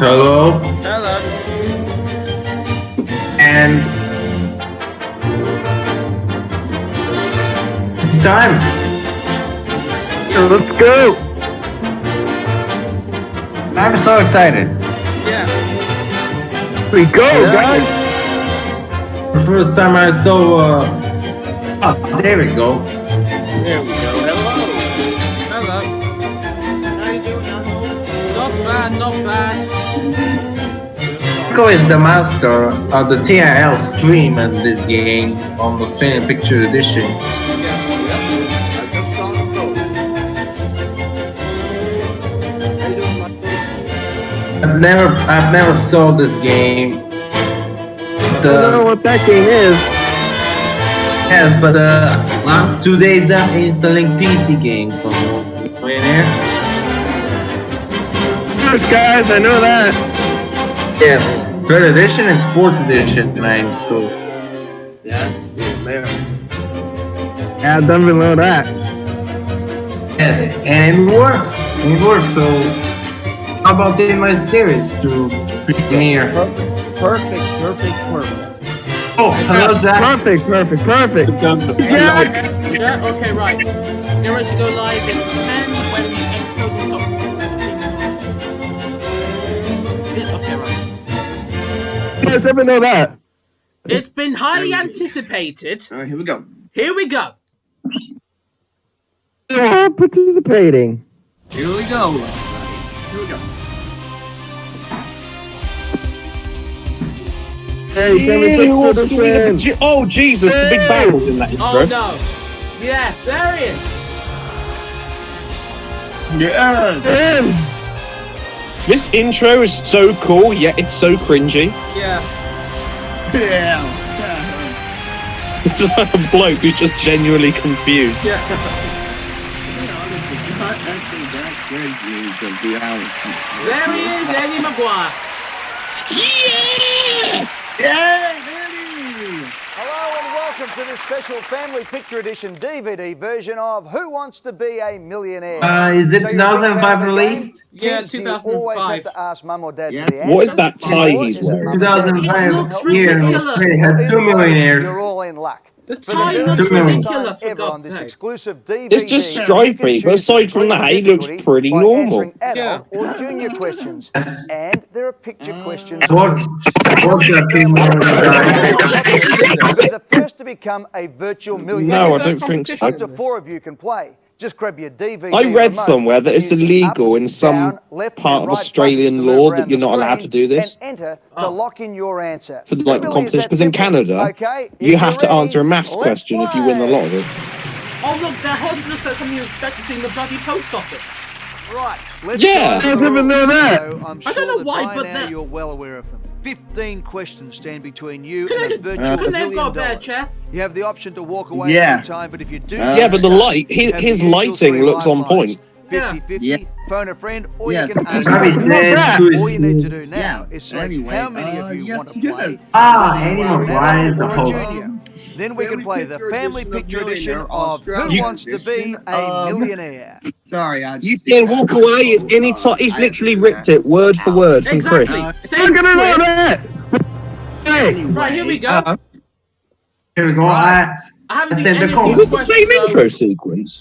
Hello. Hello. And it's time. Let's go. I'm so excited. Yeah. We go, guys. The first time I saw. Oh, there we go. There we go. Hello. Hello. How you doing, Uncle? Not bad, not bad. Nico is the master of the TIL stream in this game on the Australian Picture Edition. Yeah. I just saw the post. How you doing, Michael? I've never saw this game. I don't know what that game is. Yes, but last 2 days I'm installing PC games on Millionaire. First, guys, I know that. Yes, Third Edition and Sports Edition I installed. Yeah, man. Yeah, I don't even know that. Yes, and it works. It works. So, how about in my series to premiere? Perfect. Oh, hello, Jack. Perfect. Jack. Yeah, okay, right. Get ready to go live in 10 when the encode is on. Yeah, okay, right. You guys ever know that? It's been highly anticipated. All right, here we go. Here we go. You're participating. Here we go. Hey, Family Picture Edition. Oh Jesus, the big barrels in that intro. Oh no. Yeah, there he is. Yeah. Damn. This intro is so cool, yet it's so cringy. Yeah. Yeah. It's like a bloke who's just genuinely confused. Yeah. Not actually that crazy, to be honest. There he is, Eddie Maguire. Yeah, Eddie! Hello and welcome to this special Family Picture Edition DVD version of Who Wants to Be a Millionaire? Is it So you're a big fan of 2005 the game? released? Yeah, Kids, do you always have 2005. to ask mum or dad Yeah. for the answer? What is that tie Or he's is it wearing? mum and dad? 2005 It looks year in ridiculous. Australia had Either 2 way, millionaires. You're all in luck. The For tie the looks first ridiculous, for ever on God's this sake. exclusive DVD, It's just you stripy, can choose but aside from between that, he looks difficulty pretty by normal. answering adult or junior questions. Yes. And there are picture questions Watch too. that film all the time. Be the first to become a virtual millionaire. No, I don't think so. Up to 4 of you can play. Just grab your DVD. I read remote, somewhere that it's use the illegal in some down, left, part and of right Australian buttons to law move that around you're the not allowed to screen do this. And enter to lock in your answer. For like It the really is competition, that because in simple. Canada, Okay, you if have you're to ready, answer a maths let's question if you win the play. lottery. Oh look, their horse looks like something you expect to see in the bloody post office. Right, let's Yeah. go. I didn't even know that. So I'm I don't sure know that why, by but now that- you're well aware of them. 15 questions stand between you Couldn't and a they- virtual couldn't they have $1 got a million. better chair? You have the option to walk away Yeah. any time, but if you do, Yeah, but the light, his lighting looks on point. 50-50, Yeah. phone a friend, or Yes. you can ask. Bobby said All who you need is to do now Yeah. is select Anyway, how many of you yes, want to play. yes. Annie Whether Maguire is you're the a host. junior. Then we can play the Family Picture Edition of Who Australia Wants to Be edition a of- Millionaire. Sorry, I You can walk away at any time. He's literally ripped it word for word from Exactly. Chris. Same I'm gonna know script. that. Hey. Right, here we go. Here we go. Right. I haven't I seen said any the of call. these Is it the same questions, intro so... sequence?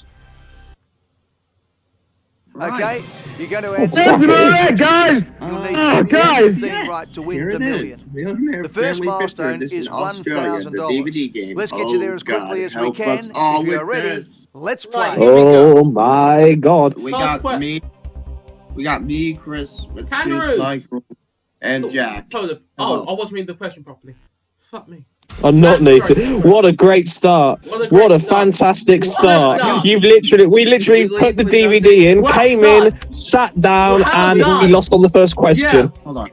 Okay, you're going to answer. That's that, guys. You'll need Oh, guys. 15 right to win Here the it million. is. Millionaire The first Family milestone Picture is Edition Australia, the DVD $1,000. game. Let's get you there as Oh, quickly God, as we help can. us all If you're with ready, this. let's Right, play. here we go. Oh my god. We First got me, Chris, Matthews, Kangaroos. Michael, and Jack. Hold up. Hello. Oh, I wasn't reading the question properly. Fuck me. I'm not native. What a great start. What a What great a start. fantastic What a start. start. We literally put the DVD in, Well came done. in, sat down, Well and done. we lost on the first question. Yeah. Hold on.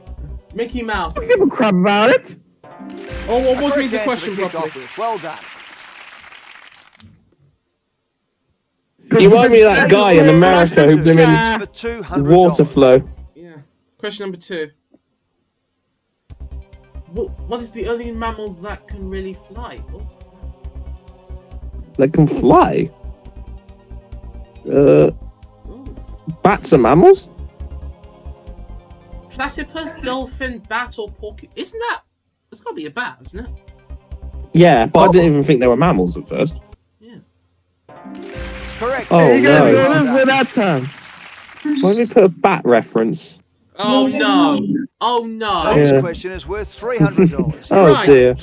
Mickey Mouse. I don't give a crap about it. Oh, I A wasn't correct reading the answer question to kick properly. off with. Well done. You remind me of that guy in America who blew in For $200. water flow. Yeah. Question number 2. What is the only mammal that can really fly? Oh. They can fly. Oh. Bats are mammals? Platypus, dolphin, bat, or porcupine. Isn't that? It's got to be a bat, isn't it? Yeah, but I didn't even think they were mammals at first. Yeah. Correct. Oh, You guys no. go this way that time. Why don't we put a bat reference? Oh no! Oh The no! next Yeah. question is worth $300. Oh Right. dear.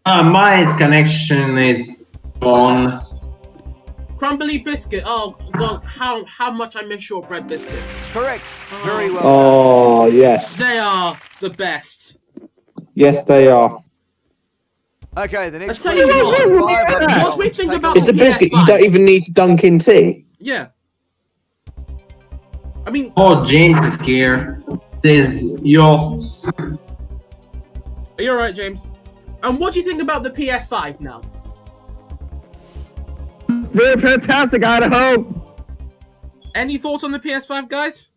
My connection is on. Crumbly biscuit. Oh god, how much I miss shortbread biscuits. Correct. Very well. Oh yes, They are the best. yes they are. Okay, the next I tell you question is what, $500. what do we think Take about It's a biscuit. You PS5. don't even need to dunk in tea. Yeah. I mean, Oh, James is here. This your. are you alright, James? And what do you think about the PS5 now? Very fantastic, Idaho. Any thoughts on the PS5, guys?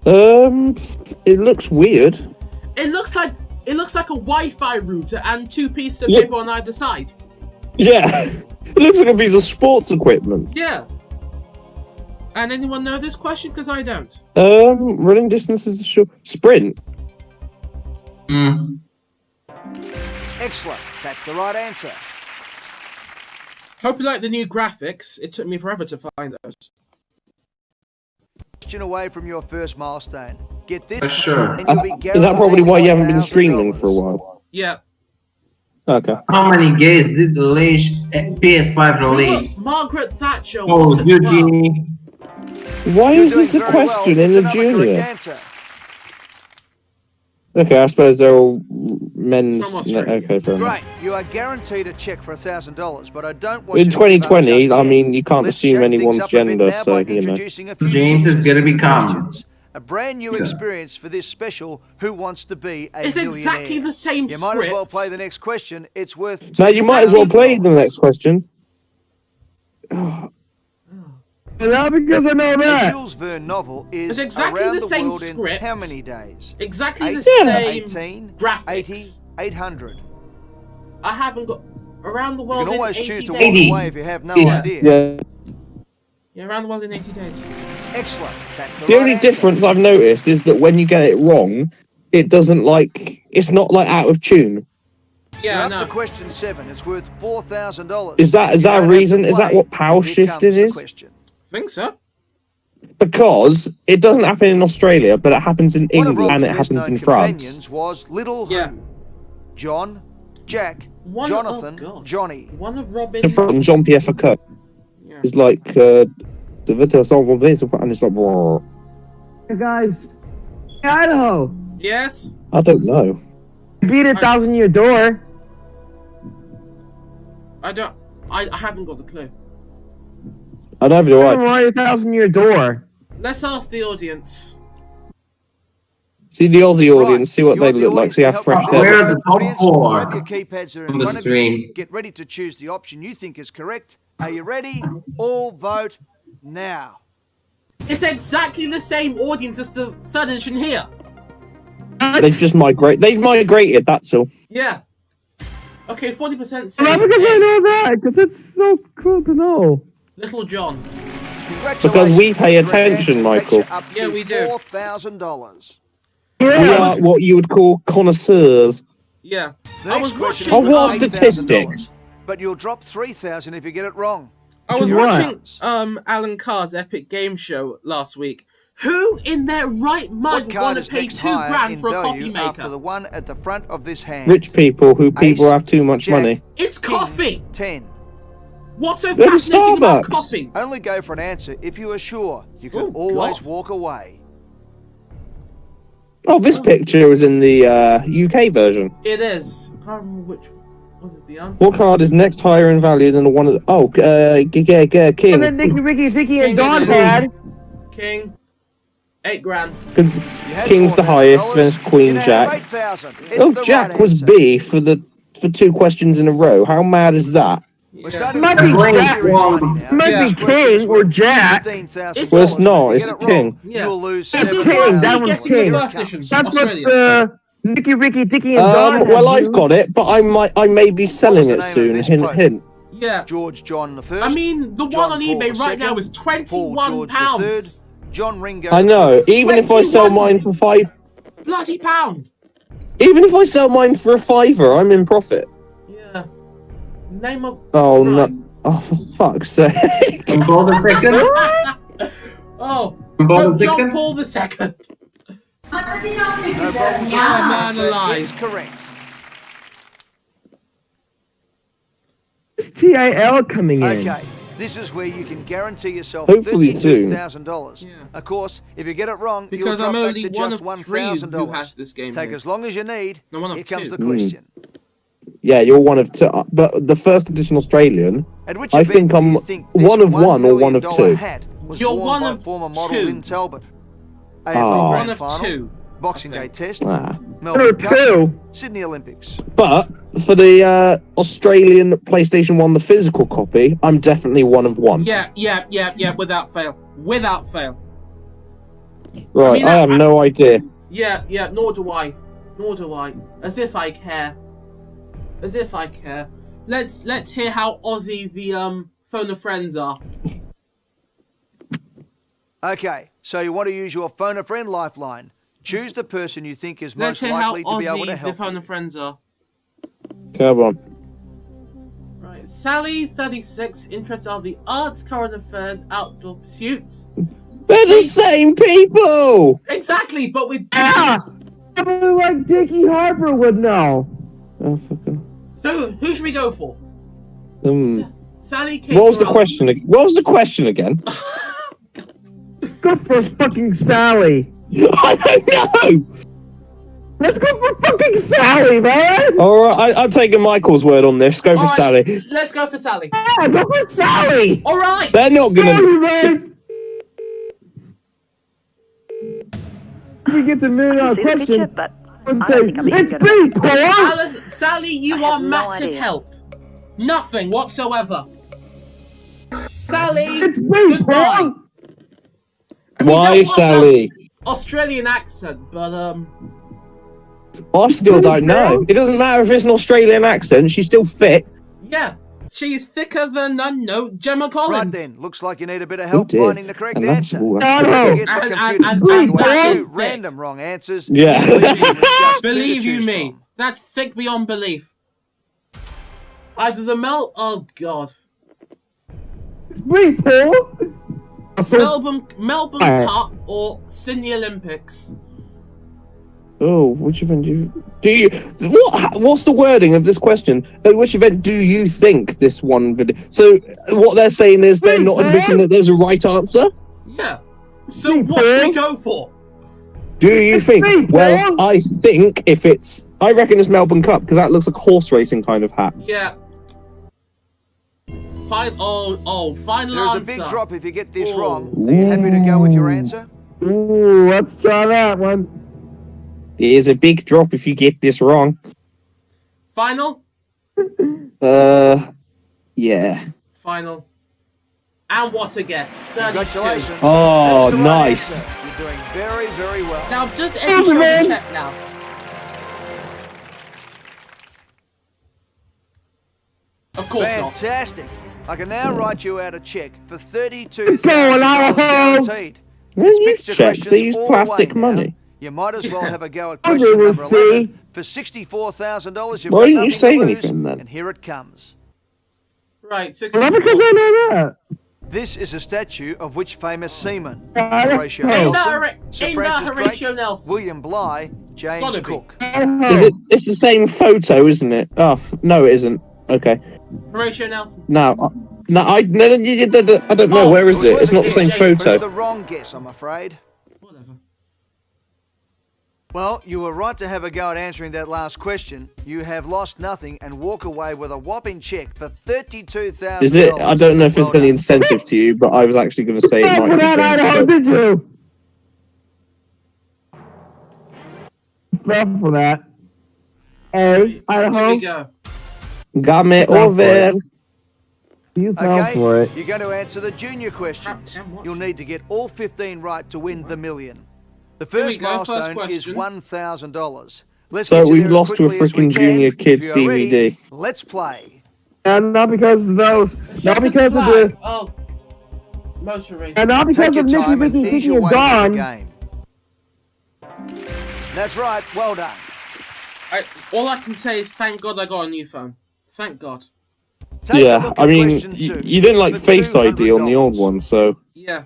It looks weird. It looks like a Wi-Fi router and two pieces of Yeah. paper on either side. Yeah, it looks like a piece of sports equipment. Yeah. And anyone know this question? Because I don't. Running distances is short. Sprint. Mm. Excellent. That's the right answer. Hope you like the new graphics. It took me forever to find those. Question away from your first milestone. Get this, For sure. and you'll be Is that probably why you haven't been $1,000. streaming for a while? Yeah. Okay. How many games did the PS5 release? Margaret Thatcher Oh, was as well. Eugenie. Why You're is this a doing very well. question It's in a another correct junior? answer. Okay, I suppose they're all men's. From Australia. Okay, fair enough. Great. You are guaranteed a check for $1,000, but I don't want In you to give up 2020, just I yet. mean, you can't Let's assume shake anyone's things up a bit gender, now so, by you know. introducing a few James is pictures gonna to the become. questions. A brand new experience for this special Who Wants to Be a It's Millionaire. exactly the same You might as well script. play the next question. It's worth Now, you might as well play the $2,000. next question. Now because I know The that. Jules Verne novel is It's exactly Around the the same World in script. how many days? Exactly the 8, same 18, graphics. 80, 800. I haven't got around the You world can always in 80 choose to walk days. 80. away if you have no Yeah. idea. Yeah. Yeah, around the world in 80 days. Excellent. That's the The right only answer. difference I've noticed is that when you get it wrong, it doesn't like. It's not like out of tune. Yeah, You're I up know. to question 7. It's worth $4,000. Is that You a don't have to reason? Is that play. what power Here shifting comes the is? question. Think so. Because it doesn't happen in Australia, but it happens in One of England and Rob's it happens best-known in France. companions was Little Yeah. Who. John, Jack, One- Jonathan, oh, God. Johnny. One of Robin. And Jean-Pierre Foucault Yeah. is like, and it's like, "Whoa." Hey guys. Hey, Idaho. Yes. I don't know. Beat 1,000 your door. I don't. I haven't got the clue. I never do. Why I 1,000 your door? Let's ask the audience. see the Aussie Right, audience, see what you they want the look like, audience see to how help fresh you they out. Where are. are the top Audience, four grab your keypads are in on the front of stream? you. Get ready to choose the option you think is correct. Are you ready? All vote now. It's exactly the same audience as the third edition here. They've just migrated. They've migrated. That's all. Yeah. Okay, 40% say Not because I know that, because it's so cool to know. Little John. Congratulations. Because we pay Correct attention, answer takes you Michael. up Yeah, to we do. $4,000. We Yeah. are what you would call connoisseurs. Yeah. The I next was question watching. Oh, what? is $8,000, but you'll drop $3,000 if you get it wrong. I was What? watching Alan Carr's Epic Game Show last week. Who in their right What mind would card want to is pay next $2 higher grand in for a coffee value after maker? the one at the front of this hand? Rich people who people Ace, have too much Jack, money. It's King, coffee. 10. What's so Go to fascinating about Starbucks. coffee? Only go for an answer if you are sure. You can Oh, always God. walk away. Oh, this picture is in the UK version. It is. I can't remember which. What is the answer? What card is next higher in value than the one of the... Oh, And King. then Nicky, Ricky, Tiki, and King Don it is. had. King. 8 grand. 'Cause You had King's the highest, then $4,000. it's Queen You now have Jack. 8,000. It's Oh, the Jack right was answer. B for 2 questions in a row. How mad is that? We're Yeah. starting Might with be the Jack. serious money now. Might Yeah. be This question is King or worth Jack. $15,000. Well, it's not, If it's you get it King. wrong, Yeah. You'll lose It's $7,000. King, that one's Guessing King. the first edition. That's Australia. what Nicky, Ricky, Tiki, and Don had. Well, I've dude. got it, but I may be selling the it name of soon. this Hint, pope? hint. Yeah. George John the First. I mean, the John one on Paul eBay right II, now is Paul £21. George John Ringo. I know. Even if I sell 21 mine for £5, bloody pound. even if I sell mine for £5, I'm in profit. Yeah. Name of. Oh right. no! Oh, for fuck's sake! John Paul II. Oh. John Paul John II. Paul II. No problems. Yeah, man Answer alive. is correct. Is TIL coming in? Okay, this is where you can guarantee yourself Hopefully soon. $32,000. Yeah. Of course, if you get it wrong, Because you'll I'm drop only back to one just of 3 who has $1,000. this game. Take here. as long as you need. No, one of Here comes 2. the question. Yeah, you're one of 2. But the first edition Australian, At which I event think do you I'm think this one of $1 1 or one of million 2. hat was You're worn one by of former model 2. Lynn Talbot. AFL Oh. Grand One of Final, 2. Boxing I Day think. Test, Ah. Melbourne Cup, 2. Sydney Olympics. But for the Australian PlayStation 1, the physical copy, I'm definitely one of 1. Yeah, without fail. Without fail. Right, I mean, I have no idea. Yeah, nor do I. Nor do I. As if I care. As if I care. Let's hear how Aussie the phone of friends are. Okay, so you want to use your phone a friend lifeline. Choose the person you think is Let's most hear how likely to be able to Aussie the help. phone of friends are. Come on. Right, Sally, 36, interested in the arts, current affairs, outdoor pursuits. They're the same people! Exactly, but with Ah! Probably like Dickie Harper would know. Oh, fuck off. so who should we go for? Sally. Kate What was the Rose. question? What was the question again? Go for fucking Sally. I don't know. Let's go for fucking Sally, man. All right, I'm taking Michael's word on this. Go for All right, Sally. Let's go for Sally. Yeah, go for Sally. All right. They're not gonna. Sally, man. We get the $1 million question. But And I say, don't think I'm even it's gonna- me, Paul. Alice, Sally, you I are have no massive idea. help. Nothing whatsoever. Sally, It's me, goodbye. Paul. I mean, Why, that was Sally? an Australian accent, but I still don't know. It doesn't matter if it's an Australian accent. She's still fit. yeah, she's thicker than Gemma Collins. Right then, looks like you need a bit of help did? finding the correct I love answer. to- Let's Oh. get the And- computer and- to and that is two thick. random wrong answers. Yeah. leaving you with just two to Believe you choose me, from. that's thick beyond belief. Either the oh god, It's me, Paul. So, Melbourne Cup or Sydney Olympics. Oh, which event do you what's the wording of this question? Which event do you think this one video? So what they're saying is they're not admitting that there's a right answer. Yeah. So what do we go for? Do you It's think? me, Well, Paul. I think if it's, I reckon it's Melbourne Cup because that looks like a horse racing kind of hat. Yeah. Final There's a answer. big drop if you get this Oh. wrong. Are you happy to go with your answer? ooh, let's try that one. It is a big drop if you get this wrong. Final. Yeah. Final. And what a guess. 32. Congratulations. Oh, That is the right nice. answer. You're doing very, very well. Now, does Eddie show man. the check now? Of course not. Fantastic. I can now write you out a check for $32,000 Going out. guaranteed. Well, Speech you've to checked. They questions use all plastic the way now. money. You might as well have a go at Okay, question we'll number 11. see. For $64,000, you've Why got didn't you nothing say to lose, anything then? and here it comes. Right, 64. Well, because I know that. This is a statue of which famous seaman? I don't Horatio know. Ain't Nelson, that Sir ain't Francis that Drake, Horatio Nelson? William Bligh, James gotta be. Cook. It's the same photo, isn't it? Oh, no, it isn't. Okay. Horatio Nelson. No, I don't know. Where is it? It's not the same It's photo. the wrong guess, I'm afraid. Whatever. Well, you were right to have a go at answering that last question. You have lost nothing and walk away with a whopping check for $32,000. Is it? I don't know if it's Well any done. incentive to you, but I was actually going to say it Oh, might for be. that, Idaho, so- did you? Fell for that. Hey, Here Idaho, we go. Game Fell for over. it. You fell Okay, for it. you're going to answer the junior questions. And what? You'll need to get all 15 right to win the million. The Here we first go, first milestone is question. $1,000. Let's So get you we've there as lost to a quickly as we freaking can. Junior Kids If you are ready, DVD. let's play. And not because of those. Not Checkered because of flag. the. Oh, Motor racing. And not because Take your of Nicky, time and Mickey, ease Tiki, your and way through the Dawn. game. That's right. Well done. All I can say is thank God I got a new phone. Thank God. Take a Yeah, look I at mean, question two. you didn't like It's for Face ID on the old $200. one, so Yeah.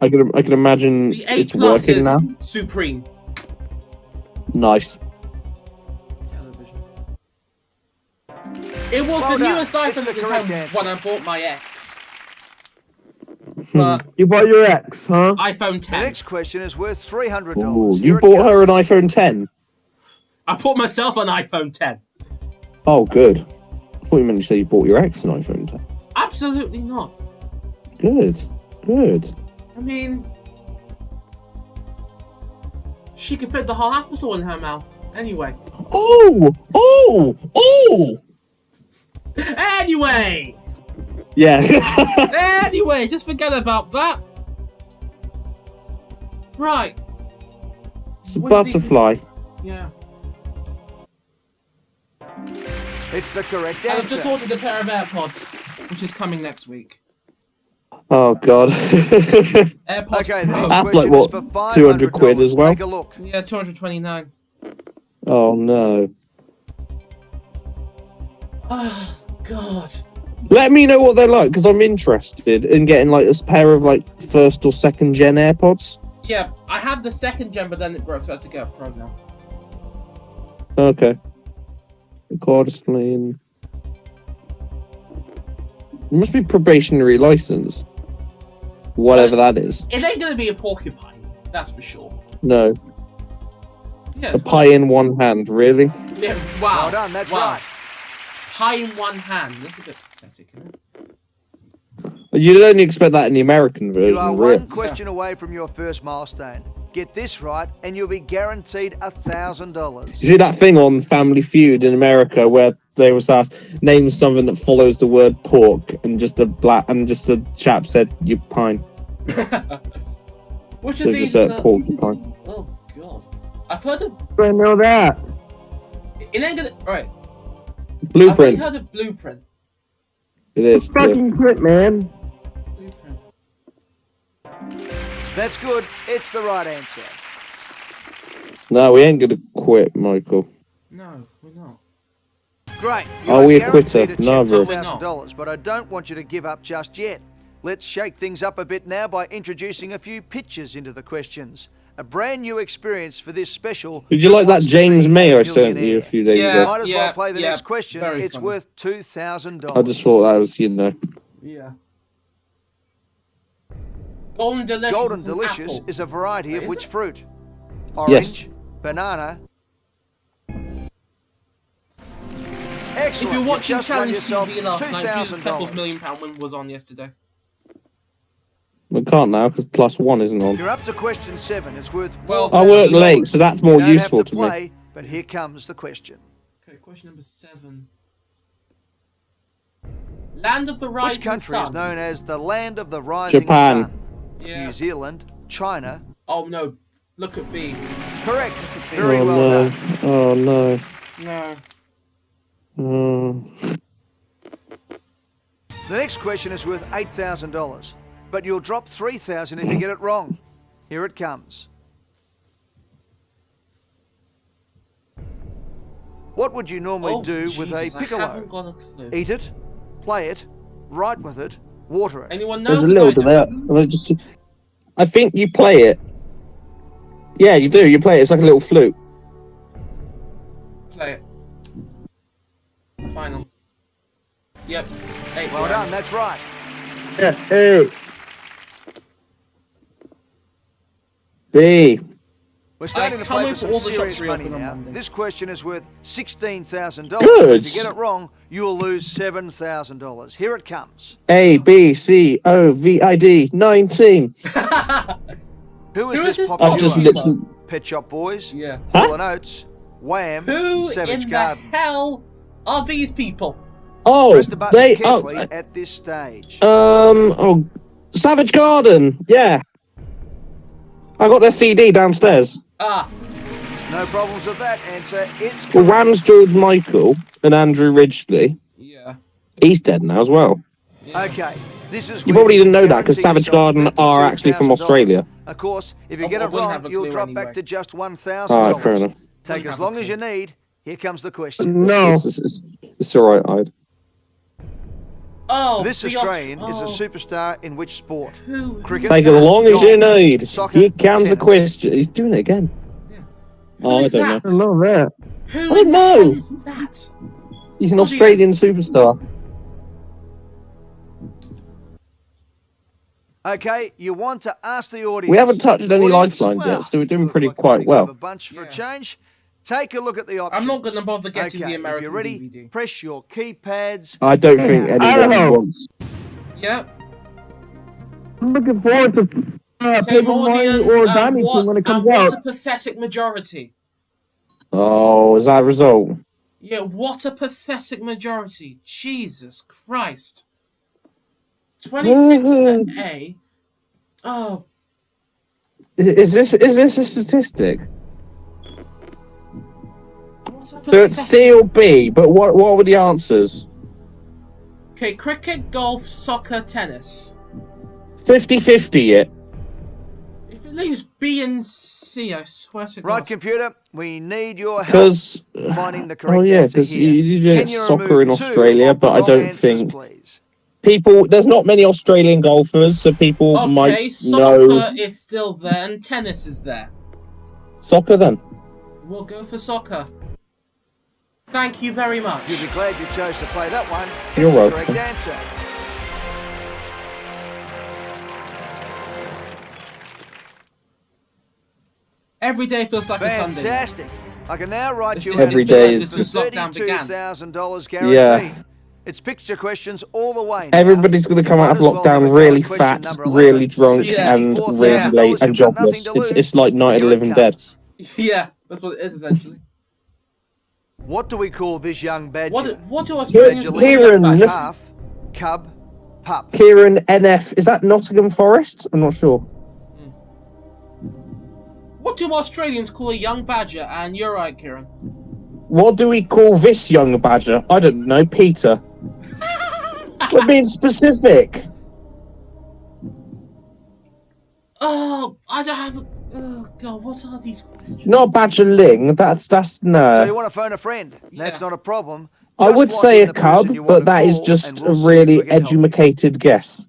I can imagine The 8 it's Plus working is now. supreme. Nice. Television. It was Well the done. newest It's iPhone the at the correct time answer. when I bought my X. But You bought your ex, huh? iPhone The 10. next question is worth $300. Ooh, Here you it bought comes. her an iPhone 10. I bought myself an iPhone 10. Oh, good. I thought you meant to say you bought your ex an iPhone 10. Absolutely not. Good. Good. I mean, she could fit the whole Apple Store in her mouth. Anyway. Oh! Oh! Oh! Anyway! Yeah. Anyway, just forget about that. Right. It's a butterfly. Yeah. It's the correct And I've just answer. ordered a pair of AirPods, which is coming next week. Oh, God. AirPods Okay, the Pro. next That's question like, is what, for 200 $500. quid as well? Take a look. Yeah, 229. Oh, no. Oh, God. Let me know what they're like, because I'm interested in getting, like, this pair of, like, first or second gen AirPods. Yeah, I had the second gen, but then it broke, so I had to get a Pro now. Okay. God, it's playing. It must be probationary license. Whatever that is. It ain't gonna be a porcupine, that's for sure. No. Yeah, A it's pie in one hand, really? Yeah, wow. Well done, that's wow. right. Pie in one hand. That's a bit pathetic, isn't it? You'd only expect that in the American version, You are really. one question away from your first milestone. Get this right, and you'll be guaranteed $1,000. You see that thing on Family Feud in America where they was asked, name something that follows the word pork, and just the chap said, you pine. Which So of just these? said porcupine. Oh God, I've heard of. I know that. It ain't gonna. Right. Blueprint. I've only heard of Blueprint. It is. Yeah. Fucking quit, man. Blueprint. That's good. It's the right answer. No, we ain't gonna quit, Michael. No, we're not. Great. Are You we a guaranteed quitter? check No, for bro. $1,000, but I don't want you to give up just yet. Let's shake things up a bit now by introducing a few pictures into the questions. A brand new experience for this special. Did you like that Wants to James Be May I a sent you a Millionaire. few days Yeah. ago? Might as well play the next question. very It's funny. worth $2,000. I just thought that was, Yeah. Golden Delicious. Golden is an Delicious apple. is a variety of Is which it? fruit? Orange, Yes. banana. If Excellent. you're You've watching just won Challenge yourself TV last night, Peter's Pebbles $2,000. £1,000,000 win was on yesterday. we can't now because +1 isn't on. You're up to question 7. It's worth Well, I work $4,000. late, so that's You more don't useful have to to me. play, but here comes the question. Okay, question number 7. Land of the Rising Which country Sun. is known as the land of the rising Japan. sun? Yeah. New Zealand, China. Oh no, look at B. Correct. Very Oh well no. done. Oh no. No. Oh. The next question is worth $8,000, but you'll drop $3,000 if you get it wrong. Here it comes. What would you normally do with a Jesus, I piccolo? haven't got a clue. Eat it, play it, write with it, water it. Anyone know? There's a little bit there. I think you play it. Yeah, you do. You play it. It's like a little flute. Play it. Final. Yep. 8 Well done, that's right. Yeah, hey. B. We're starting to can't play wait for for all some the shops serious to reopen money on now. Monday. This question is worth $16,000. Good. If you get it wrong, you'll lose $7,000. Here it comes. A B C O V I D 19. Who is Who is this this popular? I've just Popular. literally. Pet Shop Boys, Yeah. Hall and Oates, Wham, Who Savage in Garden. the hell are these people? Oh, Press the button they. carefully at this stage. Oh, Savage Garden. Yeah. I got their CD downstairs. Ah, No problems with that answer. It's Well, correct. Wham's George Michael and Andrew Ridgeley. yeah. He's dead now as well. Okay, This is You where probably didn't know that guarantee because Savage yourself Garden are actually from $32,000. Australia. Of course, if you I get it wouldn't have wrong, a you'll clue drop anyway. back to just $1,000. Alright, fair enough. Take Wouldn't as have a long as clue. you need. Here comes the question. No. It's alright, I'd. Oh, This the Australian is a oh, superstar in which sport? who? Cricket, Take as long as you golf, need. soccer, Here comes the tennis. question. He's doing it again. Yeah. Oh, Who I is don't I that? love that. Who I in don't the know. hell is that? He's an What do you- Australian superstar. Okay, you want to ask the audience. We haven't touched any Audience, lifelines well, yet, so we're doing look pretty like quite pick well. up a bunch for a Yeah. change. Take a look at the options. I'm not going to bother getting okay, the American if you're ready, DVD. press your keypads. I don't think I don't anyone know. wants. Yeah. I'm looking forward to Same Paper Mario audience. or Donny when it comes out. What a pathetic majority. Oh, is that a result? Yeah, what a pathetic majority. Jesus Christ. 26 for A. Oh, Is this a statistic? what a So it's C or B, but what were the answers? Okay, cricket, golf, soccer, tennis. 50-50 it. If it leaves B and C, I swear to God. Right, computer, we need your help Because finding the correct oh yeah, answer because here. you do Can get you soccer remove in two Australia, of the but I wrong don't answers, think please? people. There's not many Australian golfers, so people Okay, might soccer know is still there and tennis is there. soccer. Then We'll go for soccer. Thank you very much. You'll be glad you chose to play that one. It's You're the welcome. correct answer. Every day feels like a Sunday. Fantastic. I can now write you It's Every out day a is- since lockdown began. $32,000 guaranteed. Yeah. It's picture questions all the way now. everybody's going to come You out of might as well have lockdown a go really at question fat, number really 11. drunk, Yeah. and $64,000, really late and you've got jobless. nothing to lose. It's like Night of the Here it Living Dead. comes. Yeah, that's what it is essentially. What do we call this young badger? What do Australians call Badger, Kieran, young badgers? calf, cub, pup. Kieran NF, is that Nottingham Forest? I'm not sure. What do Australians call a young badger? And you're right, Kieran. What do we call this young badger? I don't know, Peter. We're being specific. Oh, I don't have a... Oh, God, what are these questions? Not badgerling. That's So you no. want to phone a friend? That's Yeah. not a problem. I Just would log say in a the person cub, you want but to that is call just and we'll a see if really we can help you. educated guess.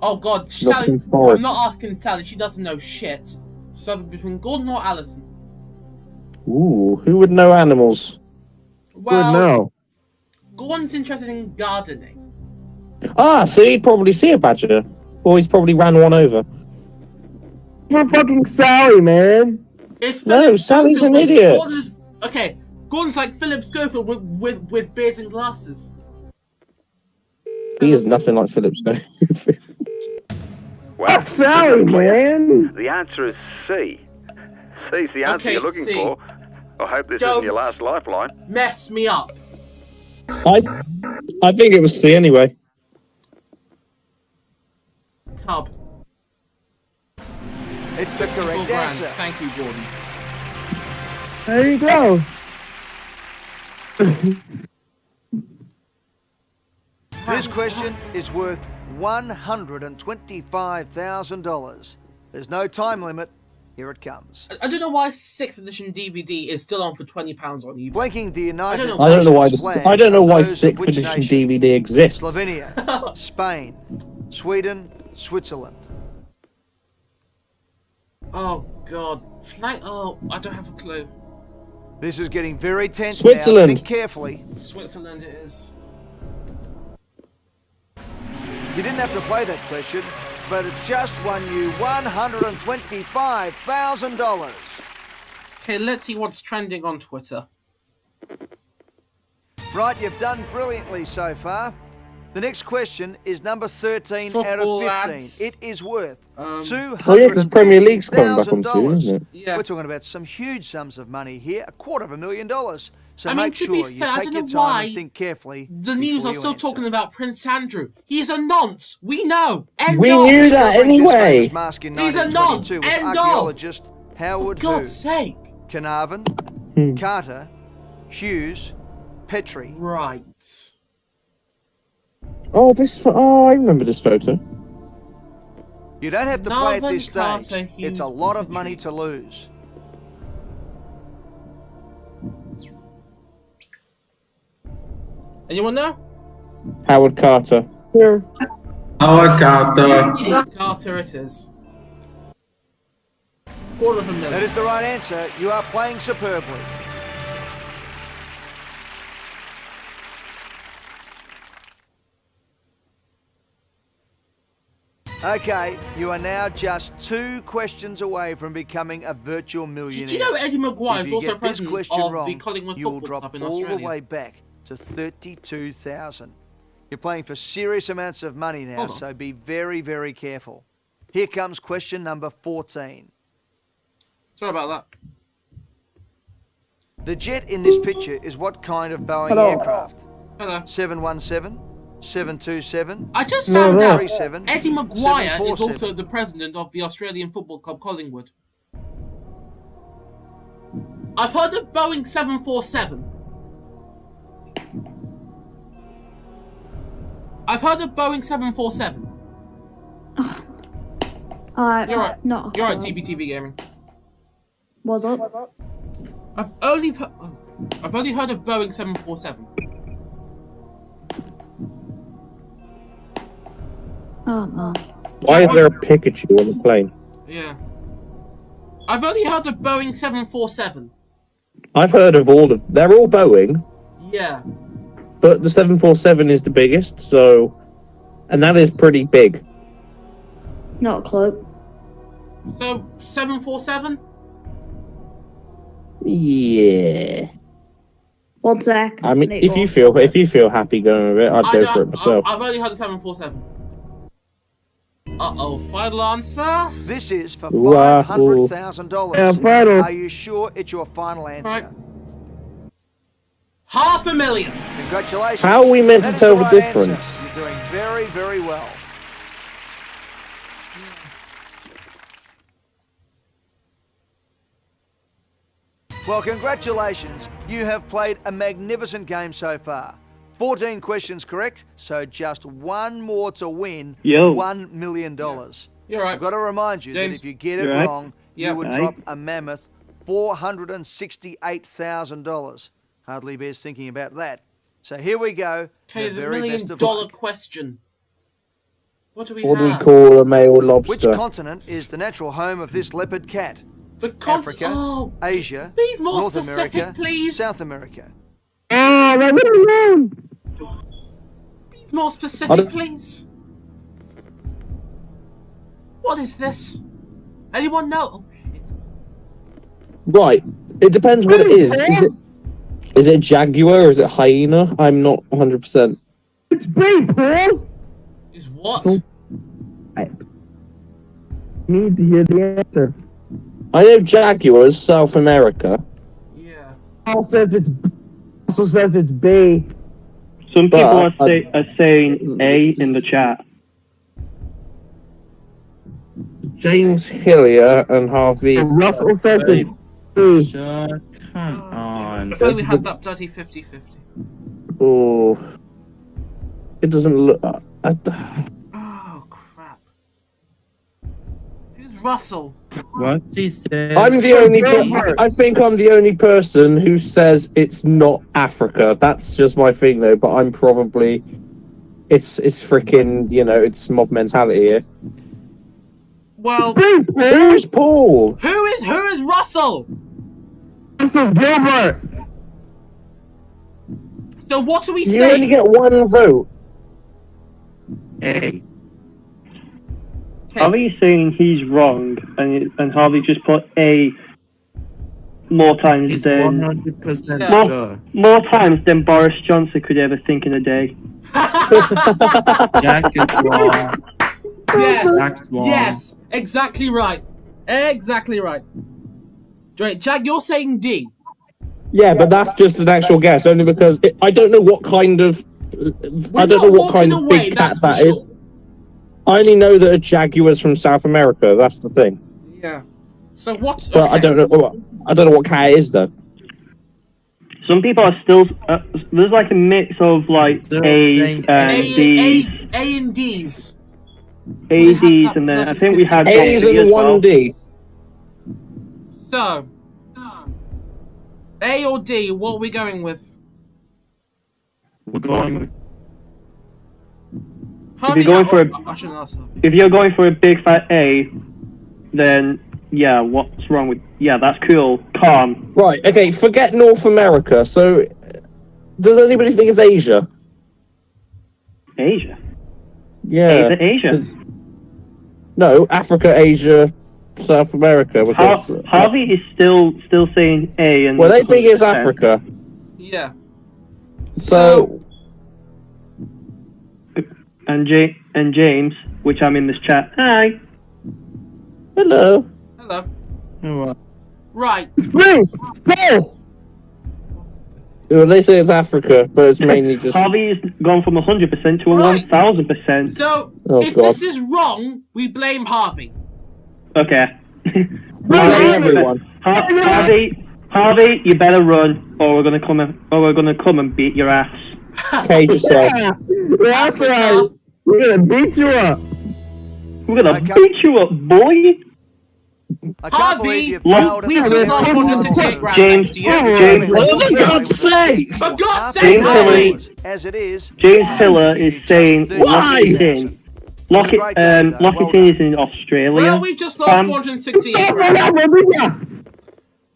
Oh, God, Sally... Nottingham Forest. I'm not asking Sally, she doesn't know shit. So between Gordon or Alison? Ooh, who would know animals? Well, no. Gordon's interested in gardening. Ah, so he'd probably see a badger, or he's probably ran one over. For fucking Sally, man. It's No, Philip Sally's Schofield an with- idiot. Gordon's, okay, Gordon's like Philip Schofield with beard and glasses. He is nothing like Philip Schofield. Well, Fuck Sally, man. the answer is C. C's the answer Okay, you're looking C. for. I hope this Don't isn't your last lifeline. Mess me up. I think it was C anyway. Cub. It's the correct $54,000. answer. Thank you, Gordon. There you go. This question is worth $125,000. There's no time limit. Here it comes. I don't know why 6th edition DVD is still on for £20 on eBay. Flanking the United I don't know. I don't know why. Nations flag I don't know are why those of 6th which edition nation? DVD exists. Slovenia, Spain, Sweden, Switzerland. Oh, God. Oh, I don't have a clue. This is getting very tense Switzerland. now. Think carefully. Switzerland it is. You didn't have to play that question, but it's just won you $125,000. Okay, let's see what's trending on Twitter. Right, you've done brilliantly so far. The next question is number 13 out Football, of 15. lads. It is worth $250,000. Oh yeah, the Premier League's coming back on soon, isn't it? Yeah. We're talking about some huge sums of money here, $250,000. So I mean, make to be sure you fair, I take don't your know time why and think carefully. The news before are you still answer. talking about Prince Andrew. He's a nonce. We know. End We of. knew that Discovering this anyway. famous mask in He's a 1922 was nonce. End of. archaeologist Howard For God's Who, sake. Carnarvon, Carter, Hughes, Petrie. Right. Oh, I remember this photo. You don't have to play at Northern this Carter, stage. Hugh It's a lot of Petrie. money to lose. Anyone know? Howard Carter. Here. Howard Carter. Carter it is. $250,000. That is the right answer. You are playing superbly. Okay, you are now just 2 questions away from becoming a virtual millionaire. Did you know Eddie Maguire If is you also get this president question of wrong, the Collingwood you will Football drop Club in all Australia? the way back to 32,000. You're playing for serious amounts of money now, Hold on. so be very, very careful. Here comes question number 14. Sorry about that. The jet in this picture is what kind of Boeing Hello. aircraft? Hello. 717, 727, I just No, found no. out 737, Eddie Maguire is 747. also the president of the Australian Football Club Collingwood. I've heard of Boeing 747. I've heard of Boeing 747. You're right. Not a You're right, clue. TBTV Gaming. Was up? I've only heard of Boeing 747. Oh man. Why is there a Pikachu on the plane? Yeah. I've only heard of Boeing 747. I've heard of all of. They're all Boeing, Yeah. but the 747 is the biggest. So, and that is pretty big. Not a clue. So 747. Yeah. 1 sec. I mean, need to if you go. feel happy going with it, I'd go for it myself. I've only heard of 747. Uh-oh, final answer? This is for Wow. $500,000. Yeah, final. Are you sure it's your final answer? Right. $500,000. Congratulations. How are we meant to That is tell the the right difference? answer. You're doing very, very well. Well, congratulations. You have played a magnificent game so far. 14 questions correct, so just one more to win $1 million. You're right. I've got to remind you James, that if you get it you right? wrong, Yeah. you would Aye. drop a mammoth $468,000. Hardly bears thinking about that. So here we go. Okay, the the very $1 best of million luck. question. What do we What do we have? call a male Which lobster? continent is the natural home of this leopard cat? The Africa, Oh, Asia, be more North specific, America, please. South America. Ah, that would alone. be more I specific, don't- please. What is this? Anyone know? Oh, shit. Right. It depends what it is. Is it jaguar or is it hyena? I'm not 100%. It's B, Paul. Is what? I need to hear the answer. I know jaguars, South America. Yeah. Also says it's B. Some But, people are saying A in the chat. James Hillier and Harvey. Russell says it's B. Sure, come on. If only we had that bloody 50-50. Oh, it doesn't look. Oh, crap. Who's Russell? What's he saying? I'm the only. I think I'm the only person who says it's not Africa. That's just my thing, though. But I'm probably. It's freaking. You know, it's mob mentality here. Well, Who's Paul? who is Russell? Russell Gilbert. So what are we You only saying? get one vote. Hey, Harvey's saying he's wrong, and Harvey just put A more times he's than 100% Yeah. sure. more times than Boris Johnson could ever think in a day. Jack is wrong. Yes. Jack's wrong. Yes. Exactly right. Exactly right. Wait, Jack, you're saying D. Yeah, but that's just an actual guess, only because I don't know what kind of. We're I don't know not what kind of walking away, big cat that's for that is. sure. I only know that a jaguar's from South America. That's the thing. Yeah. So what? But I okay. don't know. I don't know what cat it is though. Some people are still. There's like a mix of like A's and D's. A and D's. A, D's, and then I think we had A's and 1D. So, A or D, what are we going with? We're going with. If you're going for a big fat A, then yeah, what's wrong with? Yeah, that's cool. Calm. Right. Okay. Forget North America. So, does anybody think it's Asia? Asia. Yeah. Is it Asia? No, Africa, Asia, South America. Because Harvey is still saying A, and well, they think it's Africa. Yeah. So. And James, which I'm in this chat. Hi. Hello. Hello. Right. Go! Well, they say it's Africa, but it's mainly just. Harvey's gone from 100% to 1,000%. So, if this is wrong, we blame Harvey. Okay. Everyone. Harvey, you better run, or we're gonna come and beat your ass. Cage yourself. That's right. We're gonna beat you up. We're gonna beat you up, boy. I can't believe you've Look, We just lost 168 grand. James, thanks to you. James, For God's sake! For God's sake, James Harvey! Hiller, as it is. James Hiller is saying Why? Lock it in is in Australia. Well, we've just lost 468 grand.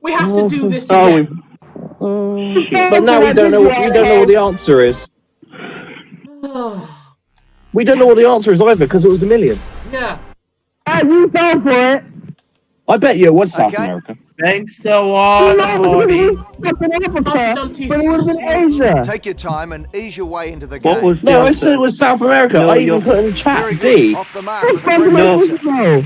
We have to do this again. But now we don't know what the answer is. We don't know what the answer is either because it was a million. Yeah. You fell for it. I bet you it was South America. Thanks so much, Harvey. But it would have been Asia. Take your time and ease your way into the game. What was No, I said it was South America. No, I even put in chat D. Off the mark with the No.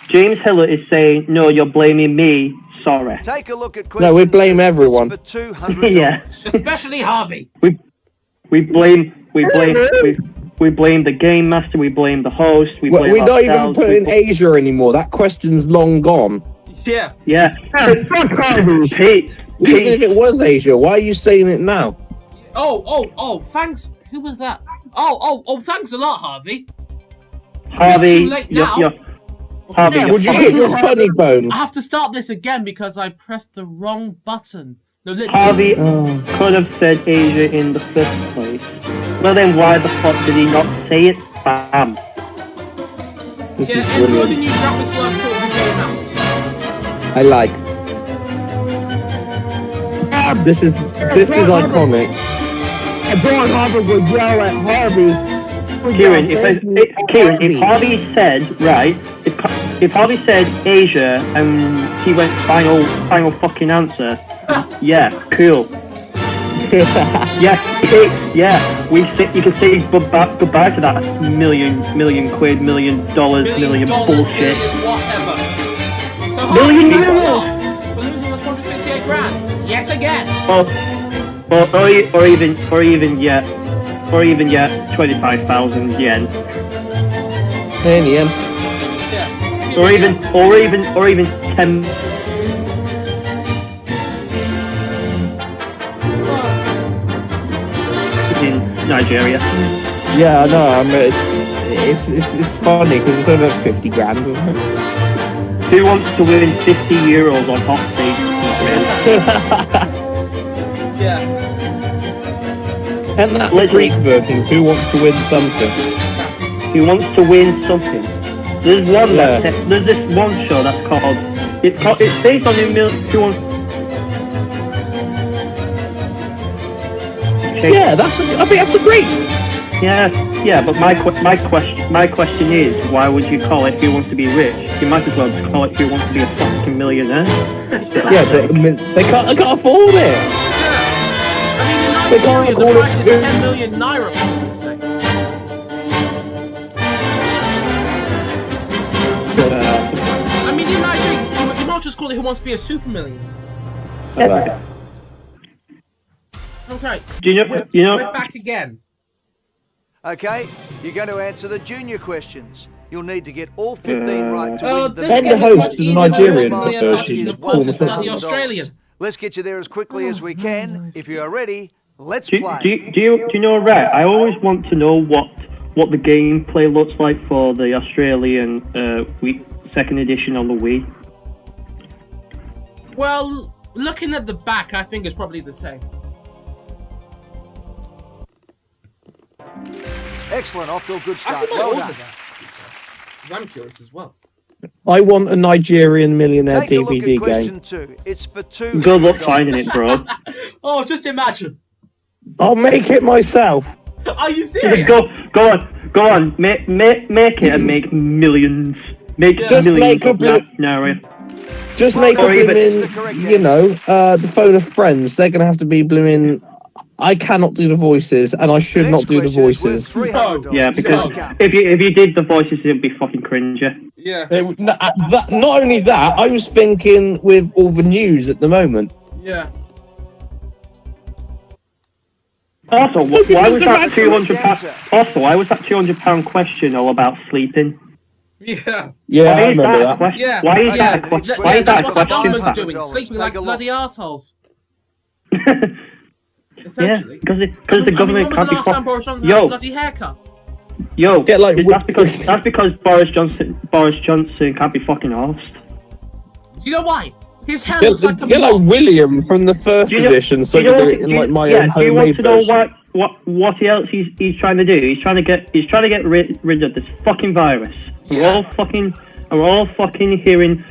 James Hiller is saying, no, you're blaming me. Sorry. Take a look at No, we blame everyone. for $200. Yeah. Especially Harvey. We blame the game master. We blame the host. We blame We're not even ourselves, putting Asia anymore. That question's long gone. Yeah. Yeah. Pete. Even if it was Asia, why are you saying it now? Oh, thanks. Who was that? Oh, thanks a lot, Harvey. Harvey, Too late now. Harvey, Would you get your funny bone? I have to start this again because I pressed the wrong button. No, Harvey could have said Asia in the first place. Well then, why the fuck did he not say it? Bam. This is enjoy the brilliant. new graphics work sort of game out. I like. This is iconic. And John Harvey would yell at Harvey. Kieran, if Harvey said right, if Harvey said Asia and he went final fucking answer, yeah, cool. yeah. You can say goodbye to that million quid, $1 million, million bullshit. Whatever. So Million Harvey, thanks a euros. lot for losing us 168 grand yet again. Or even 25,000 yen. And yen. Yeah. Or even 10. In Nigeria. Yeah, I know. I mean, it's funny because it's over 50 grand, isn't it? Who wants to win €50 on hot seat? Yeah. And that the Greek version, who wants to win something? Who wants to win something? There's one there's this one show that's called it's based on who wants. Yeah, I think that's great. Yeah, but my question is, why would you call it Who Wants to Be Rich? You might as well just call it Who Wants to Be a Fucking Millionaire. Yeah, they can't afford it. I mean, They can't the afford price it. is 10 million naira, for goodness sake. I mean, you might just call it Who Wants to Be a Super Millionaire. Okay. We're back again. Okay, you're going to answer the junior questions. You'll need to get all 15 right to win this the game is host much is the easier Nigerian than version. the Australian. Let's get you there as quickly as we can. If you are ready, let's Do play. you know, Rhett? I always want to know what the gameplay looks like for the Australian second edition on the Wii. Well, looking at the back, I think it's probably the same. Excellent, off to a good I start. think I Well ordered done. that. 'Cause I'm curious as well. I want a Nigerian Millionaire Take a look DVD at question game. 2. It's for $200. Good luck finding it, bro. Oh, just imagine. I'll make it myself. Are you serious? Go on. Make it and make millions. Make Just millions make a of that scenario. Just make a Or even- blooming, the phone of friends. They're gonna have to be blooming. I cannot do the voices, and I should not do the voices. Yeah, because if you did the voices, it'd be fucking cringy. Yeah. Not only that, I was thinking with all the news at the moment. Yeah. Also, why was that £200? Also, why was that £200 question all about sleeping? Yeah. Yeah, Why I is remember that a that. question? Yeah. Why is that a That's question? Why is that a what the question? government's doing, sleeping like bloody assholes. Yeah, Essentially. because the government can't be fucked. Boris Johnson had a bloody haircut. Yo, Get like- that's because Boris Johnson can't be fucking arsed. You know why? His hair looks like a Get like mop. William from the first edition, so you do it in like my own do you want homemade to know version. what else he's trying to do? He's trying to get rid of this fucking virus. Yeah. We're all fucking hearing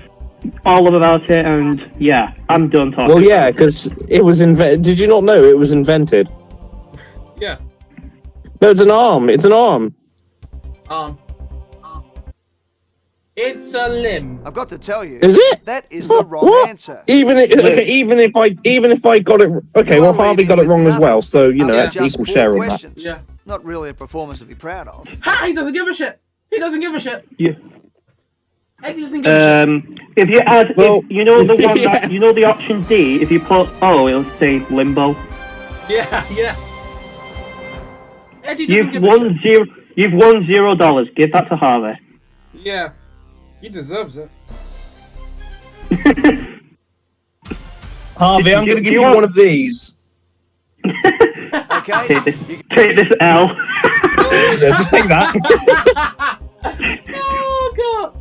all about it, and yeah, I'm done talking. Well, yeah, because it was invented. Did you not know it was invented? Yeah. No, it's an arm. It's an arm. It's a limb. I've got to tell you, Is it? that is the wrong What? answer. Even if I got it. Okay, well, Harvey got it wrong as well, so you know Only that's just equal 4 share on that. questions. Yeah. Not really a performance to be proud of. Ha! He doesn't give a shit. He doesn't give a shit. Yeah. He doesn't give a shit. If you add, Well, if, you know the one yeah. that, you know the option D. If you put it'll say limbo. Yeah. Eddie doesn't You've give a won shit. You've won $0. Give that to Harvey. Yeah. He deserves it. Harvey, I'm going to give you one of these. Okay? Take this L. Yeah, just take that. Oh god.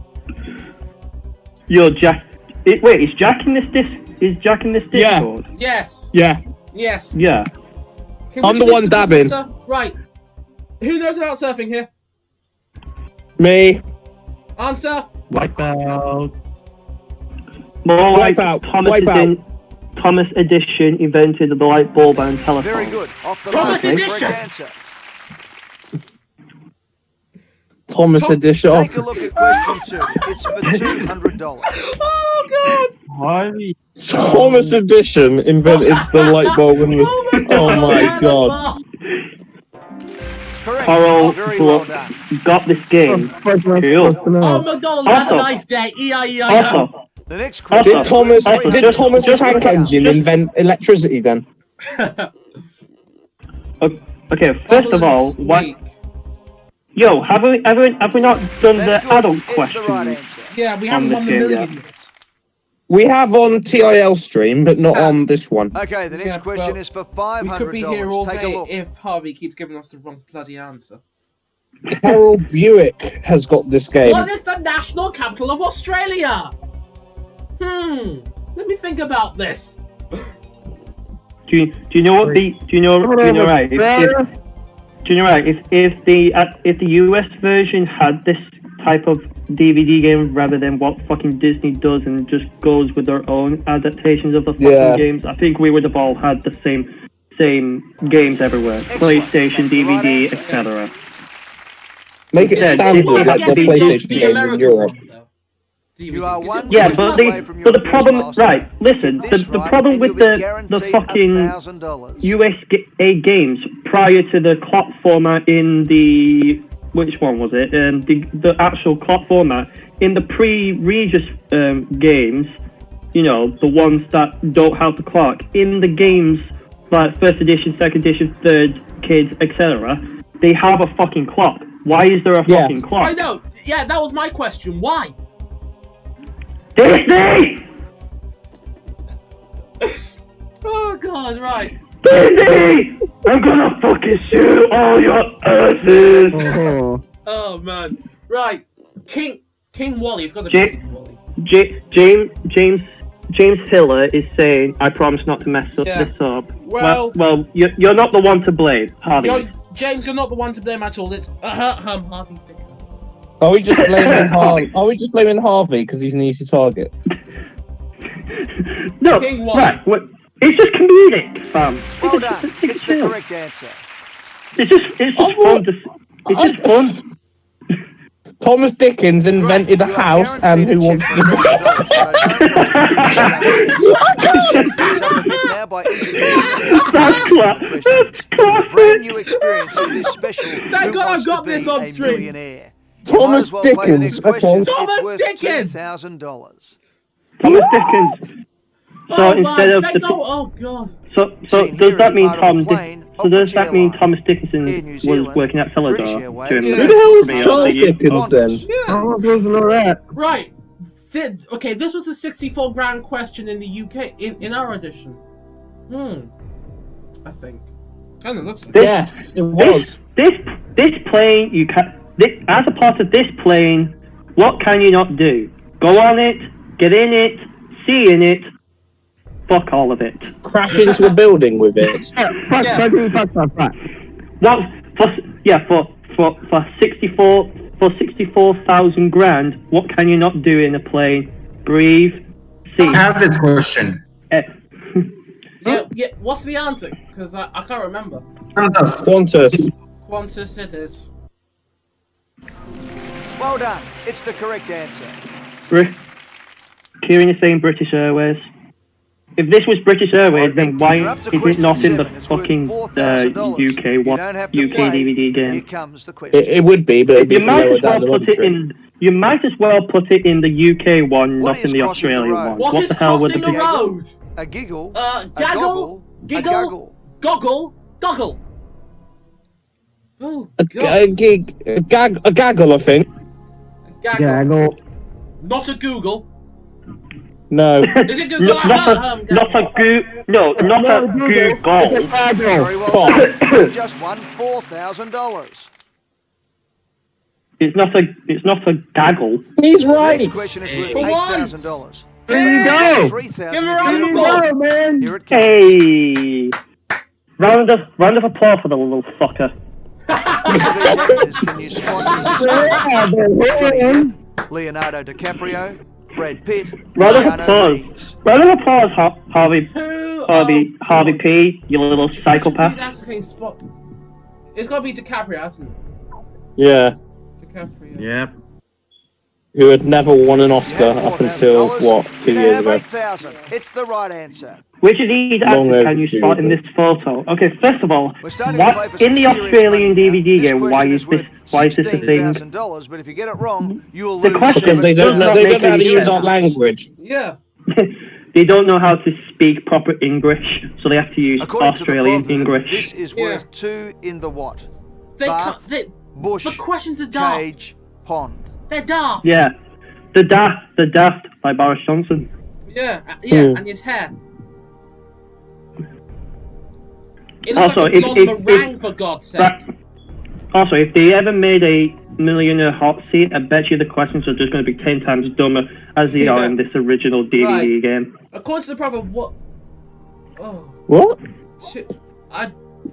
Yo, Jack. Wait, is Jack in this Yeah. Discord? Yes. Yeah. Yes. Yeah. Can I'm we the just one listen to dabbing. this, right. Who knows about surfing here? Me. Answer. Wipeout. More like Wipeout. Thomas Edison invented the light bulb and telephone. Very good. Off the Thomas mark. Edison. Correct answer. Thomas Edition. Take a look at question 2. It's for $200. Oh god. Harvey. Thomas Edition invented the light bulb. Oh my god. Correct. Coral Very well Block done. got this game. Cool. Oh, McDonald's had a Also- nice day. E-I-E-I-O. Also, The next question. Did Thomas Just- Tank Engine invent electricity then? okay, first of all, Wait. Yo, have we not done That's the good. adult It's the question? right answer. Yeah, we haven't this won the game, million yeah. yet. We have on TIL stream, but not on this one. Okay, the next Yeah, question well, is for We $500. could be here all Take a day look. if Harvey keeps giving us the wrong bloody answer. Carol Buick has got this game. What is the national capital of Australia? Let me think about this. Do you know what the do you know right? If the US version had this type of DVD game rather than what fucking Disney does and just goes with their own adaptations of the fucking games, I think we would have all had the same games everywhere. PlayStation, DVD, etc. Make it standard like the PlayStation games in Europe. You are one Yeah, question but away from your the first problem, milestone. right? Listen, Get this the right problem and with you'll be the guaranteed fucking $1,000. USA games prior to the clock format in the which one was it? The actual clock format in the pre-Regis games, you know, the ones that don't have the clock in the games like first edition, second edition, third, kids, etc. They have a fucking clock. Why is there a fucking clock? I know. Yeah, that was my question. Why? Disney! Oh God, right. Disney! I'm gonna fucking shoot all your asses! Oh man, right. King Wally. It's got to be J- King Wally. James Hiller is saying, I promise not to mess up Yeah. this up. Well, you're not the one to blame, Harvey. James, you're not the one to blame at all. It's Harvey. Are we just blaming Harvey? Are we just blaming Harvey because he's an easy target? No, King Wally. right. It's just comedic, fam. Well done. It's the correct answer. It's just fun. It's just fun. Thomas Dickens invented a house, and who wants to? That's brand new experience of this special. Thank God I've got this on stream. Millionaire. Thomas Dickens. Okay. Thomas Dickens. $2,000. Thomas Dickens. So Oh instead man, of thank God. Oh God. so does that mean Thomas Dickinson was working at Celador? Who the hell was Charles Dickens then? Right. Okay, this was a 64 grand question in the UK in our edition. I think. Kind of looks like. Yeah, it was. This plane you can. As a part of this plane, what can you not do? Go on it, get in it, see in it. Fuck all of it. Crash into a building with it. Well, for 64,000 grand, what can you not do in a plane? Breathe, see. I have this question. Yeah. What's the answer? Because I can't remember. Qantas it is. Well done. It's the correct answer. Kieran is saying British Airways. If this was British Airways, then why is it not in the fucking UK DVD game? Here comes the question. It would be, but it'd be You might as well put it in the UK one, What not in is the crossing the Australian road? one. What is the hell would crossing the the road? A giggle. Gaggle. Giggle. Goggle. Goggle. Oh, a gaggle, I think. Gaggle. Not a Google. No. Is it Google? Not a Google. Very well done. You just won $4,000. It's not a gaggle. He's right. Next question is worth For once. $8,000. There you go. Give him a round of applause. man. Here it comes. Hey! Round of applause for the little fucker. Can you spot Leonardo DiCaprio, Brad Pitt, Round of Keanu applause. Reeves. Round of applause, Harvey P, you little psychopath. It's got to be DiCaprio, hasn't it? Yeah. DiCaprio. Yep. Who had never won an Oscar up until, what, 2 years ago? 8,000. It's the right answer. Which of these actors can you spot in this photo? Okay, first of all, We're starting to play what for in some the serious Australian money now. DVD game? This Why question is this a thing? $16,000, but if you get it wrong, you'll The lose. question- Because they don't know Does not how to make use any our language. Yeah. They don't know how to speak proper English, so they have to use According to the Australian proverb, English. this is worth 2 in the what? Bath, bush, the questions are daft. cage, pond. They're daft. Yeah, the daft by Boris Johnson. Yeah, and his hair. It looks Also, like a blonde meringue, for God's sake. Also, if they ever made a Millionaire hot seat, I bet you the questions are just going to be 10 times dumber as they are in this original DVD game. According to the proverb, what? Oh. What?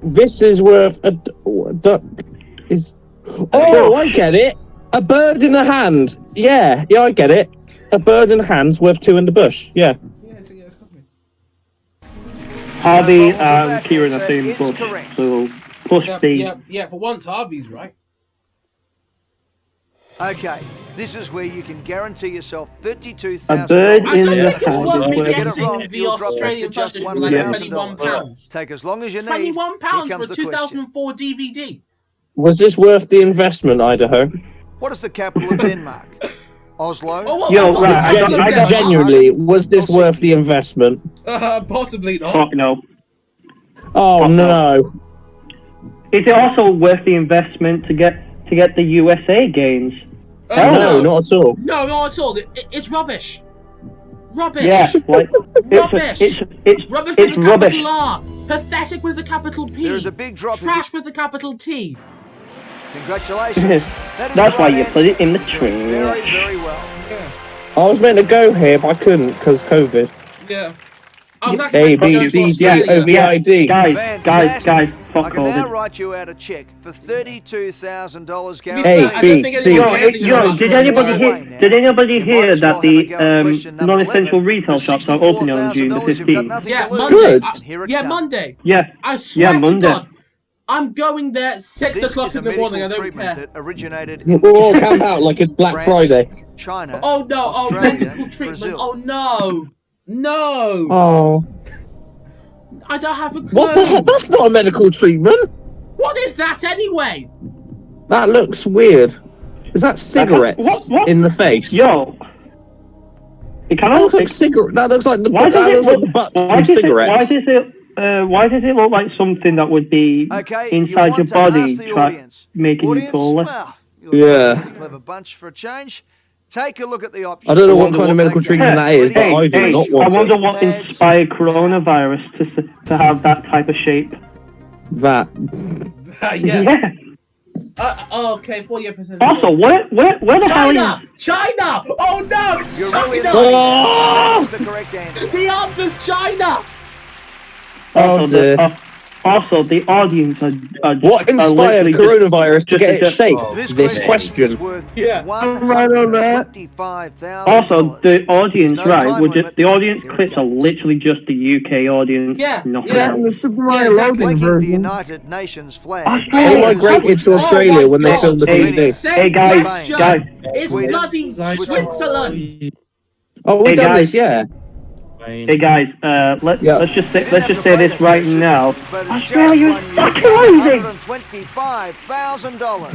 This is worth a duck. Is I get it. A bird in a hand. Yeah, I get it. A bird in a hand's worth 2 in the bush. Yeah. It's got to be. Harvey and Kieran are saying bush, so push the. Yeah, for once, Harvey's right. Okay, this is where you can guarantee yourself $32,000. A bird I in don't the think it's hand. worth me Get it guessing wrong, the you'll drop back to Australian just budget for like $1,000. £21. Take as long as you need. £21 for Here a comes the question. 2004 DVD. Was this worth the investment, Idaho? What is the capital of Denmark? Oslo? Genuinely, was this worth the investment? Possibly not. Fuck no. Oh no. Is it also worth the investment to get the USA games? No, not at all. No, not at all. It's rubbish. Rubbish. Yeah, like Rubbish. It's Rubbish with a rubbish. capital R. Pathetic with a capital P. There is a big drop. Trash with a capital T. Congratulations. That is That's the why right you put it in the answer. trash. Very, very well. I was meant to go here, but I couldn't because COVID. Yeah. I'm not A, going B, to C, D, Australia. O, V, I, D. Guys, Fantastic. fuck I can now COVID. write you out a check for $32,000 To be guaranteed. fair, I don't think B, C. anyone cares Yo, about did Australia. anybody You might hear as well that have a the go at question number non-essential 11. retail For shops are opening on June the $64,000, you've got 15th? nothing Yeah, to lose. Monday. Good. Here it Yeah, comes. Monday. Yeah, I swear Monday. to God, I'm going there at 6 This o'clock is a in the morning. I medical don't treatment care. that originated in We'll all camp out like it's Black France, Friday. China, Oh no! Australia, Medical treatment! Brazil. Oh no! No! Oh. I don't have a clue. What the heck? That's not a medical treatment. What is that anyway? That looks weird. Is that cigarettes What? in the face? Yo, it That looks like cigarette. That looks like the Why that does looks it like the look? butts Why from does it? cigarettes. Why does it look like something that would be Okay, you inside want your to body, ask the audience. making you Audience, taller? well, you're Yeah. a pretty clever bunch for a change. Take a look at the options. I don't know what kind of medical Okay, treatment that is, but I do Hey, not I want wonder it. what inspired coronavirus to have that type of shape. That. Yeah. Okay, 48%. Also, where the hell are China! China! Oh no! It's You're China! really Oh! That's the correct answer. The answer's China! Oh dear. Also, the audience are What inspired literally coronavirus to get its just- shape? This The is question. worth Yeah. $125,000. Also, the audience, There's no right? time Would just limit. the audience Here it clips are comes. literally just the UK audience. Yeah, Nothing yeah. else. Super Yeah, Mario exactly. Loading Flanking the version. United Nations flag. Hey, They migrated to Australia when they filmed the Hey, DVD. Hey guys, Question. guys. It's Sweden. bloody Switzerland! Oh, we've Hey, done guys. this, yeah. Hey guys, Yeah. let's just say this right now. But it's just Australia's won you fucking amazing. $125,000.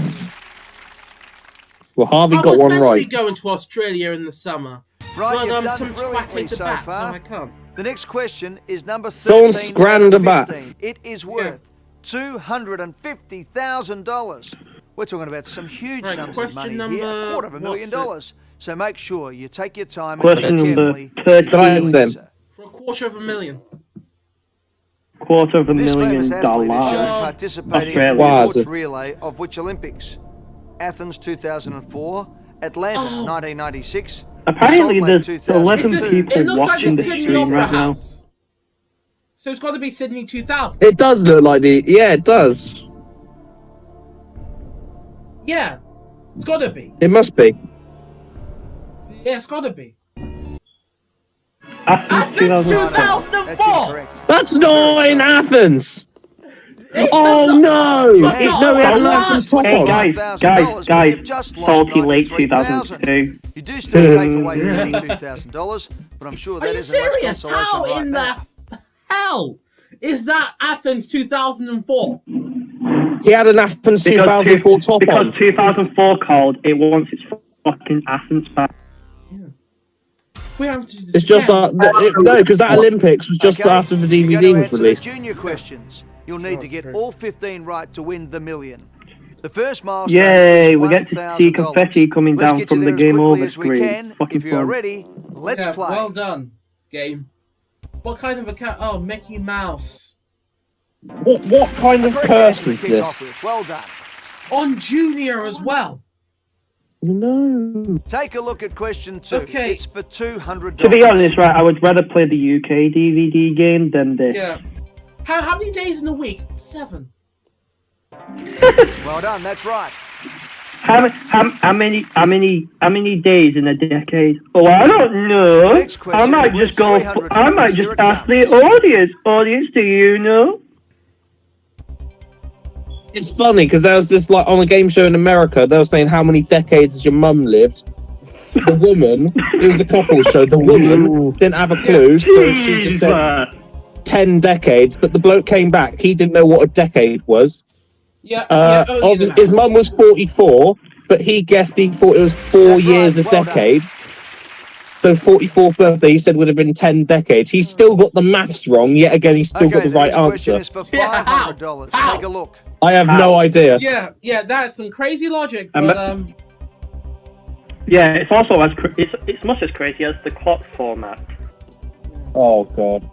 Well, Harvey I got was one meant to be right. going to Australia in the summer. Right, But you've some done twat brilliantly ate the so bat, so far. I can't. The next question is number Don't 13. scran the bat. 15. It is worth $250,000. We're talking about some huge Right, sums of question money here, number- $250,000. So make sure you take your time Question and number carefully. 13. Then. For $250,000. This famous athlete is shown $250,000. participating in the Australia. torch relay of which Olympics? Athens 2004, Atlanta 1996. Apparently, Salt Lake there's 11 It people looks like watching the the Sydney stream Opera right now. House. So it's got to be Sydney 2000. It does look like the. Yeah, it does. Yeah, it's got to be. It must be. Yeah, it's got to be. Athens Athens 2004. That's 2004. incorrect. That's not in Athens. It's Oh not- no! But No, we had not loads of top Hey on. guys, You've just lost Salty Lake 93,000. 2002. You do still take away $32,000, but I'm sure Are that you isn't much serious? consolation How right in now. the hell is that Athens 2004? He had an Athens 2004 top because on. 2004 called, it wants its fucking Athens back. We have to do this It's just again. no, because that Olympics was just Okay, after the you're DVD gonna was answer the released. junior questions. You'll need to get Sure. all 15 right to win the million. The first milestone Yay, is we get to see $1,000. confetti coming Let's down get from you the there as game quickly over as we screen. can. Fucking If you're fun. ready, let's Yeah, play. well done, game. What kind of a cat? Oh, Mickey Mouse. What kind of Correct curse answer is to kick this? off with. Well done. On Junior as well. No. Take a look at question 2. Okay. It's for $200. To be honest, right, I would rather play the UK DVD game than this. Yeah. How many days in a week? 7. Well done, that's right. How many days in a decade? Oh, I don't know. Next question I might is just go. $300. I might Here just it ask comes. the audience. Audience, do you know? It's funny because there was this like on a game show in America. They were saying how many decades has your mum lived. The woman, it was a couple show. The woman didn't have a clue, so she just said 10 decades. But the bloke came back. He didn't know what a decade was. Yeah. His mum was 44, but he guessed he thought it was 4 That's years right, a well done. decade. So 44th birthday, he said would have been 10 decades. He's still got the maths wrong. Yet again, he's still got the right next question answer. is for Yeah, how? $500. How? Take a look. I have no idea. Yeah, that's some crazy logic, I'm but Yeah, it's also it's much as crazy as the clock format. Oh god.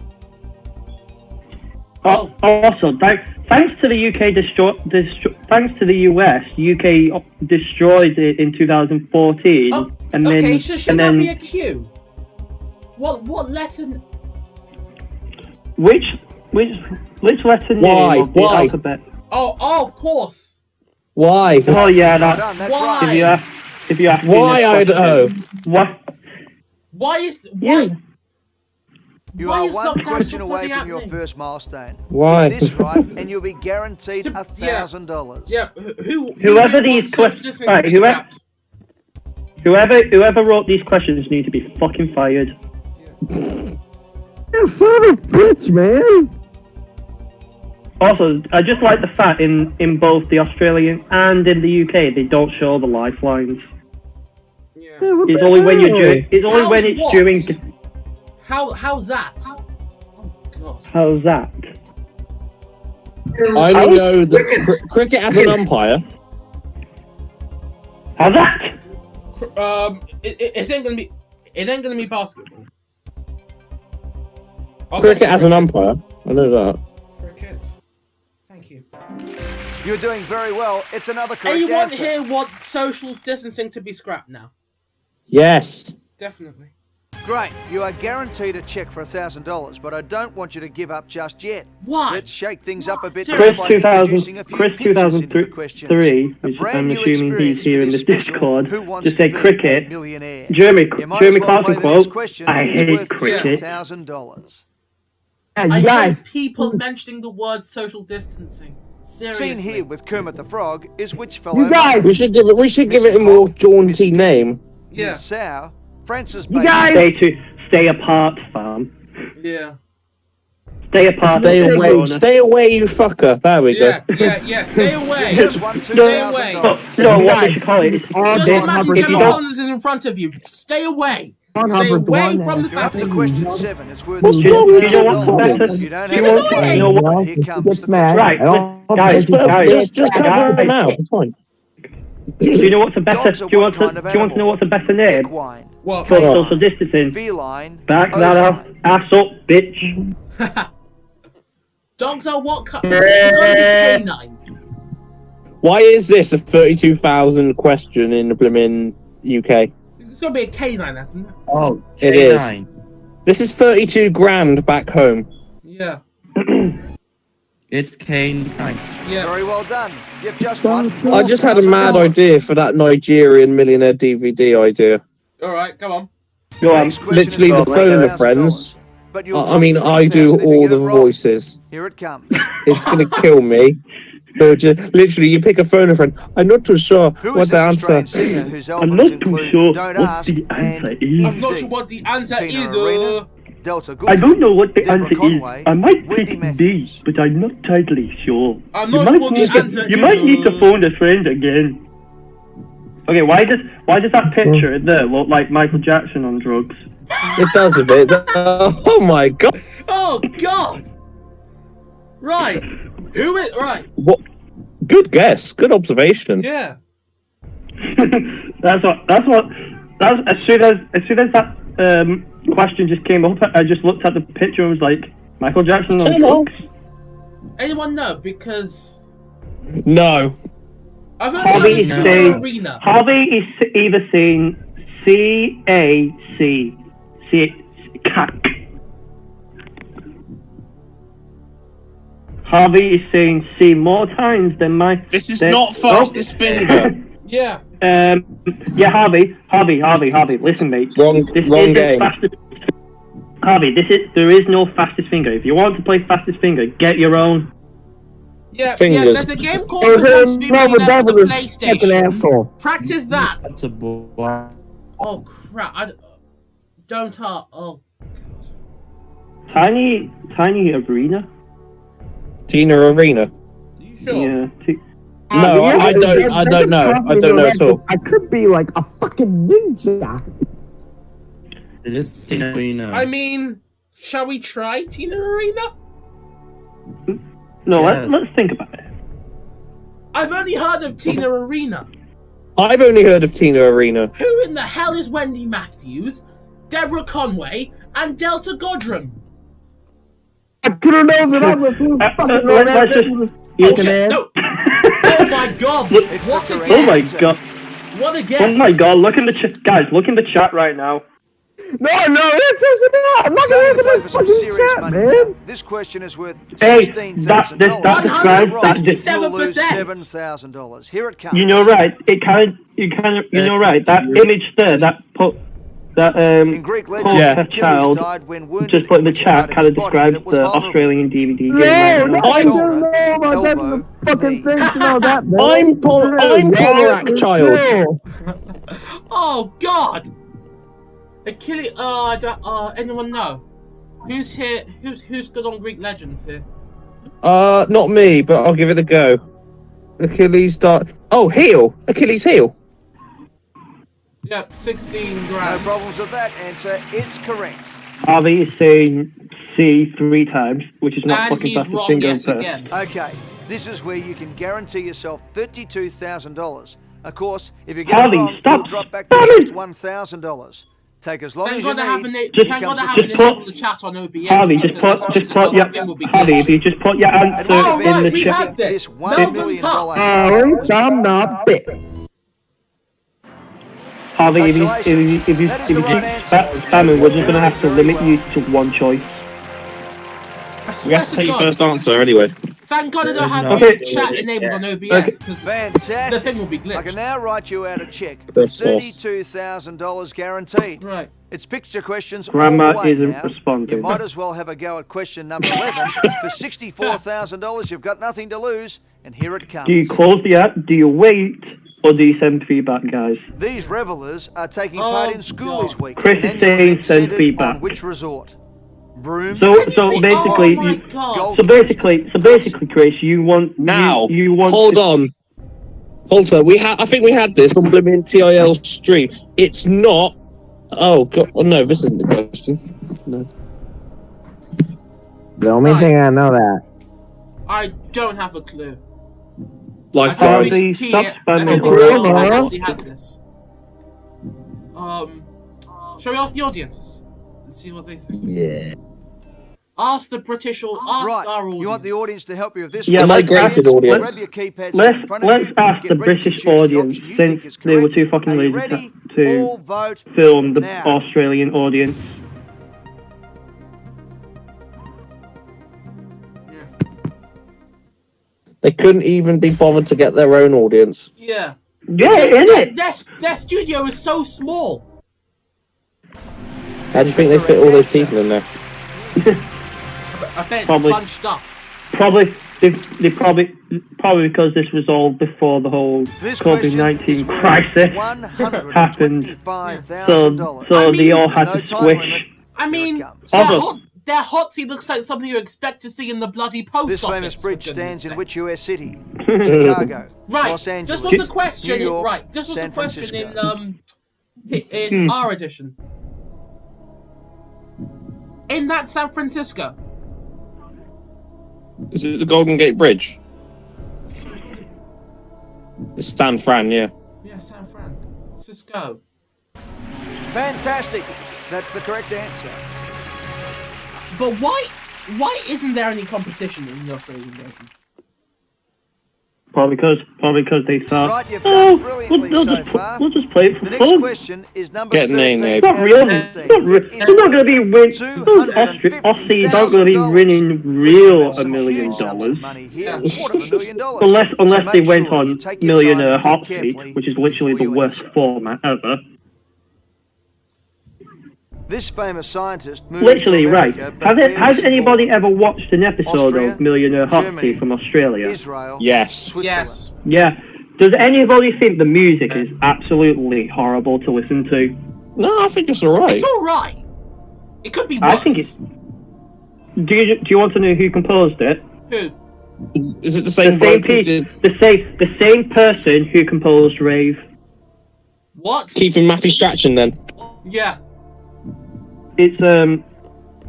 Also, thanks to the UK thanks to the US, UK destroyed it in 2014. And okay, then, should that be a Q? What letter? Which letter Why? name of the Why? alphabet? Oh, of course. Why? Oh yeah, Well that. done, that's Why? right. If you ask me Why this Idaho? question, What? Why is Yeah. You Why are is one lockdown question still away bloody from your happening? first milestone. Why? Get this right, and you'll be guaranteed $1,000. Yeah, Whoever really these wants social questions, distancing right? to be scrapped? Whoever wrote these questions need to be fucking fired. You son of a bitch, man. Also, I just like the fact in both the Australian and in the UK they don't show the lifelines. Yeah. It's only when you're during. It's only when it's What? during. How's that? Oh God. How's that? I only know that cricket as an umpire. How's that? It ain't gonna be. It ain't gonna be basketball. Cricket as an umpire. I know that. Cricket. Thank you. You're doing very well. It's another correct Anyone answer. here want social distancing to be scrapped now? Yes. Definitely. Great. You are guaranteed a check for $1,000, but I don't want you to give up just yet. Why? Let's shake things up a bit Chris by introducing a few pictures into the questions. 2003, A which brand I'm new assuming he's experience here for in this the special Discord, Who Wants just to say Be a cricket. Millionaire. Jeremy You might as well Clarkson play the quote, next question. I It's hate worth cricket. $2,000. Yeah, you I guys. hate people mentioning the word social distancing. Seriously. Seen here with Kermit the Frog is which fellow? You guys. We should give it a more jaunty name. Yeah. Miss Sow, Francis You Bacon. guys. Stay apart, fam. Yeah. Stay apart. Stay from away. Corona. Stay away, you fucker. There we go. Yeah. Stay away. Just won Stay away. $2,000. No, what we should call it is All Just day imagine Hubbard Gemma Dog. Collins is in front of you. Stay away. Ron Stay Hubbard's the away one from the that- You're up to family. question 7. It's worth What's Do you wrong with know what's the Gemma best? You don't Do you have want? to You play. know what? Here comes Gets the mad. Right, and all guys, the guys, Just cover him out. It's fine. Do you know what's a better? Dogs Do are you what want to? kind of Do you want to know what's a better name? Equine, What? For social distancing. feline, Back that up, ass up, bitch. Dogs are what kind? It's gonna be canine. Why is this a 32,000 question in the blimmin' UK? It's gonna be a canine, isn't it? Oh, It is. K9. This is 32 grand back home. Yeah. It's K9. Yeah. very well done. You've just won. I just had a mad idea for that Nigerian millionaire DVD idea. All right. Come on. Go on. Next question Literally is the worth phone of $1,000, friends. but you'll I mean, drop I do 3,000 if you all get the it wrong. voices. Here it comes. It's gonna kill me. So just, literally, you pick a phone a friend. I'm not too sure Who what is the this answer. Australian singer whose I'm albums not too include sure Don't what Ask the answer and is. I'm not MD? sure what the answer Tina is. Arena, Delta I Goodman, don't know what the Deborah answer Conway, is. I might Wendy pick Matthews. D, but I'm not totally sure. I'm You not might sure what the need to- answer You is. might need to phone a friend again. Okay, why does that picture there look like Michael Jackson on drugs? It does a bit. Oh my god! Oh God. Right. Who is right? What? Good guess. Good observation. Yeah. That's as soon as that question just came up, I just looked at the picture and was like, Michael Jackson on Hello. drugs? Anyone know? Because No. I've only Harvey heard is of saying Arena. Harvey is either saying CAC, CAC. Harvey is saying C more times than my. This is than- not fastest finger. Yeah. Yeah, Harvey. Listen, mate. Wrong isn't game. Fastest, Harvey, there is no fastest finger. If you want to play fastest finger, get your own. Yeah. Fingers. There's a game called Hey, Who Wants to Be no, Millionaire for the this fucking PlayStation. asshole. Practice that. That's a boy. Oh crap! Don't Oh. Tiny arena. Tina Arena. Are you sure? Yeah. No, I don't know. I don't know at all. I could be like a fucking ninja. It is Tina Arena. I mean, shall we try Tina Arena? No, Yes. let's think about it. I've only heard of Tina Arena. I've only heard of Tina Arena. Who in the hell is Wendy Matthews, Deborah Conway, and Delta Godram? I could have known that I was fucking let's just... Oh shit, no! Oh my god! What a guess! Oh my god! What a guess! Oh my god! Look in the guys. Look in the chat right now. No, I'm not gonna look at this fucking chat, man. This question is worth Hey, $16,000. that describes that. You'll lose $7,000. Here it comes. You know, right? You know, right? That image there, in Greek legend, Achilles child died when wounded just put in the which chat part kind of his body describes that was the vulnerable? Australian DVD game. No, right now. I don't know about that in the fucking thing and all that, man. I'm Colorac child. Oh god! Achilles. I don't. Anyone know? Who's here? Who's good on Greek legends here? Not me, but I'll give it a go. Achilles died. Oh, heel. Achilles heel. Yep, 16 No grand. problems with that answer. It's correct. Harvey is saying C 3 times, which is not And fucking he's fast wrong finger yes first. again. Okay, this is where you can guarantee yourself $32,000. Of course, if you get Harvey, it wrong, stop you'll drop back to spamming. just $1,000. Take as long Thank as you God I have need. an Just- thank God I have just an put- enable the chat on OBS. Harvey, because just that's put your the thing will be Harvey, glitched. if you just put your answer Oh, in right, the we've chat. had this. This $1 Melbourne million Cup. I'm not fit. Harvey, if you That is the keep right answer. spamming, we're just gonna have to limit you to one choice. I We swear have to to take your God. first answer anyway. Thank God I don't have Okay. the chat enabled on OBS because the Fantastic. thing will be I can glitched. now write you out a check for That's awesome. $32,000 guaranteed. Right. It's picture questions Grandma all the way isn't now. responding. You might as well have a go at question number 11. For $64,000, you've got nothing to lose, and here it comes. Do you close the app? Do you wait? Or do you send feedback, guys? These revellers are taking part in Schoolies Week. Chris an is annual saying event send centred feedback. on which resort? Broome. So Oh basically, my God. so basically, Chris, you want Now, you want hold to- on. Hold on. I think we had this on Blooming TIL stream. It's not. Oh god. Oh, no, this isn't the question. No. The only Right. thing I know that. I don't have a clue. Life I don't prize. think Stop Tia- I spamming don't think Bruno. Tia actually had this. Shall we ask the audience? Let's see what they think. Yeah. Ask the British or ask Right, our audience. you want the audience to help you with this Yeah, one? The let's migrated ask- audience. Grab your keypads Let's in front of let's you. ask Get the ready to British choose the audience, option you since think is they were correct. too fucking Are you lazy ready? to All vote film the now. Australian audience. They couldn't even be bothered to get their own audience. Yeah. Yeah, isn't it? Their studio is so small. How do you think they fit all those people in there? I bet it's Probably. bunched up. Probably they probably because this was all before the whole This question is COVID-19 worth crisis happened. $125,000. So I they mean, all had no to time squish. limit. I mean, Here it comes. Also- their hot seat looks like something you expect to see in the bloody post This office. famous for bridge goodness stands in sake. which US city? Chicago, Right. Los Angeles, This was a question. New York, Right. This was San a question Francisco. in our edition. In that San Francisco. Is it the Golden Gate Bridge? It's San Fran, yeah. Yeah, San Francisco. Fantastic. That's the correct answer. But why isn't there any competition in the Australian version? Probably because they thought, Right, you've oh, done brilliantly so far. we'll just play it for The next fun. question is number Get an 13. name, It's not out real. of It's 15. not real. It is They're not going to be winning. Aussies aren't going to be $250,000. winning real Some $1 million. huge sums of money here, $250,000. Unless So they make went sure you on take your Millionaire time and Hot think Seat, carefully which is literally before the you worst answer. format ever. This famous scientist moved Literally, to right. America, but Has where was he anybody born? ever watched an episode Austria, of Millionaire Hot Germany, Seat from Australia? Israel, Yes. Switzerland. Yes. Yeah. Does anybody think the music is absolutely horrible to listen to? No, I think it's alright. It's alright. It could be worse. I think it's. Do you want to know who composed it? Who? Is it the same The bloke same who piece, did the same person who composed Rave. What? Keeping Matthew Strachan then? Yeah. It's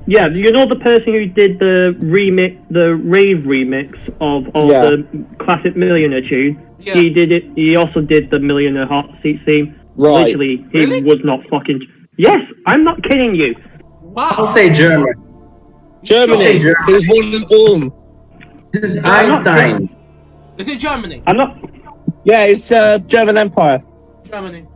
yeah, you know the person who did the Rave remix of Yeah. the classic Millionaire tune. Yeah. He did it. He also did the Millionaire Hot Seat theme. Right. Literally, he Really? was not fucking. Yes, I'm not kidding you. Wow. I'll say German. Germany. Okay, Germany. He was born in Ulm. This is Einstein. Is it Germany? I'm not. Yeah, it's German Empire. Germany.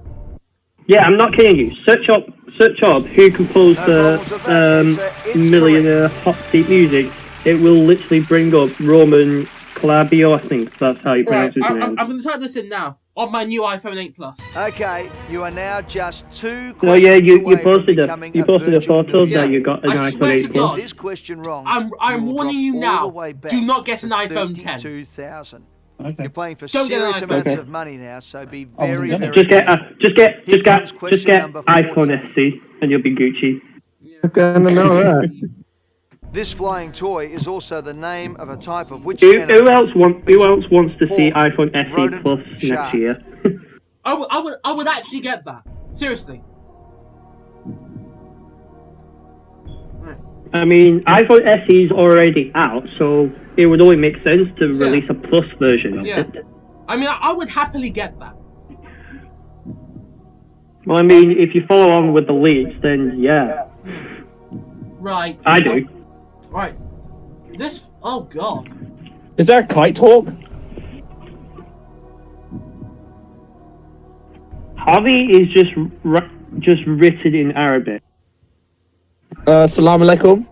Yeah, I'm not kidding you. Search up who composed No the problems with that. It's Millionaire Hot Seat music. It will literally bring up Roman Calabio. I think that's how you Right, pronounce his I'm name. going to type this in now on my new iPhone 8 Plus. Okay, you are now just 2 questions Oh yeah, you away from posted becoming a virtual photo millionaire. that you got an I iPhone swear 8 to Plus. God. This question wrong. I'm you will warning you drop now. all the way back Do not get an to iPhone 10. 32,000. Okay. You're playing for Don't get an serious iPhone. amounts Okay. of money now, so be I wasn't very, gonna. very Just get careful. just get question number iPhone 14. SC and you'll be Gucci. I'm gonna know that. This flying toy is also the name of a type of witch Who animal. else wants to see Hawk, iPhone SE rodent, Plus shark. next year? I would actually get that. Seriously. Right. I mean, iPhone SE is already out, so it would only make sense to release a Plus version of Yeah. it. I mean, I would happily get that. Well, I mean, if you follow on with the leaks, then yeah, Right. I do. Right. This. Oh God. Is there a kite talk? Harvey is just written in Arabic. Salam alaikum.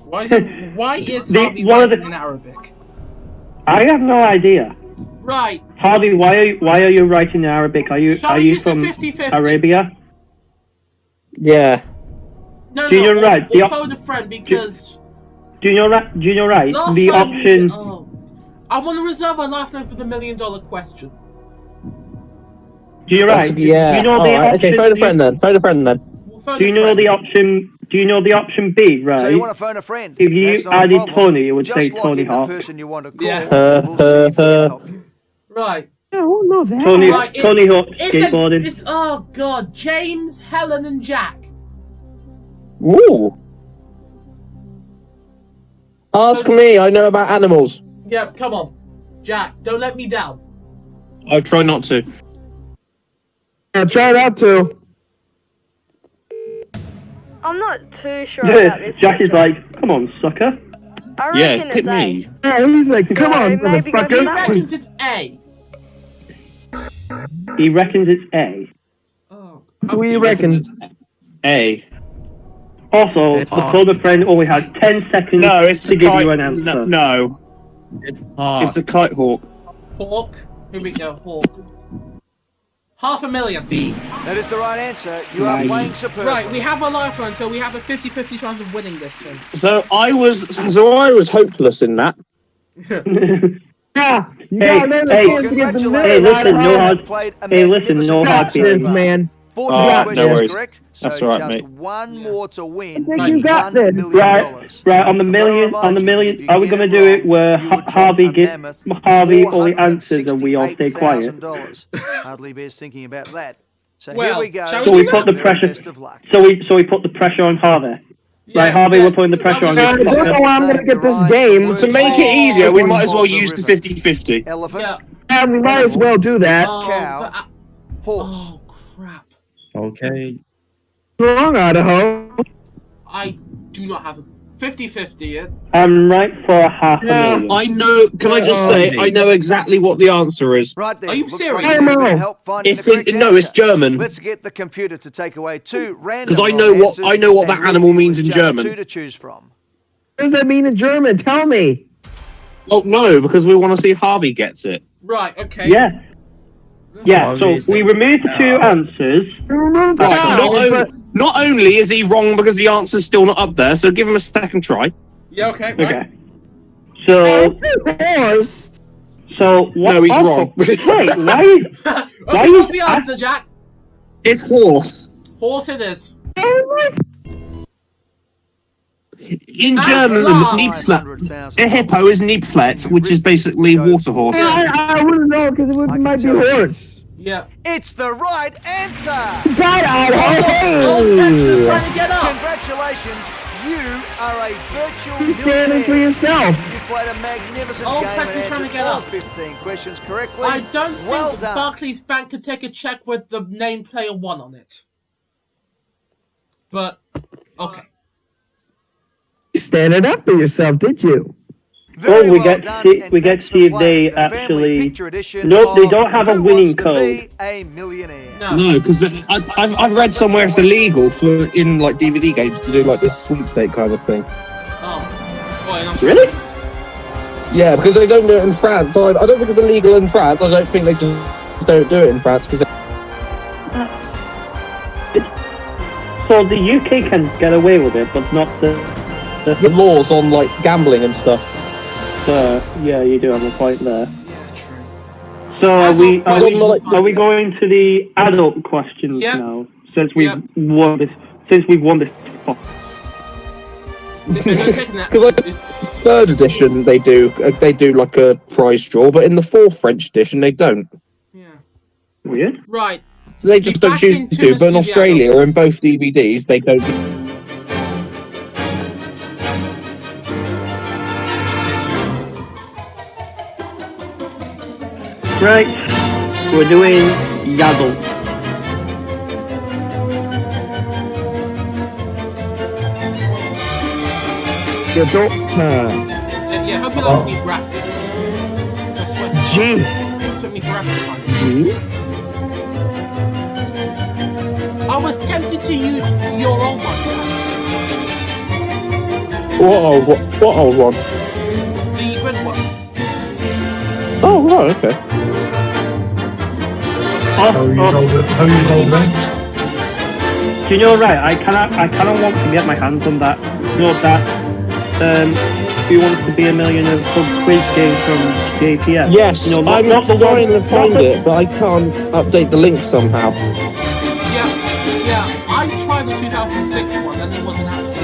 Why is The- Harvey one of writing the- in Arabic? I have no idea. Right. Harvey, why are you writing in Arabic? Are Shall we you use the from 50-50? Arabia? Yeah. No, Do you know or, right, or the op- phone a friend because Do you know right? last The time option. I want to reserve a lifeline for the $1 million question. Do you right? Yeah. Do you know the Alright, option? okay, phone a friend then. Phone a friend then. We'll phone Do you a know friend. the option? Do you know the option B? Right. So you want to phone a friend? If you That's not a added problem. Tony, it would Just say lock Tony in the Hawk. person you want to call. Yeah. and we'll see if we can help you. Right. I don't know that. Tony Right, Tony Hawk it's skateboarding. it's oh God, James, Helen, and Jack. Ooh. Ask me. I know about animals. Yeah, come on, Jack. Don't let me down. I'll try not to. I try not to. I'm not too sure about this. Jack is picture. like, come on, sucker. I reckon it's A. Yeah, he's like, come So on, maybe go He for motherfucker. that. reckons it's A. He reckons it's A. Oh. What do you reckon? A. Also, It's the hard. phone a friend only has 10 seconds No, it's to the give kite. you an answer. No, It's hard. it's a kite hawk. Hawk. Here we go, Hawk. $500,000. B. That is the right answer. You are Right. playing superb. Right, we have a lifeline, so we have a 50-50 chance of winning this thing. So I was hopeless in that. Yeah, you Hey, got another hey, chance to get the congratulations. million. listen, out no of hard- You played a Hey, listen, magnificent no game hard Got so feelings. this, far. man. 14 Oh, no questions worries. correct, so That's all right, just mate. one more to win. think you got $1 this. million. Right, on the million, are we gonna do it where Harvey only answers and we all stay quiet? Hardly bears thinking about that. So Well, here we go. shall So we do put that? the pressure. Best of luck. So we put the pressure on Harvey. Yeah, Right, Harvey, yeah. we're putting the pressure on I you. don't know how I'm gonna get this game. To make it easier, we might as well use the 50-50. Elephant, Yeah. Yeah, we might as well do that. Oh, cow, that- horse. oh crap. Okay. Wrong, Idaho. I do not have a 50-50 yet. I'm right for a $500,000. I know. Can I just say I know exactly what the answer is? Right there. Are you Looks serious? Like you're No. gonna help finding It's the correct no, it's answer. German. Let's get the computer to take away 2 random. Because I answers know what that and animal leave you means with in just German. 2 to choose from. What does that mean in German? Tell me. Well, no, because we want to see if Harvey gets it. Right, okay. Yeah. Yeah, so Obviously. we removed the 2 answers. Remove Right, that. not only is he wrong because the answer's still not up there, so give him a second try. Yeah, okay, right. Okay. So, Horse. what? No, he's also- wrong. Wait, why? Okay, Why what's is- the answer, Jack? It's horse. Horse it is. In German, last. Niebflet. A hippo is Niebflet, which is basically water horse. I wouldn't know because it might be tell you. horse. Yeah. It's the right answer. Got Oh, Texas trying to get up. Congratulations, you are a virtual You're standing for millionaire. yourself. You've played a magnificent Oh, game and Patrick's trying to answered get all up. 15 questions correctly. I don't well think done. Barclays Bank could take a check with the name Player 1 on it. But, okay. You standing up for yourself, did you? Very we well get done, to and we get thanks to for see if playing they the Family actually. Picture Edition Nope, they of don't have a Who winning Wants to code. Be a Millionaire. No, because I've read somewhere it's illegal for in like DVD games to do like this sweepstake kind of thing. Oh. Boy, I'm Really? Yeah, because they don't do it in France. I don't think it's illegal in France. I don't think they just don't do it in France because. So the UK can get away with it, but not the laws on like gambling and stuff. Yeah, you do have a point there. Yeah, true. So are we Adult going to the adult questions Yep. now? Since we've Yep. won this. Since we've won this. Because like third edition they do like a prize draw, but in the fourth French edition they don't. Yeah. Weird. Right. They just don't choose to. But in Australia, in both DVDs, they don't. Right. We're doing Yaddle. Your doctor. Yeah, hope you like me graphics. I swear to G. God, it took me forever to find it. I was tempted to use your old one. What old one? The red one. Oh right, okay. How you old then? Do you know, right? I kind of want to get my hands on that. You know that. Who Wants to Be a Millionaire pub quiz game from JPM? Yes, You know, I'm not the trying one. to find it, but I can't update the link somehow. Yeah, I tried the 2006 one and it wasn't actually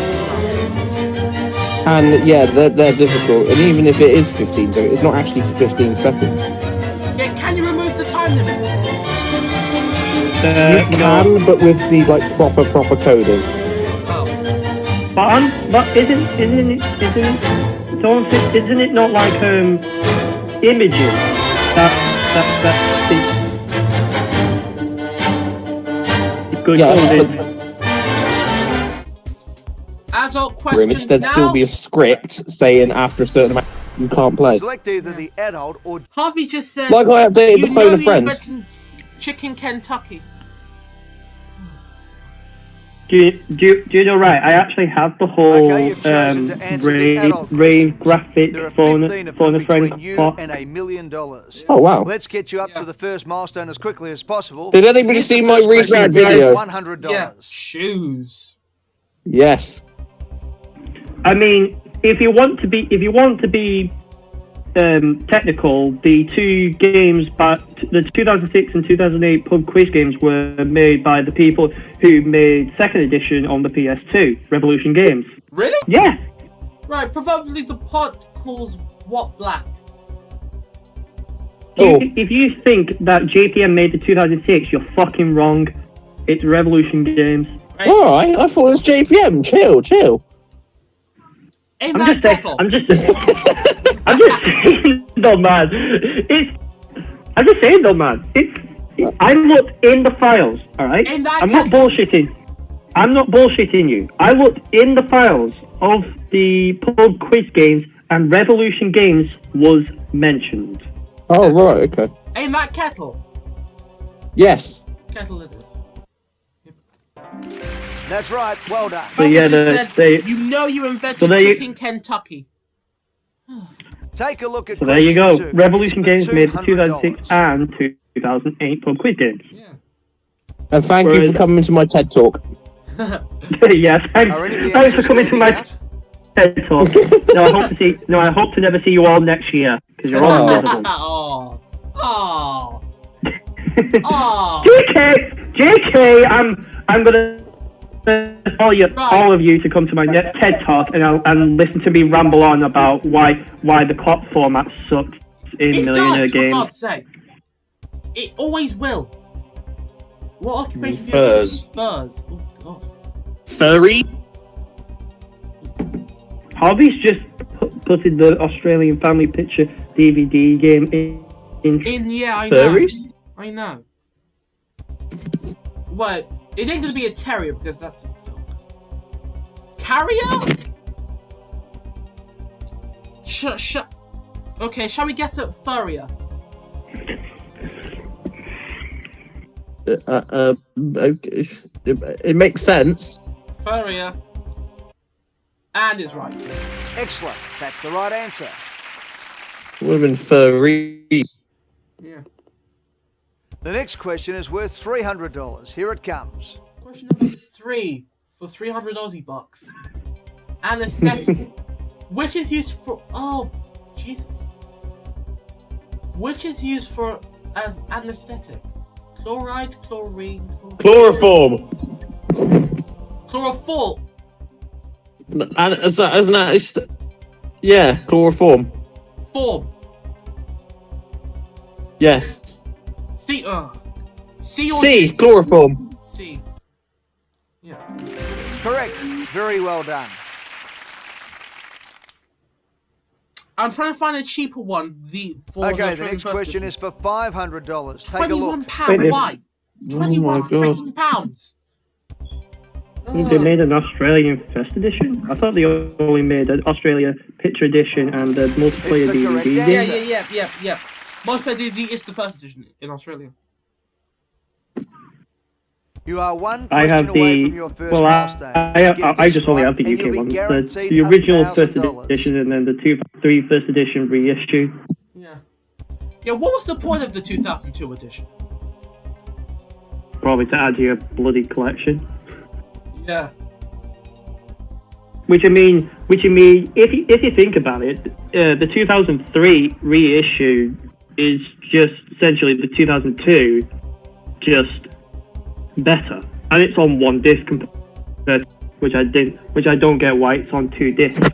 2000. And yeah, they're difficult. And even if it is 15 seconds, it's not actually 15 seconds. Yeah, can you remove the time limit? You can, but with the like proper coding. But isn't it not like images that good Adult Room. questions Instead, now. still be a script saying after a certain amount you can't play. Select either the adult or... Harvey just said. Like I updated you the know phone of the friends. invention Chicken Kentucky. Do you know, right? I actually have the whole Okay, you've chosen to answer the adult rave graphic There are phone 15 of a them friend between you plot. and $1 million. Oh wow! Let's get you up to the first milestone as quickly as possible. Did anybody Here's see the my first recent question. video? $100. Yeah, shoes. Yes. I mean, if you want to be technical, the two games, but the 2006 and 2008 pub quiz games were made by the people who made second edition on the PS2, Revolution Games. Really? Yeah. Right, probably the pod calls what black. If you think that JPM made the 2006, you're fucking wrong. It's Revolution Games. Right. Alright, I thought it was JPM. Chill. Ain't I'm that just saying, kettle? I'm just saying, though, man. I'm just saying, though, man. I looked in the files, all right? Ain't that I'm not kettle? bullshitting. I'm not bullshitting you. I looked in the files of the pub quiz games, and Revolution Games was mentioned. Oh right, okay. Ain't that kettle? Yes. Kettle it is. That's right. Well done. So yeah, Just said, you know you invented Chicken Kentucky. Take a look at So there you go. question two. Revolution It's Games for made the $200. 2006 and 2008 pub quiz games. And thank you for coming to my TED Talk. Yes, thanks for coming to my TED Talk. I hope to never see you all next year because you're all invisible. Oh. JK, I'm gonna all of you to come to my next TED Talk and listen to me ramble on about why the clock format sucks in It Millionaire does, for games. God's sake. It always will. What occupation Furs. do you have? Furs. Oh God. Furry? Harvey's just putting the Australian Family Picture DVD game in yeah, I furry? know. I know. Well, it ain't gonna be a terrier because that's a dog. Carrier? Okay, shall we guess at furrier? It makes sense. Furrier. And it's right. Excellent. That's the right answer. Would have been furry. Yeah. The next question is worth $300. Here it comes. Question number 3 for 300 Aussie bucks. Anesthetic. Which is used for... Oh, Jesus. Which is used for as anesthetic? Chloride, chlorine... Chloroform. Chloroform. And as an yeah, chloroform. Form. Yes. C or C, chloroform. C. Yeah. Correct. Very well done. I'm trying to find a cheaper one. Okay, the next question is for $500. Take a look. £21. Why? 21 freaking pounds. They made an Australian first edition? I thought they only made an Australia picture edition and a multiplayer DVD. Yeah. Multiplayer DVD is the first edition in Australia. You are one I question have away the from your first well, milestone. I just only have the and you'll UK be one. guaranteed The original first $1,000. edition and then the 2003 first edition reissue. Yeah. Yeah, what was the point of the 2002 edition? Probably to add to your bloody collection. Yeah. Which I mean, if you think about it, the 2003 reissue is just essentially the 2002, just better, and it's on one disc compared, which I don't get why it's on 2 discs.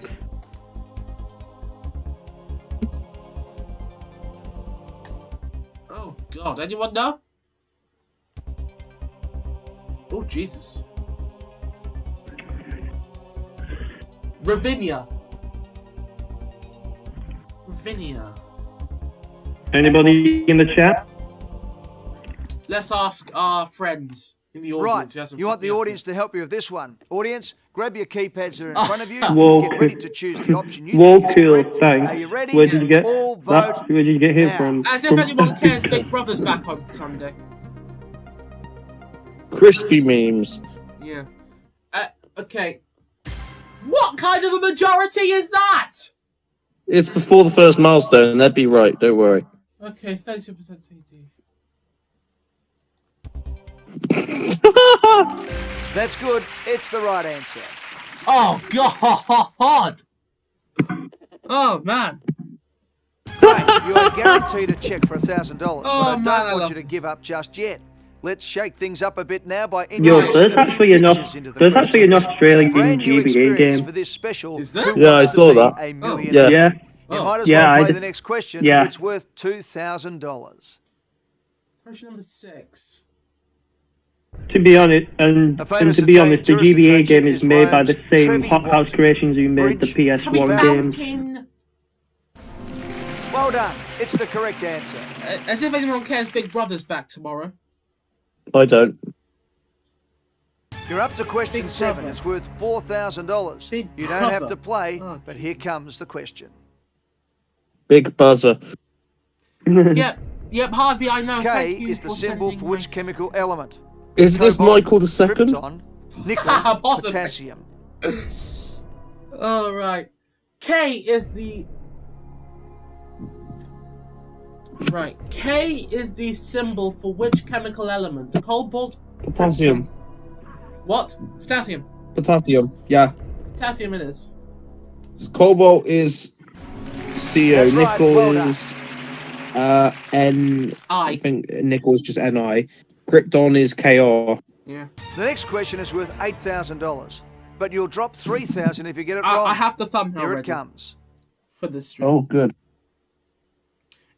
Oh God, anyone know? Oh Jesus. Ravinia. Anybody in the chat? Let's ask our friends in the audience. Right, you want the audience to help you with this one. Audience, grab your keypads that are in front of you. Whoa, Get ready to choose the option you Whoa, think is cool, correct. thanks. Are you ready? Where did you get All that? vote Where did you get him now. from? As if anyone cares, Big Brother's back on Sunday. Crispy memes. Yeah. Okay. What kind of a majority is that? It's before the first milestone. That'd be right. Don't worry. Okay, 32% CD. That's good. It's the right answer. Oh God! Oh man! Right, you are guaranteed a check for $1,000, but I man, don't I want love you to this. give up just yet. Let's shake things up a bit now by Yo, introducing there's a few actually an pictures into the there's actually an questions. Australian Brand new GBA experience game. for this special. Is there? Who Yeah, I Wants to saw Be that. a Millionaire? Yeah. You might as Yeah, well I play did- the next question. yeah. It's worth $2,000. Question number 6. To be honest, and A famous to be Italian honest, the tourist GBA attraction game is is made by the Rome's same Trevi Hot House Water Creations who made the Bridge. PS1 games. Fountain. Well done. It's the correct answer. As if anyone cares, Big Brother's back tomorrow. I don't. You're up to question Big 7. Brother. It's worth $4,000. Big You don't have Brother. to play, Oh, but here comes the question. Big buzzer. Yep, Harvey, I know. K Thank you is the for symbol sending for which my- chemical element? Is this Cobalt, Michael the second? Krypton, nickel, Possibly. potassium. All right. K is the... Right. K is the symbol for which chemical element? Cobalt... Potassium. What? Potassium. Potassium. Yeah. Potassium it is. Cobalt is CO. That's right, Nickel well done. is N. I I. think nickel is just Ni. Krypton is KR. Yeah. The next question is worth $8,000, but you'll drop $3,000 if you get it wrong. I have the thumbnail Here it ready comes. for this stream. Oh, good.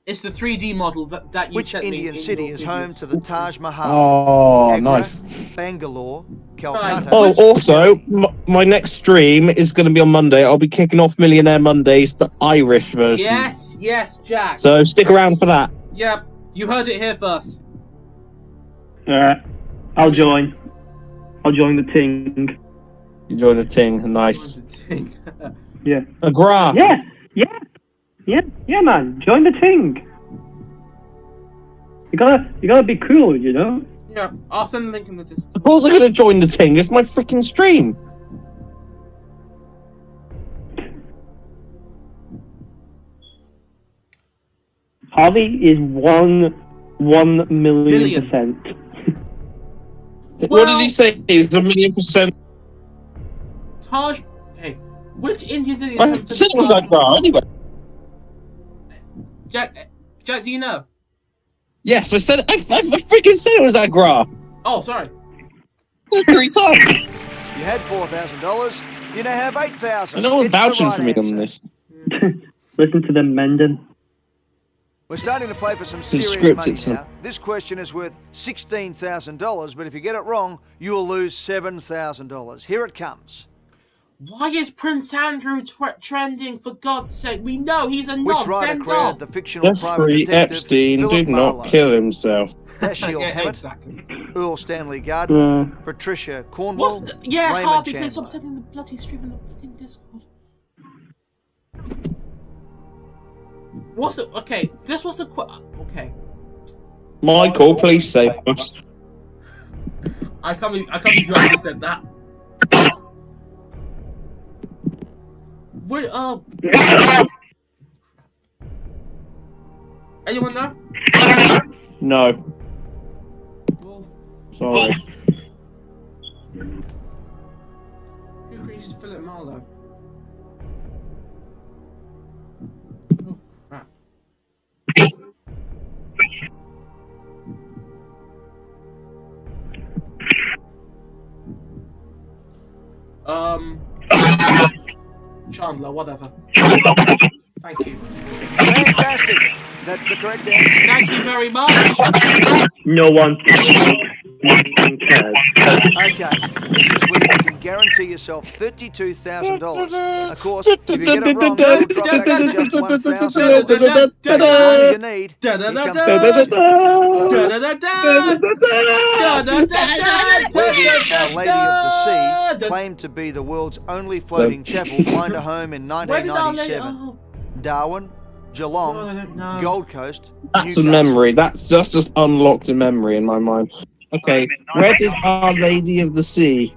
It's the 3D model that you Which sent me Indian in city your is home videos. to the Taj Mahal? Oh, Agra, nice. Bangalore, Calcutta. Oh, also, my next stream is going to be on Monday. I'll be kicking off Millionaire Mondays, the Irish version. Yes, Jack. So stick around for that. Yep, you heard it here first. I'll join. I'll join the ting. You join the ting, nice. Yeah. A graph. Yeah, man. Join the ting. You gotta be cool, you know. Yeah, I'll send the link in the Discord. Of course I'm going to join the ting. It's my freaking stream. Harvey is 1,000,000%. What did he say? It's 1,000,000%. Taj. Hey, which Indian did I said it was Agra anyway. Jack, do you know? Yes, I freaking said it was Agra. Oh, sorry. 3 times. You had $4,000. You now have $8,000. I know one's It's the vouching right for me on answer. this. Listen to them, Menden. We're starting to play for some serious money now. This question is worth $16,000, but if you get it wrong, you'll lose $7,000. Here it comes. Why is Prince Andrew trending? For God's sake, we know he's a Which knob. writer Send created off. the fictional private Jeffrey detective Epstein Philip did not Marlowe? kill himself. Dashiell Yeah, Hammett, exactly. Earl Stanley Gardner, Patricia Cornwall, Yeah, Raymond Harvey, Chandler. please stop sending the bloody stream in the fucking Discord. What's the... Okay, this was the... Okay. Michael, please save us. I can't believe you actually said that. Wait, anyone know? No. Sorry. Who created Philip Marlowe? Oh, crap. Chandler, whatever. Thank you. Fantastic. That's the correct answer. Thank you very much. No one cares. Okay, this is where you can guarantee yourself $32,000. Of course, if you get it wrong, you'll drop back to just $1,000. As long as you need, here comes the Where did Our Lady of the Sea, claimed to be the world's only floating chapel, find a home in 1997? Darwin, Geelong, Gold Coast, That's a Newcastle. memory. That's just unlocked a memory in my mind. Okay, where did Our Lady of the Sea,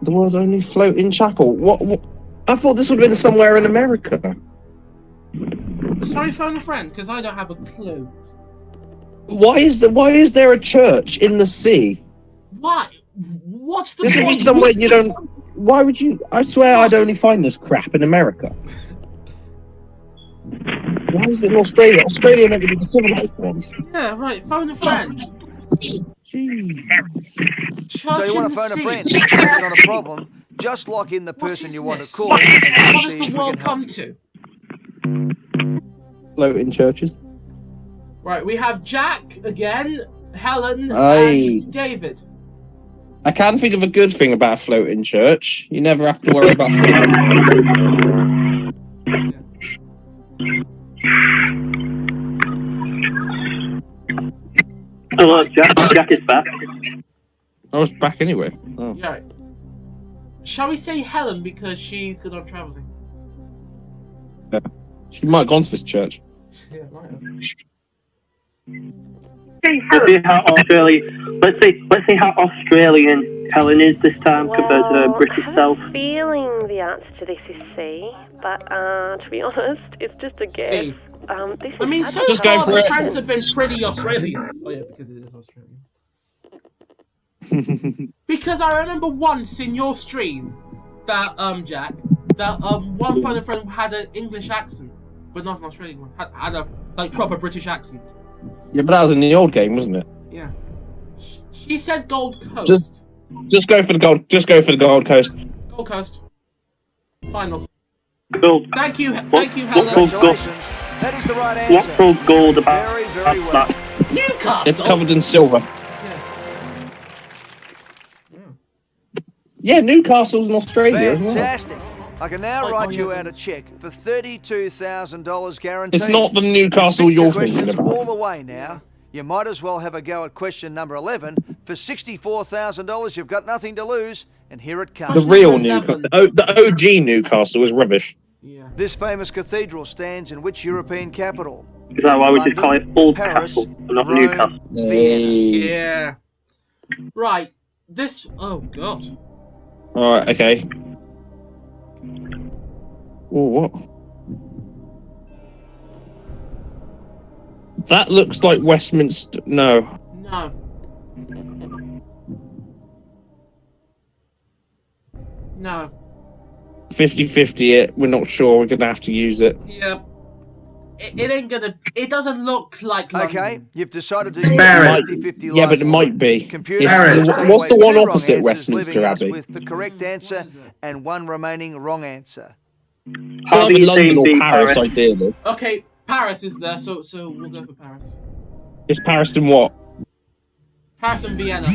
the world's only floating chapel? What? I thought this would have been somewhere in America. Sorry, phone a friend, because I don't have a clue. Why is there a church in the sea? Why? What's the This would point? be somewhere you don't. Why would you? I swear I'd only find this crap in America. Why is it in Australia? Australia meant to be the civilized ones. Yeah, right. Phone a friend. So you want to phone a friend? That's not a problem. Just lock in the person you want to call. What And does see if the we world can come help to? Floating churches. Right, we have Jack again, Helen, Aye. and David. I can think of a good thing about a floating church. You never have to worry about floating. Hello, Jack is back. I was back anyway. Oh. Yeah. Shall we say Helen because she's good on traveling? Yeah. She might have gone to this church. Yeah, might have. Let's see how Australian Helen is this time compared to her British I have self. a feeling the answer to this is C, but to be honest, it's just a guess. C. This I mean, is so Just go far for the it. trends have been pretty Australian. Oh yeah, because it is Australian. Because I remember once in your stream that Jack, that one phone a friend had an English accent, but not an Australian one. Had a like proper British accent. Yeah, but that was in the old game, wasn't it? Yeah. She said Gold Coast. Just go for the gold. Just go for the Gold Coast. Gold Coast. Final. Gold. Thank you, Helen. Congratulations. That is the right answer. What's so gold about Very, very well. that? Newcastle. It's covered in silver. Yeah, Newcastle's in Australia as well. Fantastic. I can now write you out a check for $32,000 guaranteed. It's not the Newcastle you're thinking Questions about. all the way now. You might as well have a go at question number 11. For $64,000, you've got nothing to lose, and here it comes. The real Newcastle, the OG Newcastle is rubbish. Yeah. This famous cathedral stands in which European capital? Is that why we just call it Old Paris, Castle and not Rome, Newcastle? Vienna. Yeah. Right. This. Oh God. Alright, okay. Oh, what? That looks like Westminster. No. No. No. 50-50 it. We're not sure. We're going to have to use it. Yeah. It ain't gonna. It doesn't look like London. Okay, you've decided to It's use Paris. 50-50 Yeah, but it lifeline. might be. Computer Paris. says What's the two one wrong opposite answers, Westminster leaving us Abbey? with the correct answer is it? and one remaining wrong answer. So How either do you London or think Paris, Paris? ideally. Okay, Paris is there, so we'll go for Paris. Is Paris in what? Paris and Vienna.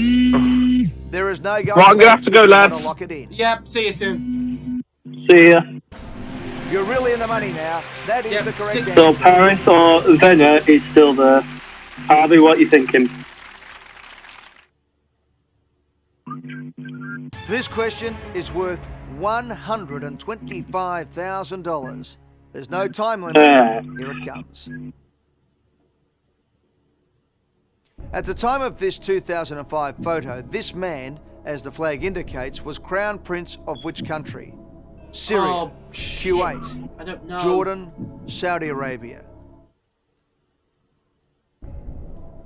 There is no going Right, I'm gonna have to go, back. You've got lads. Lock it in. Yep. See you soon. See ya. You're really in the money now. That is Yep, the correct six- So answer. Paris or Vienna is still there. Harvey, what are you thinking? This question is worth $125,000. There's no time limit. Here it comes. At the time of this 2005 photo, this man, as the flag indicates, was Crown Prince of which country? Syria, Oh, shit. Kuwait, I don't know. Jordan, Saudi Arabia.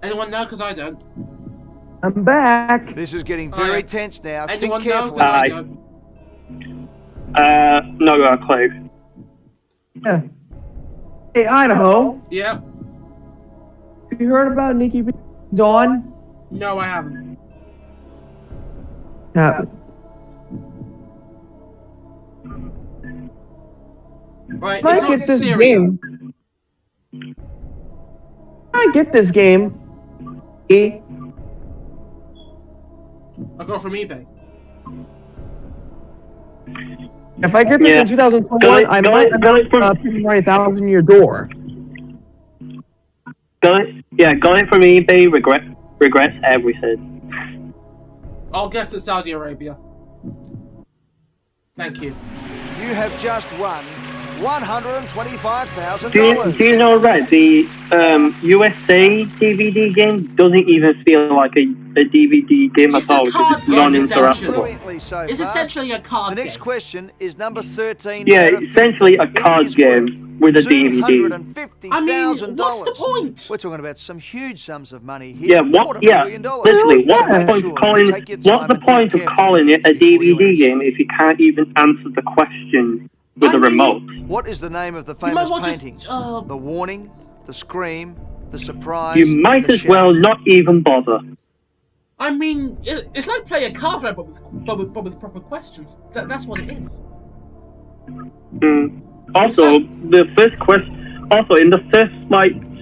Anyone know? Because I don't. I'm back. This is getting Oh, very yeah. tense now. Anyone Think know? carefully. Because I Aye. don't. No got a clue. Yeah. Hey, Idaho. Yep. Have you heard about Nikki Dawn? No, I haven't. Yeah. Right. I It's not get this Syria. game. I get this game. I got it from eBay. If I get this Yeah. in 2021, Go I might it from putting my 1,000-year door. got it from eBay. Regrets everything. I'll guess it's Saudi Arabia. Thank you. You have just won $125,000. Do you know, Red, the USA DVD game doesn't even feel like a DVD game It's at all. a card It's game, non-interactable. essentially. Brilliantly so It's far. essentially a card The next game. question is number 13. Yeah, out of essentially a 50. card It is game worth with a DVD. $250,000. I mean, what's the point? We're talking about some huge sums of money here. Yeah, what? Yeah, literally, what's the point of calling it? What's the point of calling it a DVD game if you can't even answer the question with a remote? What is the name of the You might famous well just, painting? The warning, the scream, the surprise. You might the as well shout. not even bother. I mean, it's like playing a card game, but with proper questions. That's what it is. Also, the first question. Also, in the first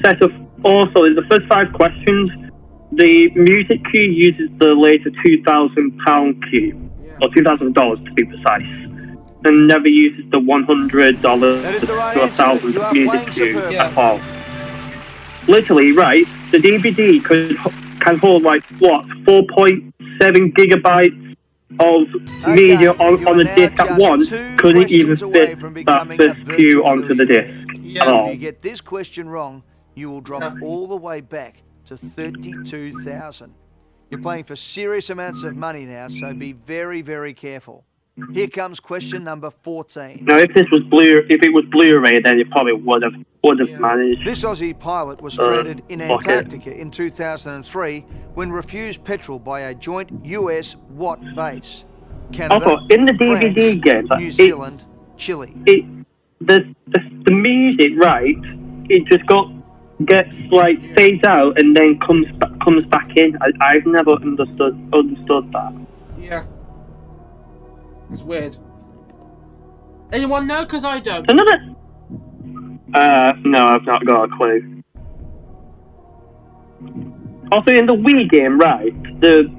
set of. Also, in the first 5 questions, the music cue uses the later £2,000 cue, or $2,000 to be precise, and never uses the $100 That is the right to answer. $1,000 You are music playing cue superb. at all. Literally, right? The DVD can hold like what 4.7 gigabytes of media on the disc at once. Couldn't even fit that first cue onto the disc at all. If you get this question wrong, you will drop all the way back to 32,000. You're playing for serious amounts of money now, so be very, very careful. Here comes question number 14. Now, if it was Blu-ray, then it probably would have managed. This Aussie pilot was stranded in Antarctica in 2003 when refused petrol by a joint US Watt base. Canada, Also, in the DVD games, New Zealand, Chile. The music, right? It just gets like fades out and then comes back in. I've never understood that. Yeah. It's weird. Anyone know? Because I don't. No, I've not got a clue. Also, in the Wii game, right, the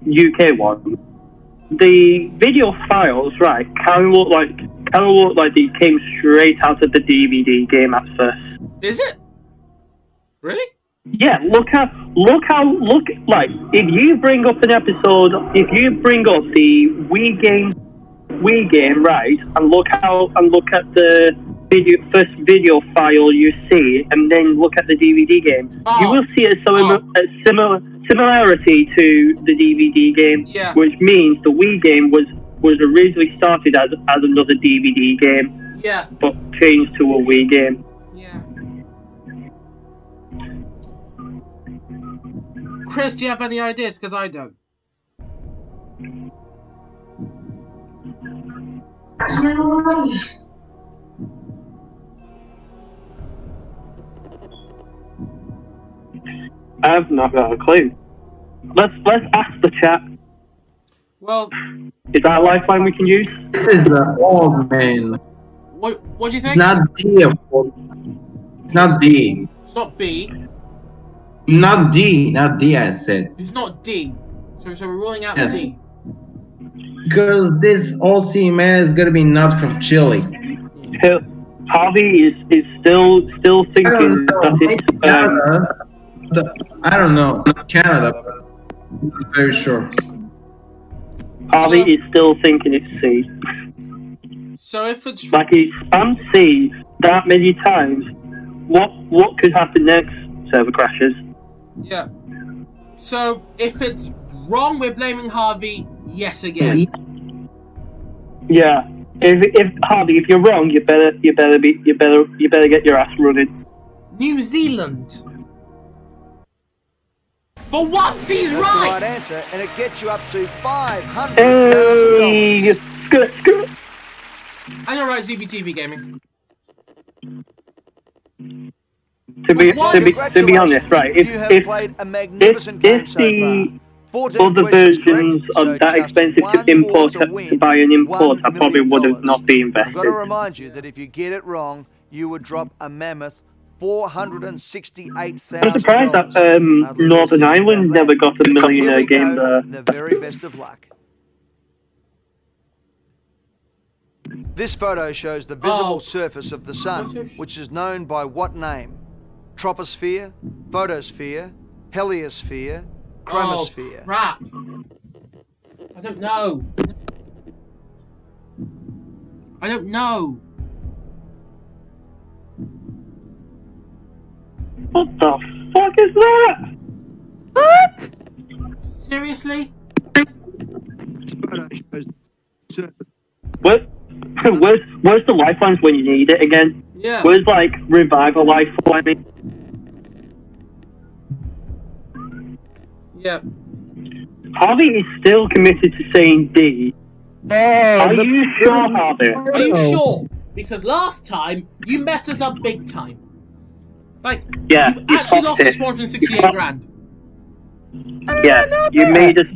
UK one, the video files, right, kind of look like they came straight out of the DVD game at first. Is it? Really? Yeah, look like if you bring up the Wii game, right, and look at the first video file you see, and then look at the DVD game, you will see a similarity to the DVD game, which means the Wii game was originally started as another DVD game, but changed to a Wii game. Yeah. Chris, do you have any ideas? Because I don't. I've not got a clue. Let's ask the chat. Well, is that a lifeline we can use? This is the old man. What do you think? It's not D, of course. It's not D. It's not B. Not D. Not D, I said. It's not D. So we're ruling out Yes. D. Because this OC man is gonna be not from Chile. Harvey is still thinking that it's I don't know. Canada, but I'm very sure. Harvey is still thinking it's C. So if it's like he spammed C that many times, what could happen next? Server crashes. Yeah. So if it's wrong, we're blaming Harvey. Yes again. Yeah. If Harvey, if you're wrong, you better get your ass running. New Zealand. For once, he's That's right. the right answer, and it gets you up to $500,000. Hey, good. I know, right, ZBTV Gaming. To be honest, right? You have played a magnificent game so far. 14 other questions versions correct, so of that just expensive one to import more to win to buy an import, I $1 probably would million. have not been I've got invested. to remind you that if you get it wrong, you would drop a mammoth $468,000. I'm surprised that Northern Ireland never got a Millionaire game there. The very best of luck. This photo shows the visible surface of the sun, which is known by what name? Troposphere, photosphere, heliosphere, chromosphere. Oh, crap. I don't know. What the fuck is that? What? Seriously? Where's the lifelines when you need it again? Yeah. Where's like revive a lifeline? Yeah. Harvey is still committed to saying D. Are you sure, Harvey? Are you sure? Because last time you met us up big time. Like, yeah, you actually lost us 468 grand. Yeah, you made us.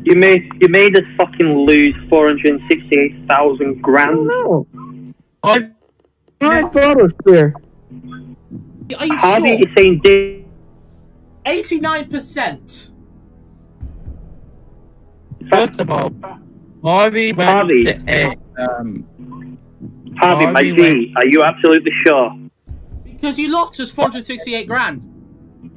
You made us fucking lose 468,000 grand. No. I thought it was clear. Are you Harvey sure? is saying D. 89%. First of all, Harvey went to A. Harvey, my G, are you absolutely sure? Because you lost us 468 grand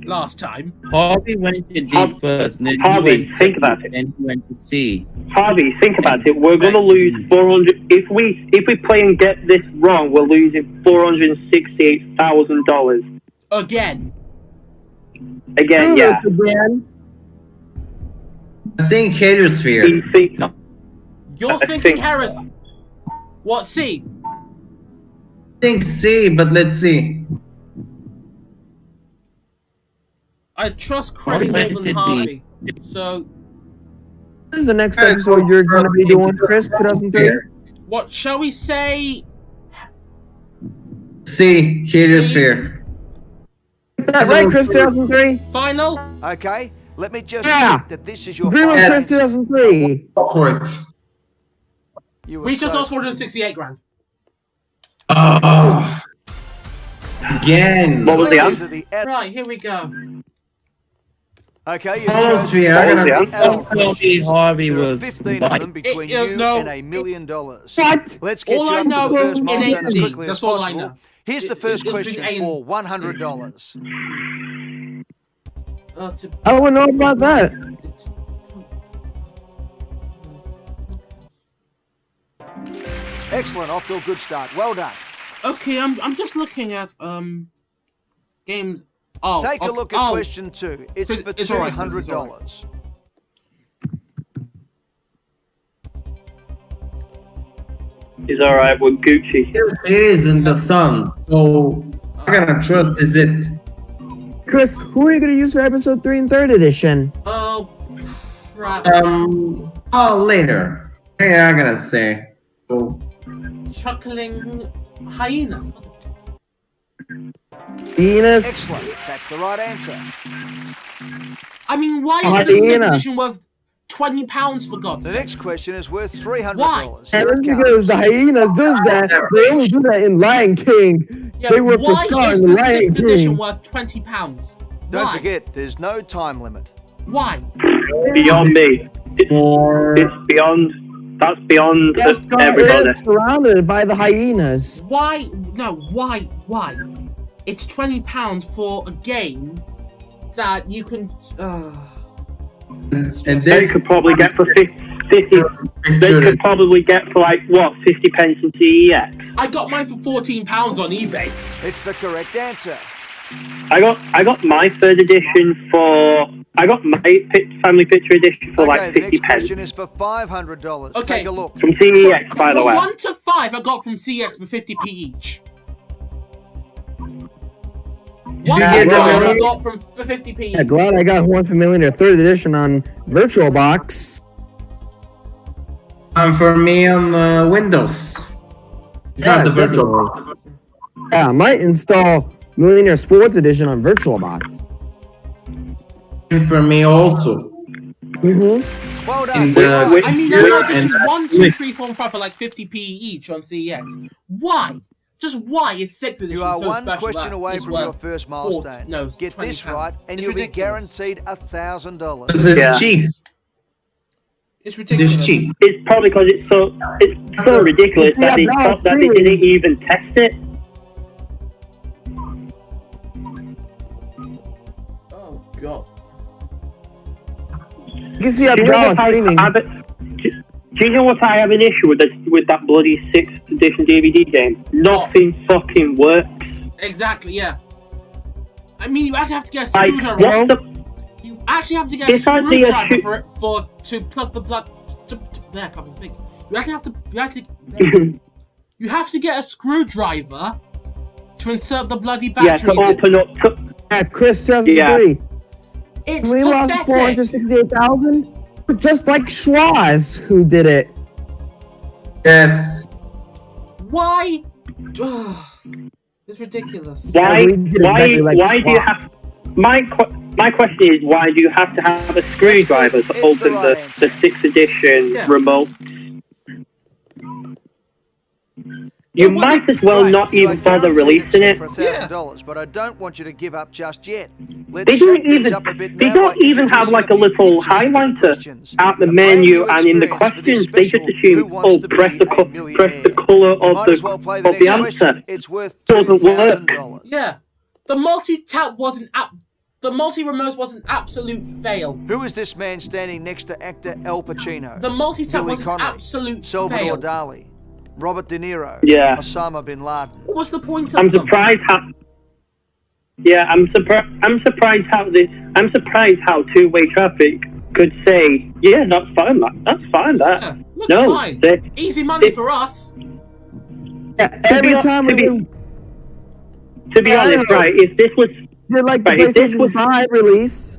last time. Harvey went to D first, and then Harvey, think about it. Then he went to C. Harvey, think about it. We're going to lose 400. If we play and get this wrong, we're losing $468,000 again. Again, yeah. Again. I think heliosphere. You're thinking Harris. What, C? I think C, but let's see. I trust Chris more than Harvey. So, This is the next episode you're going to be doing, Chris, 2003. what shall we say? C, heliosphere. Is that right, Chris, 2003? Final? Okay, let me just Yeah. check that this is your Agree with final Chris, answer. 2003. Correct. You were We just so lost 468 grand. Oh. Again. What was the Select answer? either the L. Right, here we go. Okay, you've Almost chosen here, I'm the gonna- L Harvey questions. There are was 15 of white. them between It- you no. and $1 million. What? Let's get All you I up to know, the first it milestone ain't as D. quickly as That's all I possible. know. Here's the It- first it's between question A and for C. $100. I don't know about that. Excellent, off to a good start. Well done. Okay, I'm just looking at games. Oh, Take a okay, look at question 2. It's for It's all right, Chris, it's all $200. He's alright with Gucci. It is in the sun, so I'm gonna trust is it. Chris, who are you gonna use for episode 3 and 3rd edition? Oh, crap. Later. Yeah, I'm gonna say. Oh. Chuckling hyenas. Venus. Excellent, that's the right answer. I mean, why is the Hyena. 6th edition worth £20 for God's The sake? next question is worth $300. Why? Here And it that's because comes. the hyenas does that. They only do that in Lion King. Yeah, They work for why Scar is in the the Lion 6th edition King. worth £20? Don't Why? forget, there's no time limit. Why? Beyond me. Or It's beyond. That's beyond Yes, Scar everybody. is surrounded by the hyenas. Why? No, why? Why? It's £20 for a game that you can. and They this could probably get for 50. They could probably get for like what 50 pence in CEX. I got mine for £14 on eBay. It's the correct answer. I got my 3rd edition for. I got my family picture edition for Okay, like the 50 next pence question is for $500. Okay. Take a look. from CEX, by the From way. 1 to 5, I got from CX for 50p each. 1 you to get 5, that I one? got for 50p Yeah, each. glad I got one for Millionaire 3rd edition on VirtualBox. for me on Windows. You Yeah, have the virtual definitely. box. Yeah, I might install Millionaire Sports Edition on VirtualBox. And for me also. Mm-hmm. Well done. In the I mean, I got and- editions 1, 2, 3, 4, and 5 for like 50p each on CEX. Why? Just why is 6th edition You are so one special question that away it's from your worth first 40 milestone. no, it's Get this £20. right, and It's you'll be ridiculous. guaranteed $1,000. This is Yeah. cheap. It's This ridiculous. is cheap. It's probably because it's so ridiculous that they Yeah, thought that they didn't even test it. Oh, God. You can see Do you know Abdallah what I streaming. have? Do you know what I have an issue with that bloody 6th edition DVD game? Nothing fucking works. Exactly, yeah. I mean, you actually have to get a Like, screwdriver. what's the You actually have to get a This idea screwdriver should- for it to plug the blood. There, I can't think. You actually have to. You have to get a screwdriver to insert the bloody yeah, batteries. to open up? Yeah, Chris 2003. It's We lost pathetic. 468,000. Just like Schwaz, who did it. Yes. Why? It's ridiculous. Why? we did exactly like Why do you Schwab. have? My question is, why do you have to have a screwdriver to It's open the the right answer. 6th edition Yeah. remote? You Well, might as well Right, not you are even bother guaranteed a releasing check it. for $1,000, but I don't want you to give up just yet. Let's They don't shake things even. up a bit They now don't by even have introducing like a few little pictures into the highlighter questions. at the A brand menu new and in the experience for this questions. They just special assume, Who Wants to press Be the a Millionaire. colour You of might as well play the the next answer. question. It's worth Doesn't work. $2,000. Yeah, the multi-tap wasn't the multi-remote was an absolute fail. Who is this man standing next to actor Al Pacino? The multi-tap Billy was an Connolly, absolute Salvador fail. Dali, Robert De Niro, Yeah. Osama Bin Laden. What was the point of I'm them? surprised how. Yeah, I'm surprised how two-way traffic could say, yeah, that's fine. That's fine. That Yeah, looks no, fine. they- Easy money it- for us. Yeah, every time we did to be honest, right? If this was like the Right, if this PlayStation was- 5 release.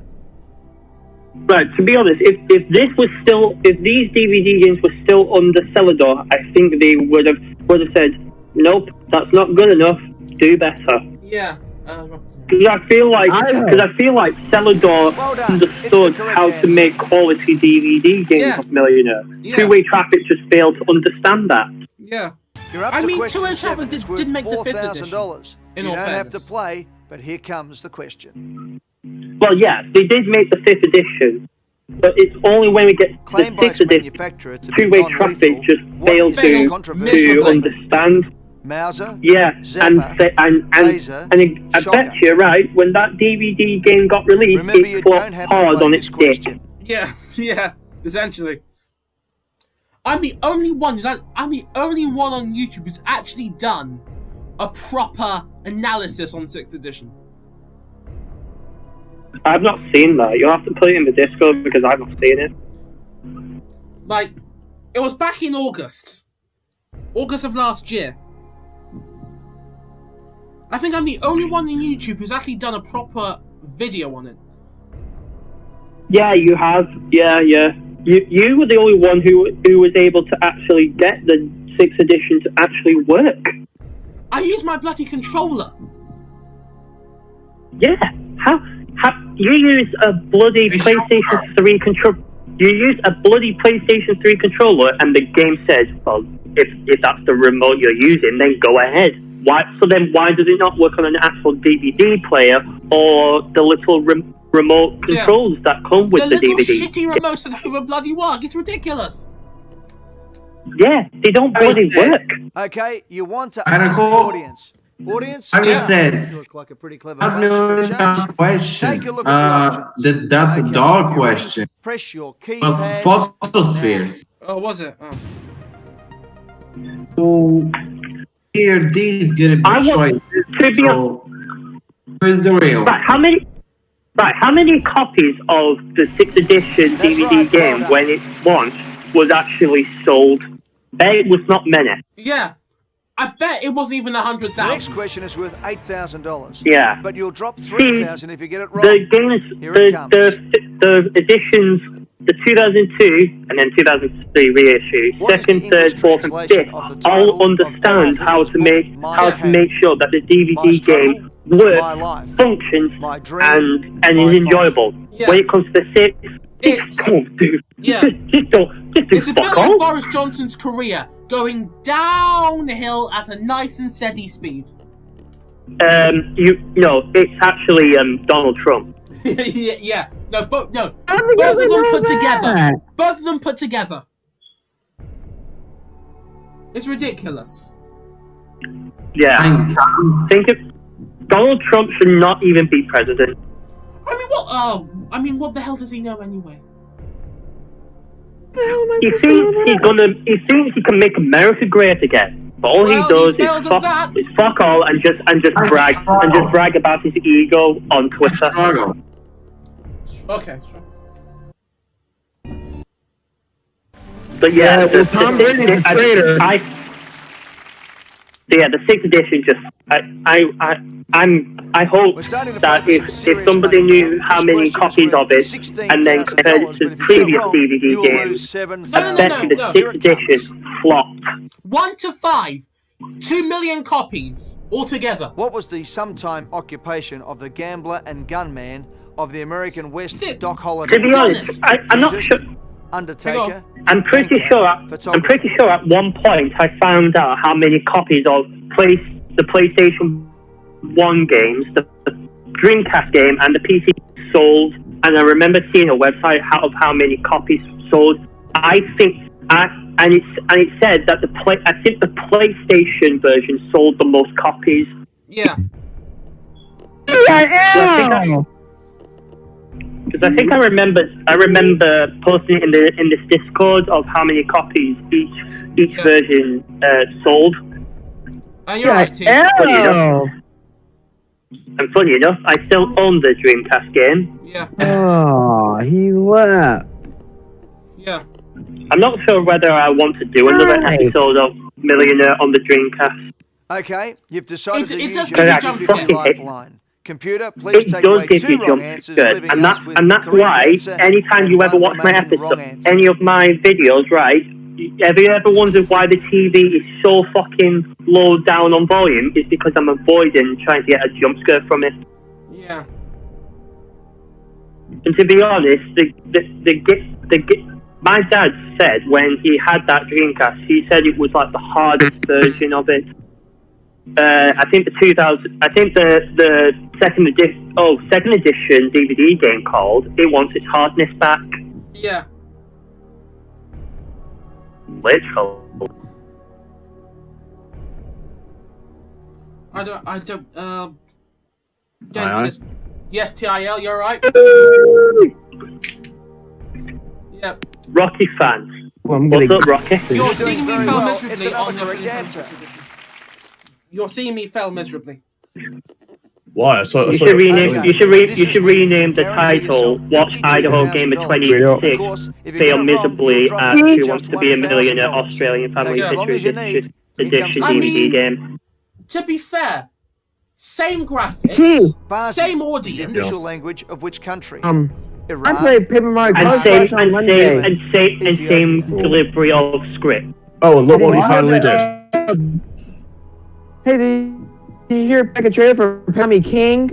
right, to be honest, if these DVD games were still under Celador, I think they would have said, nope, that's not good enough. Do better. Yeah. Because I feel like Celador Well done. understood It's the correct how to answer. make quality DVD games Yeah. of Millionaire. Yeah. Two-way traffic just failed to understand that. Yeah. You're up I to mean, question 2 7. Travel It's worth didn't make the 5th edition. $4,000. In You all don't have to fairness. play, but here comes the question. Well, yeah, they did make the 5th edition, but it's only when we get to the Claimed by 6th its edition, manufacturer to be two-way non-lethal. traffic just What failed is this to controversial? understand. Mauser? Yeah, Zapper, and Taser, I Shocker. bet you, right, when that DVD game got released, Remember, you it don't flopped have to hard play on this its dick. question. Yeah, yeah, essentially. I'm the only one on YouTube who's actually done a proper analysis on 6th edition. I've not seen that. You'll have to put it in the Discord because I've not seen it. Like, it was back in August of last year. I think I'm the only one on YouTube who's actually done a proper video on it. Yeah, you have. Yeah. You were the only one who was able to actually get the 6th edition to actually work. I used my bloody controller. Yeah. How you use a bloody PlayStation 3 controller? You use a bloody PlayStation 3 controller, and the game says, "Well, if that's the remote you're using, then go ahead." Why? So then, why does it not work on an actual DVD player or the little remote controls that come with the DVD? The little shitty remotes that don't even bloody work. It's ridiculous. Yeah, they don't bloody work. Okay, you want to And ask the Nicole- audience. Audience, It you says, look like a pretty clever I bunch know for a change. question. Take a look at the options. That's Okay, a dog if you're ready, question. Press your Was keypads. photospheres. Oh, was it? Oh. So here, these gonna be I want choices. to be So where's the real? Right, how many copies of the 6th edition DVD game when it launched was actually sold? It was not many. Yeah. I bet it wasn't even The 100,000. next question is worth $8,000. Yeah. But you'll drop $3,000 if you get it wrong. The games, Here it comes. the editions, the 2002 and then 2003 reissue, What is second, the third, English fourth, and translation fifth, of the title all understand of that how was to make My how to Hand? make sure that the My DVD Struggle, game works, My Life, functions, My Dream, and My is enjoyable. Yeah. When it comes to the 6th, It's- don't do. Yeah. Just do It's a bit fuck like all. Boris Johnson's career, going downhill at a nice and steady speed. It's actually Donald Trump. yeah. No, both of them know put together. that? Both of them put together. It's ridiculous. Yeah. Think of Donald Trump should not even be president. I mean, what? Oh, I mean, what the hell does he know anyway? He thinks he can make America great again. But all Well, he does he's failed is at that. fuck all and just brag about his ego on Twitter. Okay, sure. But yeah, well, Tom Brady's a traitor. The 6th edition just I hope We're starting to that play for if some serious somebody money. knew how This many question copies is of worth it and then compared it $16,000, to but the if you get it previous wrong, DVD you'll games, lose $7,000. I bet you the no. 6th edition flopped. 1 to 5, 2 million copies altogether. What was the sometime occupation of the gambler and gunman of the American West, Doc Holliday? To be honest, I'm not sure. Undertaker. I'm pretty sure at one point I found out how many copies of the PlayStation 1 games, the Dreamcast game, and the PC sold, and I remember seeing a website of how many copies sold. And it said that I think the PlayStation version sold the most copies. Yeah. Because I think I remember posting in this Discord of how many copies each version sold. And you're right, T. And funny enough, I still own the Dreamcast game. Yeah. Oh, he left. Yeah. I'm not sure whether I want to do another episode of Millionaire on the Dreamcast. Okay, you've decided to It use does your give you jump scares. lifeline. Computer, please It take does away give 2 me wrong jump answers, scares, leaving and us that's with and the that's correct why answer anytime and you ever one watch my remaining wrong episode, answer. any of my videos, right? Have you ever wondered why the TV is so fucking low down on volume? It's because I'm avoiding trying to get a jump scare from it. Yeah. And to be honest, my dad said when he had that Dreamcast, he said it was like the hardest version of it. I think the second edition DVD game called, it wants its hardness back. Yeah. Literally. Dentist. Yes, TIL, you're right. Yep. Rocky fans. Well, I'm What's gonna- up, Rocky? You're seeing me very fail well. miserably It's another on your correct answer. You're seeing me fail miserably. Why? So, You so should rename the title Watch Idaho Gamer 26 Fail Miserably at Who Wants to Be a Millionaire Australian Family History Edition DVD game. To be fair, same graphics, T. same The audience. official language of which country? I Iran. played Paper Mario And Bros. same, on Monday. and same delivery of script. oh, and look what he finally did. Hey, did you hear back a trailer for Tommy King?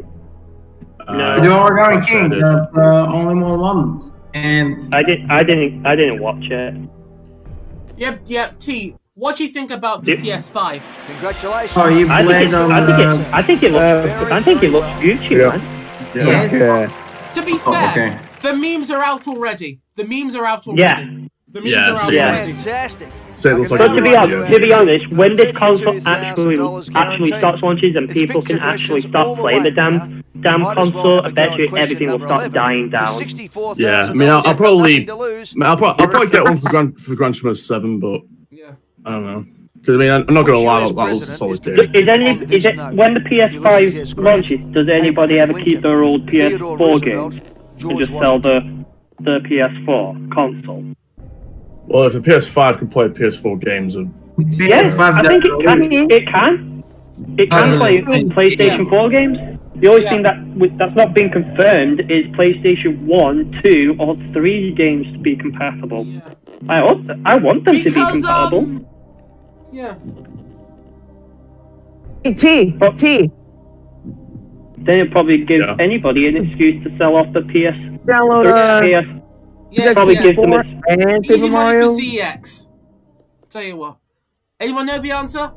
No. The Origami King, the only more ones. And I didn't watch it. Yep, T. What do you think about the PS5? Congratulations. oh, you I played on think it looks Gucci, man. Yes. To be Oh, fair, okay. the memes are out already. The memes are out already. Yeah. The memes Yeah, are out yeah. already. Fantastic. So it looks like But a to be honest, when this console actually guaranteed. starts launching and It's people big can actually suggestions all start the playing the way damn Might as well console, have I a bet go you at question everything will number start 11. dying For down. $64,000, Yeah, I mean, I'll you've got probably, nothing to lose. I'll probably get one for Gran Turismo 7, but Yeah. I don't know. Because I mean, I'm not gonna lie, that was a solid game. When the PS5 launches, does anybody ever keep their old PS4 games and just sell the PS4 console? Well, if the PS5 can play PS4 games, Yes, I think it can. It can play PlayStation 4 games. The only thing that's not been confirmed is PlayStation 1, 2, or 3 games to be compatible. Yeah. I want them to be compatible. Yeah. T. Then it probably gives anybody an excuse to sell off the PS. Download Yeah, probably yeah. gives them a and Easy Paper money Mario. for CX. Tell you what. Anyone know the answer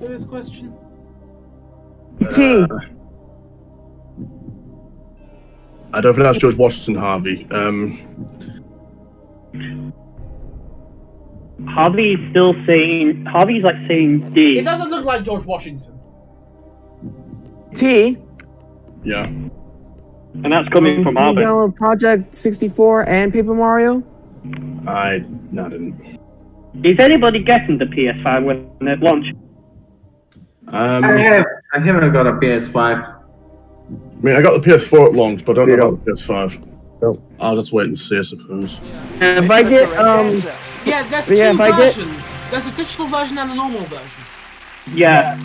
to this question? T. I don't think that's George Washington, Harvey. Harvey's like saying D. It doesn't look like George Washington. T. Yeah. And that's coming from Harvey. Download Project 64 and Paper Mario. No, I didn't. Is anybody getting the PS5 when it launches? I haven't got a PS5. I mean, I got the PS4 at launch, but I don't know about the PS5. Nope. I'll just wait and see, I suppose. If I get Yeah, there's Yeah, two if I get- versions. There's a digital version and a normal version. Yeah.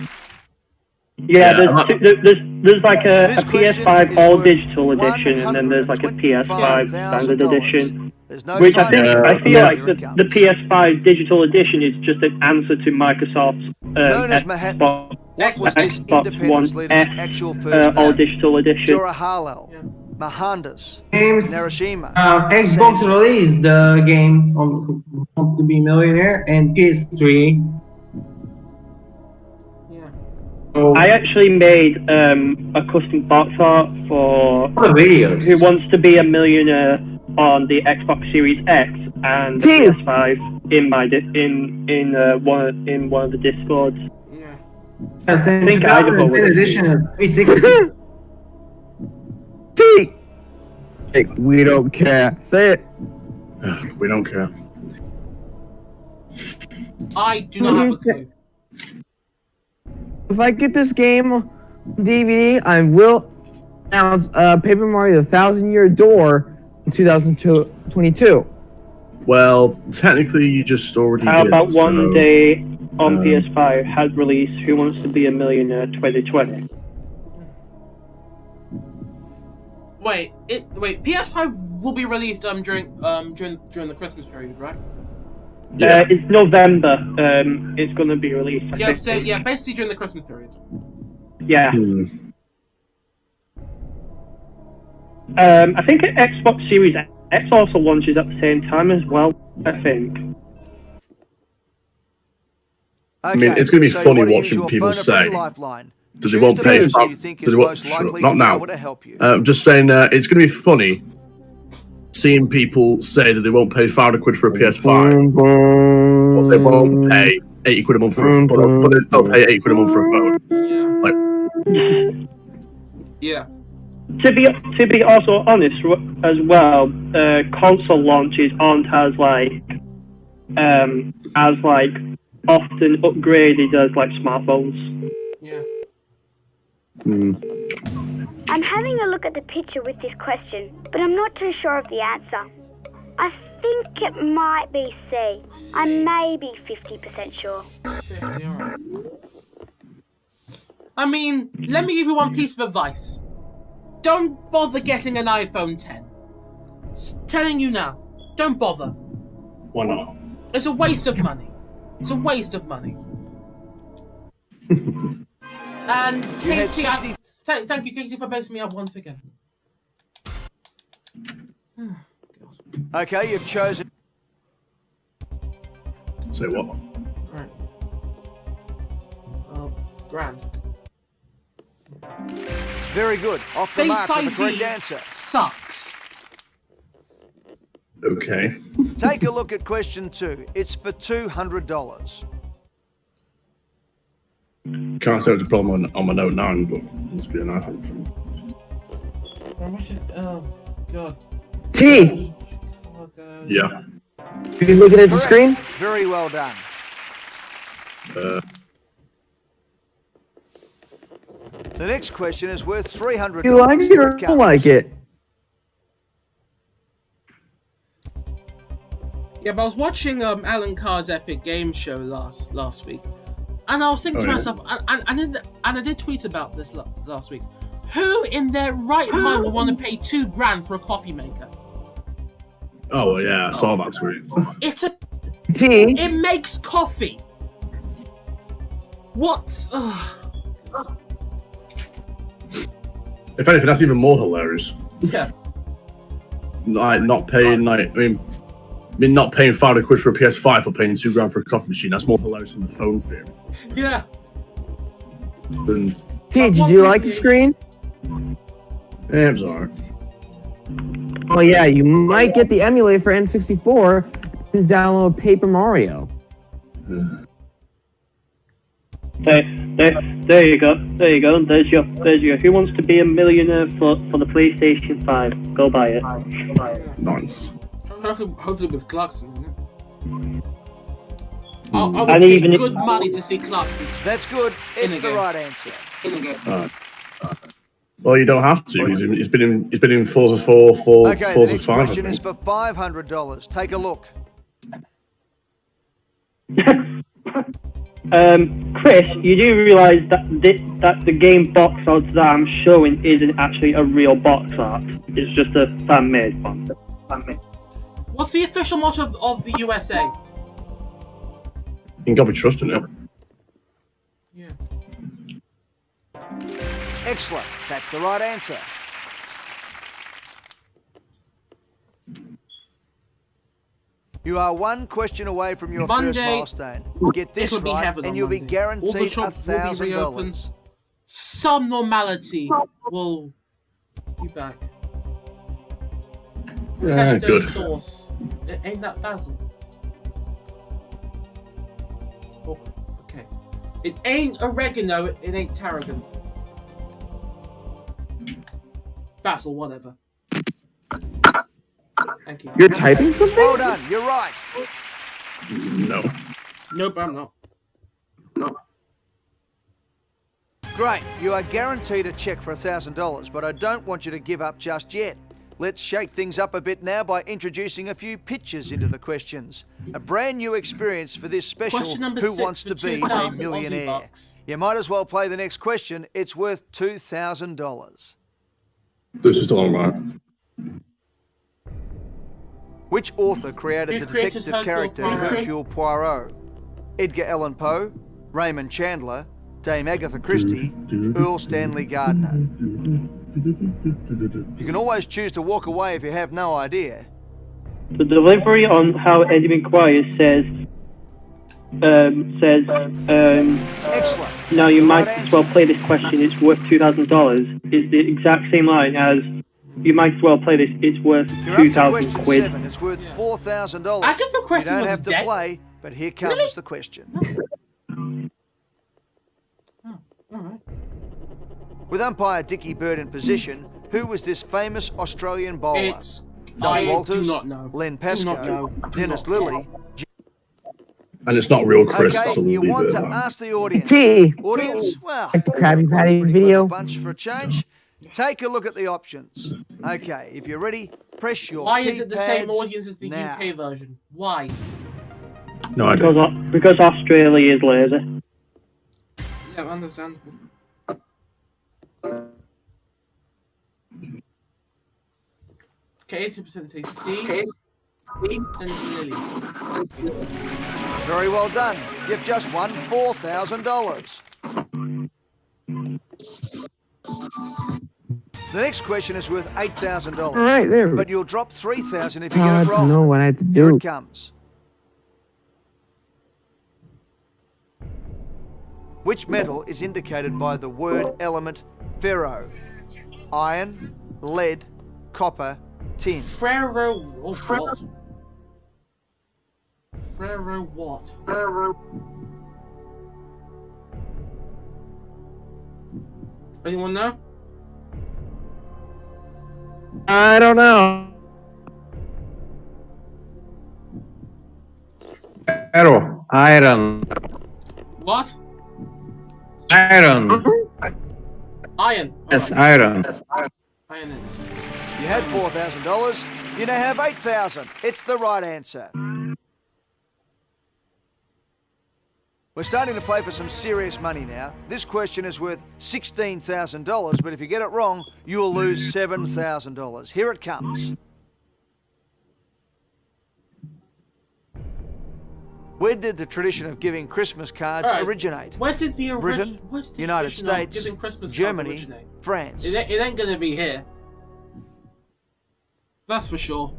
Yeah, there's like a PS5 all digital edition, and then there's like a PS5 standard edition. Which I feel like the PS5 digital edition is just an answer to Microsoft's Xbox One F all digital edition. Jura Halal, Mahandas, Games. Narashima. Xbox released the game on Who Wants to Be Millionaire and PS3. So, I actually made a custom box art for videos. Who Wants to Be a Millionaire on the Xbox Series X and the PS5 in one of the Discords. I think Idaho was edition of 360. T. Hey, we don't care. Say it. We don't care. I do not have a clue. If I get this game on DVD, I will announce Paper Mario: The 1,000-Year Door in 2022. Well, technically, you just already How did. about so, one day on PS5 had released Who Wants to Be a Millionaire 2020? Wait, PS5 will be released during the Christmas period, right? Yeah. It's November. It's gonna be released. I Yeah, think. so basically during the Christmas period. Yeah. I think Xbox Series X also launches at the same time as well, I think. I mean, it's going to be funny watching people say that they won't pay. Not now. I'm just saying, it's going to be funny seeing people say that they won't pay £500 for a PS5, but they won't pay £80 a month for a phone. But they'll pay £80 a month for a phone. Yeah. To be also honest as well, console launches aren't as often upgraded as like smartphones. Yeah. I'm having a look at the picture with this question, but I'm not too sure of the answer. I think it might be C. I may be 50% sure. 50, alright. I mean, let me give you one piece of advice. Don't bother getting an iPhone 10. Telling you now, don't bother. Why not? It's a waste of money. It's a waste of money. And Katie, thank you, Katie, for basing me up once again. Okay, you've chosen. Say what? Right. Grand. Very good. Off the mark with the correct ID answer. sucks. Okay. Take a look at question 2. It's for $200. Can't say it's a problem on my Note 9, but it's good enough. Oh, God. T! Yeah. Are you looking at the screen? Very well done. The next question is worth $300. You like it or don't like it? Yeah, but I was watching Alan Carr's Epic Games show last week, and I was thinking to myself, and I did tweet about this last week. Who in their right mind would want to pay $2,000 for a coffee maker? Oh yeah, I saw that tweet. It's a T. It makes coffee. What? If anything, that's even more hilarious. Yeah. Like not paying, not paying £500 for a PS5 for paying $2,000 for a coffee machine. That's more hilarious than the phone theory. Yeah. T, did you like the screen? Yeah, it was alright. Oh yeah, you might get the emulator for N64 and download Paper Mario. There you go. There you go. There's your. Who wants to be a millionaire for the PlayStation 5? Go buy it. Nice. Hopefully with Clarkson. I would pay good money to see Clarkson. That's good. It's the right answer. Well, you don't have to. He's been in Forza 4, Okay, Forza the 5. next question is for $500. Take a look. Chris, you do realise that the game box art that I'm showing isn't actually a real box art. It's just a fan-made one. What's the official motto of the USA? You can gotta be trusting it. Yeah. Excellent. That's the right answer. You are one question away from your first milestone. Get this right, and you'll be guaranteed $1,000. Some normality will be back. Yeah, Pesto good. Sauce. It ain't that basil. Oh, okay. It ain't oregano. It ain't tarragon. Basil, whatever. Thank you. You're typing something? Well done. You're right. No. Nope, I'm not. No. Great. You are guaranteed a check for $1,000, but I don't want you to give up just yet. Let's shake things up a bit now by introducing a few pictures into the questions. A brand new experience for this special Who Wants to Be a Millionaire? You might as well play the next question. It's worth $2,000. This is all right. Which author created the detective character Hercule Poirot? Edgar Allan Poe, Raymond Chandler, Dame Agatha Christie, Earl Stanley Gardner. You can always choose to walk away if you have no idea. The delivery on how Eddie McGuire says, Excellent. now you might as well play this question, it's worth $2,000, is the exact same line as, you might as well play this, it's worth You're up to 2,000 question quid. 7. It's worth $4,000. I just the question You don't was have to dead. play, but here comes the question. Oh, alright. With umpire Dickie Bird in position, who was this famous Australian bowler? It's Doug I Walters, do not know. Len Do not Pascoe, know. Do Dennis not Lilly. And it's not real Chris, Okay, so we'll you leave want it to at that. ask the audience. T. Audience, well, Like the Krabby Patty pretty video. clever bunch for a change. Take a look at the options. Okay, if you're ready, press your Why is it the same keypads audience as the now. UK version? Why? No idea. Because Australia is lazy. Yeah, understandable. Okay, 80% say C. And Lily. Very well done. You've just won $4,000. The next question is worth $8,000. All right, there we But go. you'll drop $3,000 if you I get had it to wrong. know what I had to Here do. it comes. Which metal is indicated by the word element ferro? Iron, lead, copper, tin. Ferro what? Ferro what? Anyone know? I don't know. Arrow. Iron. What? Iron. Iron. Yes, Alright. iron. Iron it is. You had $4,000. You now have $8,000. It's the right answer. We're starting to play for some serious money now. This question is worth $16,000, but if you get it wrong, you'll lose $7,000. Here it comes. Where did the tradition of giving Christmas cards Alright, originate? Where did the Britain, United States, Germany, France. It ain't gonna be here. That's for sure.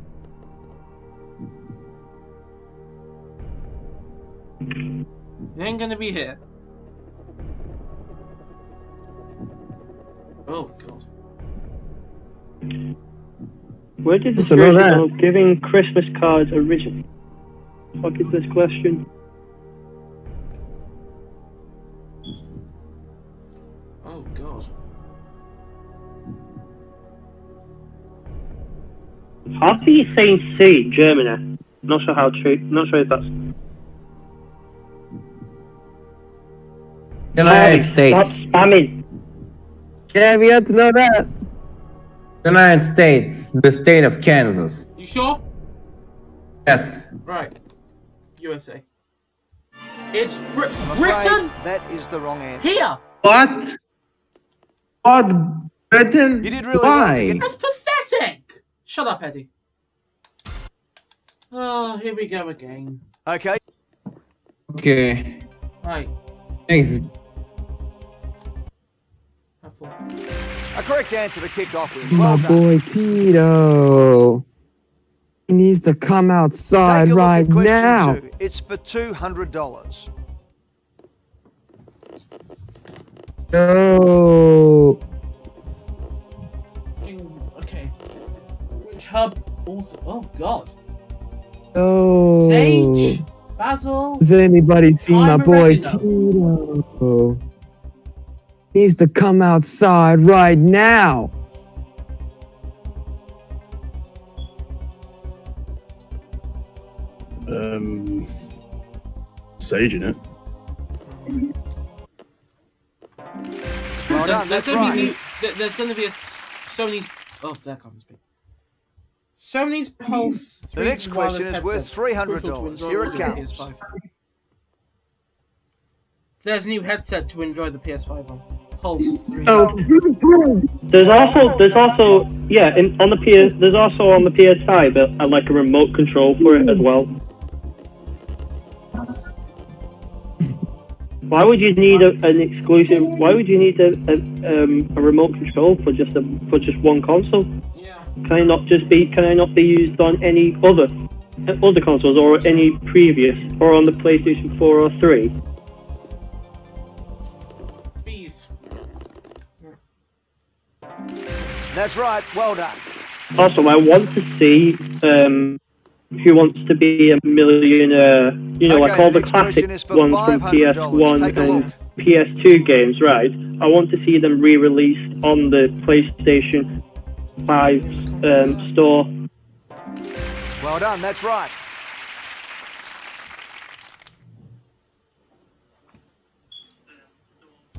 It ain't gonna be here. Oh god. Where did the Just to know tradition that. of giving Christmas cards originate? What is this question? Oh god. How do you say C, Germany? Not sure how true. Not sure if that's. United Stop States. spamming. Yeah, we had to know that. United States. The state of Kansas. You sure? Yes. Right. USA. It's I'm afraid Britain that is the wrong answer. here! What? What? Britain? You did really well to Why? get That's pathetic! Shut up, Eddie. Oh, here we go again. Okay. Okay. Right. Thanks. Have fun. A correct answer to kick off with. My Well done. boy Tito. He needs to come outside Take a look right at question now. 2. It's for $200. No. Okay. Which hub also. Oh god. No. Sage. Basil. Has anybody seen my Time boy oregano. Tito? He needs to come outside right now. Sage in it. Well done, that's right. There's going to be a Sony's. Oh, there comes me. Sony's Pulse. The 3 next question is wireless worth headset, $300. crucial to enjoy Here it the comes. PS5. There's a new headset to enjoy the PS5 on. Pulse 3. Oh, There's also yeah on the PS. There's also on the PS5 like a remote control for it as well. Why would you need an exclusive? Why would you need a remote control for just one console? Yeah. Can I not be used on any other other consoles or any previous, or on the PlayStation 4 or 3? Bees. That's right. Well done. Also, I want to see Who Wants to Be a Millionaire. You know, Okay, like all the next question classic is for ones from $500. PS1 Take a and PS2 games, right? I want to see them re-released on the PlayStation 5 store. Well done. That's right.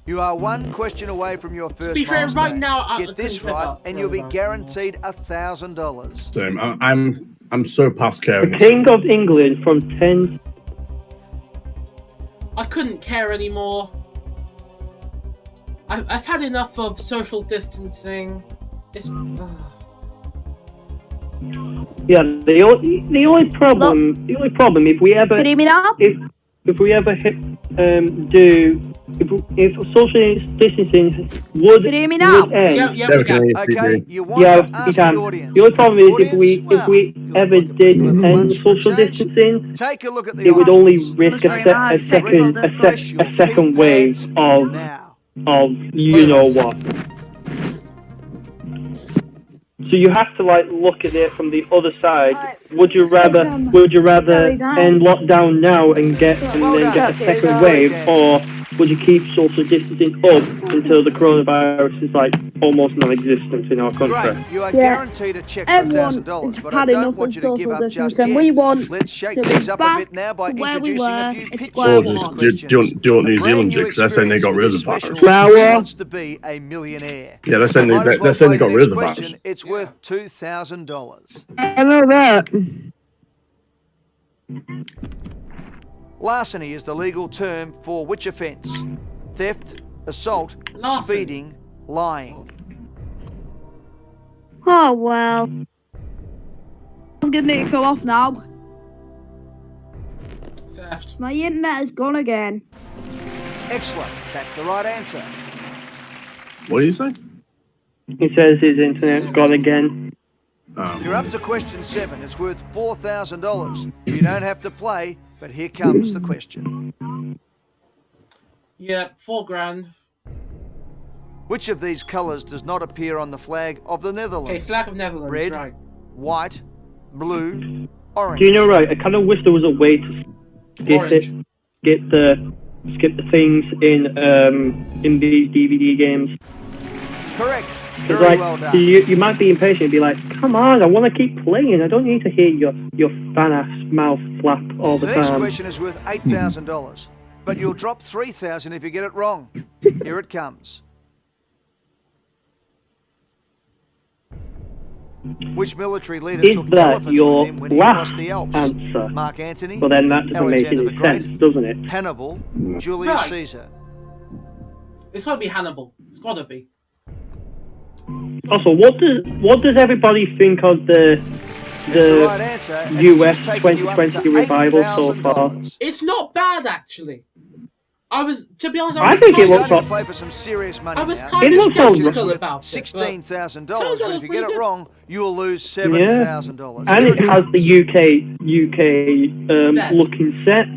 You are one question away from your first be fair, milestone. right now, I Get this couldn't pick right, up and you'll be coronavirus guaranteed $1,000. Same. I'm so past caring. The King of England from 10. I couldn't care anymore. I've had enough of social distancing. It's. Yeah, the only problem if we ever Can you hear me now? if we ever if social distancing would Can you hear me now? would end. Yeah, we can. Okay, you want Yeah, to you ask can. the audience. The only problem is if Audience, we ever did end social distancing, Take a look at the it would only options. risk a second wave Now. of you know what. So you have to like look at it from the other side. Would you rather end lockdown now and then get a second wave, or would you keep social distancing up until the coronavirus is like almost non-existent in our country? Great. You are guaranteed a check for Everyone $1,000, has but had I don't enough want of you to give social up just distancing. yet. We want Let's shake to be things up a back bit now by to where we introducing were a few at pictures. square Or just do you want New Zealand did, because they're saying they got rid of the virus. Who wants to be a millionaire? Yeah, they're saying Might as well they're saying they play got rid of the next virus. question. It's worth $2,000. I know that. Larceny is the legal term for which offence? Theft, assault, speeding, lying. Oh well. I'm gonna need to go off now. Theft. My internet is gone again. Excellent. That's the right answer. What do you say? He says his internet's gone again. You're up to question 7. It's worth $4,000. You don't have to play, but here comes the question. Yeah, $4,000. Which of these colours does not appear on the flag of the Netherlands? Okay, flag of Netherlands, Red, right. white, blue, orange. Do you know, right? I kind of wish there was a way to skip the things in these DVD games. Correct. Because Very like well done. you might be impatient and be like, come on, I want to keep playing. I don't need to hear your fan ass mouth flap all the The next time. question is worth $8,000, but you'll drop $3,000 if you get it wrong. Here it comes. Which military leader Is took the that elephants your with him when he last crossed the Alps? answer? Mark Antony, Well, then that doesn't make Alexander any the Great, sense, doesn't it? Hannibal, Julius Right. Caesar. It's gotta be Hannibal. It's gotta be. Also, what does everybody think of the right answer, and US it's just taken you up to 2020 revival so far? It's not bad, actually. To be honest, I think it looks Starting to play for some serious money I was now. kind It of looks all skeptical right. about it. $16,000, but if you get it wrong, you'll lose Yeah, $7,000. and it has the UK Set. looking set.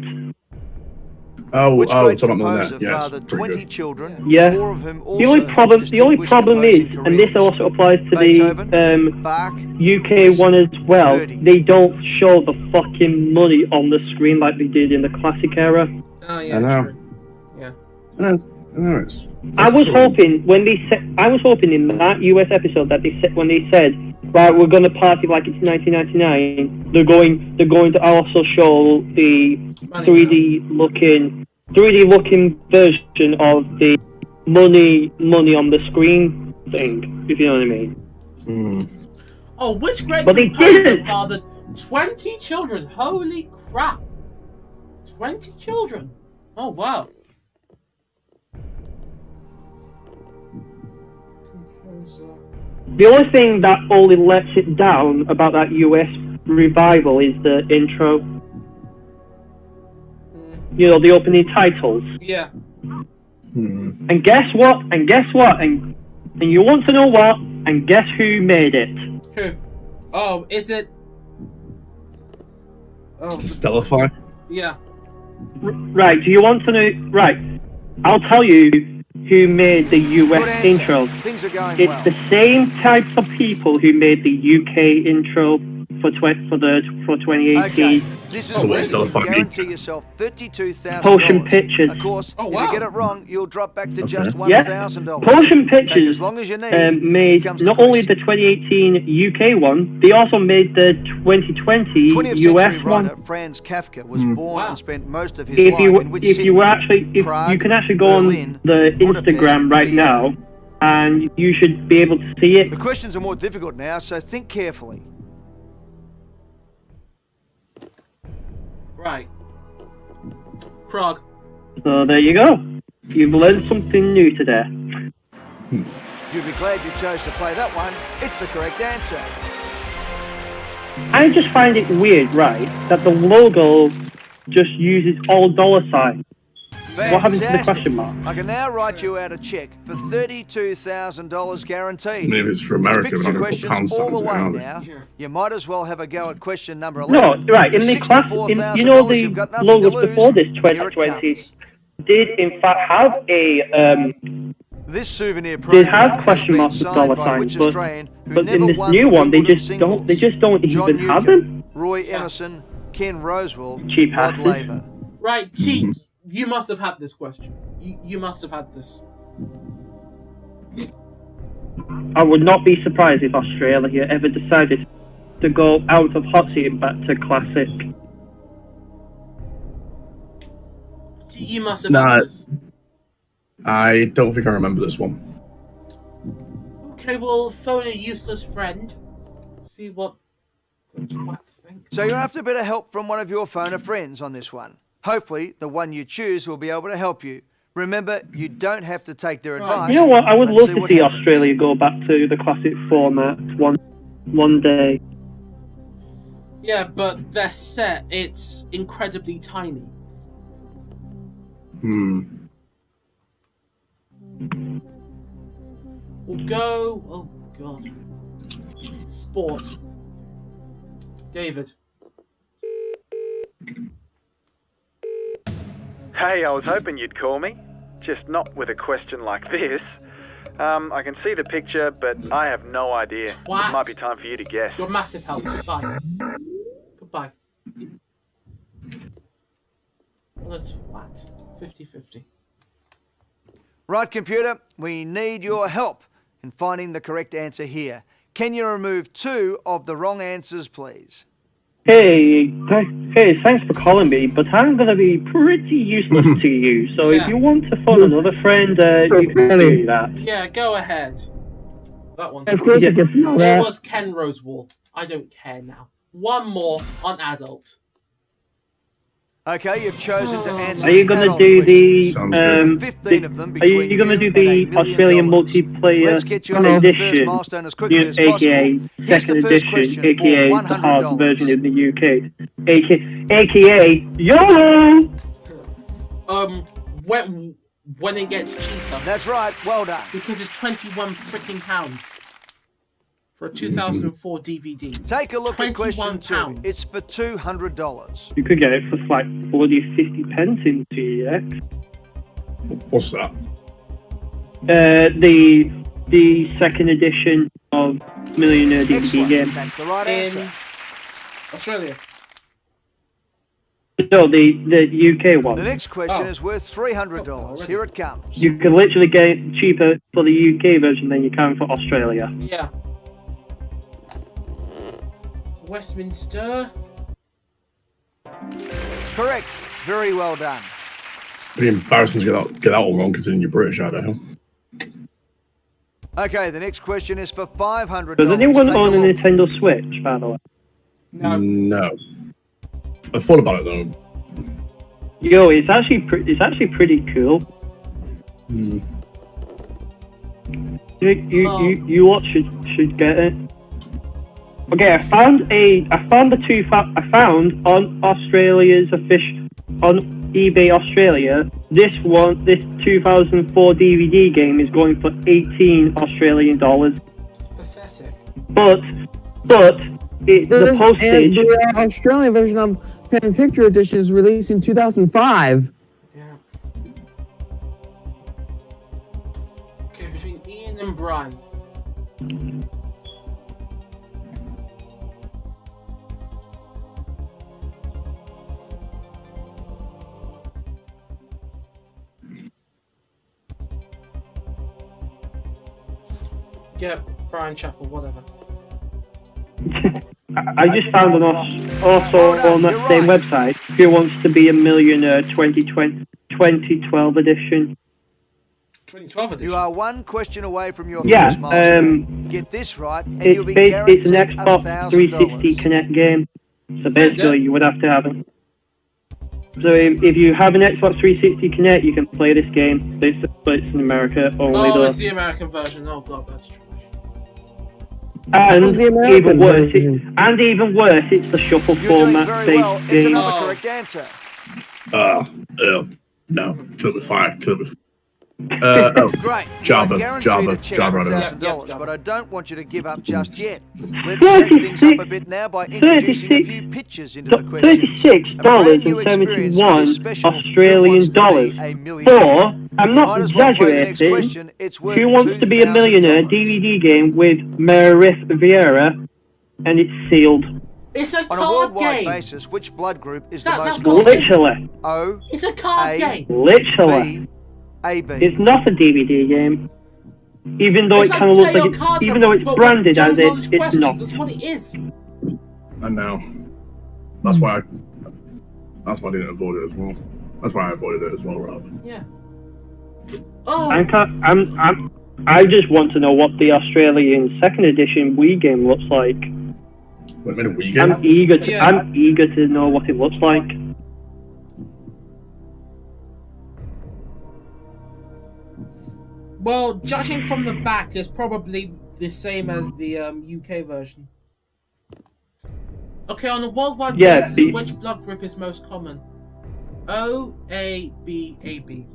Which great talking about composer that. Yes, fathered pretty 20 good. children, Yeah. 4 of whom also The only had problem is, distinguished composing and this careers. also applies to Beethoven, the Bach, UK one as well. Verdi. They don't show the fucking money on the screen like they did in the classic era. Oh yeah. I know. True. Yeah. I know it's. I was hoping in that US episode that when they said, right, we're gonna party like it's 1999. They're going to also show the 3D looking version of the money on the screen thing. If you know what I mean. Oh, which great But they composer didn't. fathered 20 children? Holy crap! 20 children. Oh wow. Composer. The only thing that only lets it down about that US revival is the intro. You know, the opening titles. Yeah. And guess what? And you want to know what? And guess who made it? Who? Oh, is it? Oh. Stellify? Yeah. Right, do you want to know? Right, I'll tell you who made the US intro. Things are going It's well. the same types of people who made the UK intro for 2018. Okay, this is Oh, where it's you still a can funny. guarantee yourself $32,000. Potion Pictures. Of course, Oh, if wow. you get it wrong, you'll drop back to just Yeah. $1,000. Potion Take Pictures as long as you need. Here made comes the not only the question. 2018 UK one, they also made the 2020 20th US century one. writer Franz Kafka was born and spent most of his If life you in which if city? you were actually if Prague, you can actually go Berlin, on the Budapest, Instagram right Vienna. now, and you should be able to see it. The questions are more difficult now, so think carefully. Right. Prague. So there you go. You've learned something new today. You'll be glad you chose to play that one. It's the correct answer. I just find it weird, right, that the logo just uses all dollar signs. What happens to the Fantastic. question mark? I can now write you out a check for $32,000 guaranteed. Maybe it's for America, There's but I'm picture going to put questions pound all the signs way around it. now. You might as well have a go at question number No, 11. right, in For the class, you know $64,000, the you've got nothing logos to lose. before this Here it 2020 comes. did in fact have a This souvenir did program have has question been marks with signed dollar by signs, which but Australian who in never this won new the one they Wimbledon just singles? don't John even have Newcombe, them. Roy Emerson, Ken Rosewell, Cheap Rod asses. Laver. Right, Cheek. You must have had this question. You must have had this. I would not be surprised if Australia ever decided to go out of hot seat and back to classic. You must have Nah. had this. I don't think I remember this one. Okay, well, phone a useless friend. See what the twat thinks. So you're after a bit of help from one of your phone of friends on this one. Hopefully, the one you choose will be able to help you. Remember, you don't have to take their advice. You know what? I would Let's love see to what see happens. Australia go back to the classic format one day. Yeah, but their set, it's incredibly tiny. We'll go... Oh, God. Sport. David. Hey, I was hoping you'd call me. Just not with a question like this. I can see the picture, but I have no idea. What? It might be time for you to guess. You're massive help. Goodbye. Goodbye. Well, that's what? 50-50. Right, computer, we need your help in finding the correct answer here. Can you remove 2 of the wrong answers, please? Hey, thanks for calling me, but I'm gonna be pretty useless to you. So Yeah. if you want to phone another friend, you can do that. Yeah, go ahead. That one. Of course, I get to know It that. was Ken Rosewall. I don't care now. One more on adult. Okay, you've chosen to answer. Are you gonna adult do questions. the 15 of them Are you between gonna do you the and $1 million. Australian multiplayer Let's get you on the first edition, milestone as quickly as possible. aka Here's second the first edition, question aka for the hard $100. version in the UK, aka YOLO! When it gets cheaper. That's right. Well done. Because it's 21 freaking pounds for a 2004 DVD. Take a look at question 21 2. It's for $200. You could get it for like 40, 50 pence in TX. What's that? The second edition of Millionaire DVD Excellent. game. That's the right In answer. Australia. No, the UK one. The next question Oh. is worth $300. Here it comes. You can literally get it cheaper for the UK version than you can for Australia. Yeah. Westminster. Correct. Very well done. Pretty embarrassing to get that one wrong considering you're British, I don't know. Okay, the next question is for $500. Does anyone Take a own a look. Nintendo Switch, by the way? No. I thought about it though. Yo, it's actually pretty cool. You lot should get it. Okay, I found on Australia's on eBay Australia. This 2004 DVD game is going for $18 Australian. Pathetic. But the postage. And the Australian version of Pen Picture Edition is released in 2005. Yeah. Okay, between Ian and Brian. Yeah, Brian Chappell, whatever. I just found an also on that same website, Who Wants to Be a Millionaire 2012 edition. 2012 edition? You are one question away from your Yeah, first milestone. Get this right, and you'll be guaranteed it's an Xbox $1,000. 360 Connect game. So basically, you would have to have it. So if you have an Xbox 360 Connect, you can play this game. But it's in America only. Oh, it's the American version. Oh god, that's true. And even worse, it's the shuffle format based game. Another correct answer. No, kill with fire, kill with. Great. Java. $1,000, but I don't want you to give up just yet. Let's shake things up a bit now by introducing a few pictures into the question. $36.71 Australian dollars. Or, I'm not exaggerating, Who Wants to Be a Millionaire DVD game with Meredith Vieira, and it's sealed. It's a On a card worldwide game. basis, which blood group is the most Literally. O. It's a card game. Literally. AB. It's not a DVD game. Even though It's it kind of like looks play like your even cards though up, it's but branded with as general it, knowledge it's questions, not. That's what it is. I know. That's why I didn't avoid it as well. That's why I avoided it as well, rather. Yeah. Oh. I just want to know what the Australian second edition Wii game looks like. Wait a minute, Wii game? I'm eager to know what it looks like. Well, judging from the back, it's probably the same as the UK version. Okay, on a worldwide basis, which blood group is most common? O, A, B, A, B.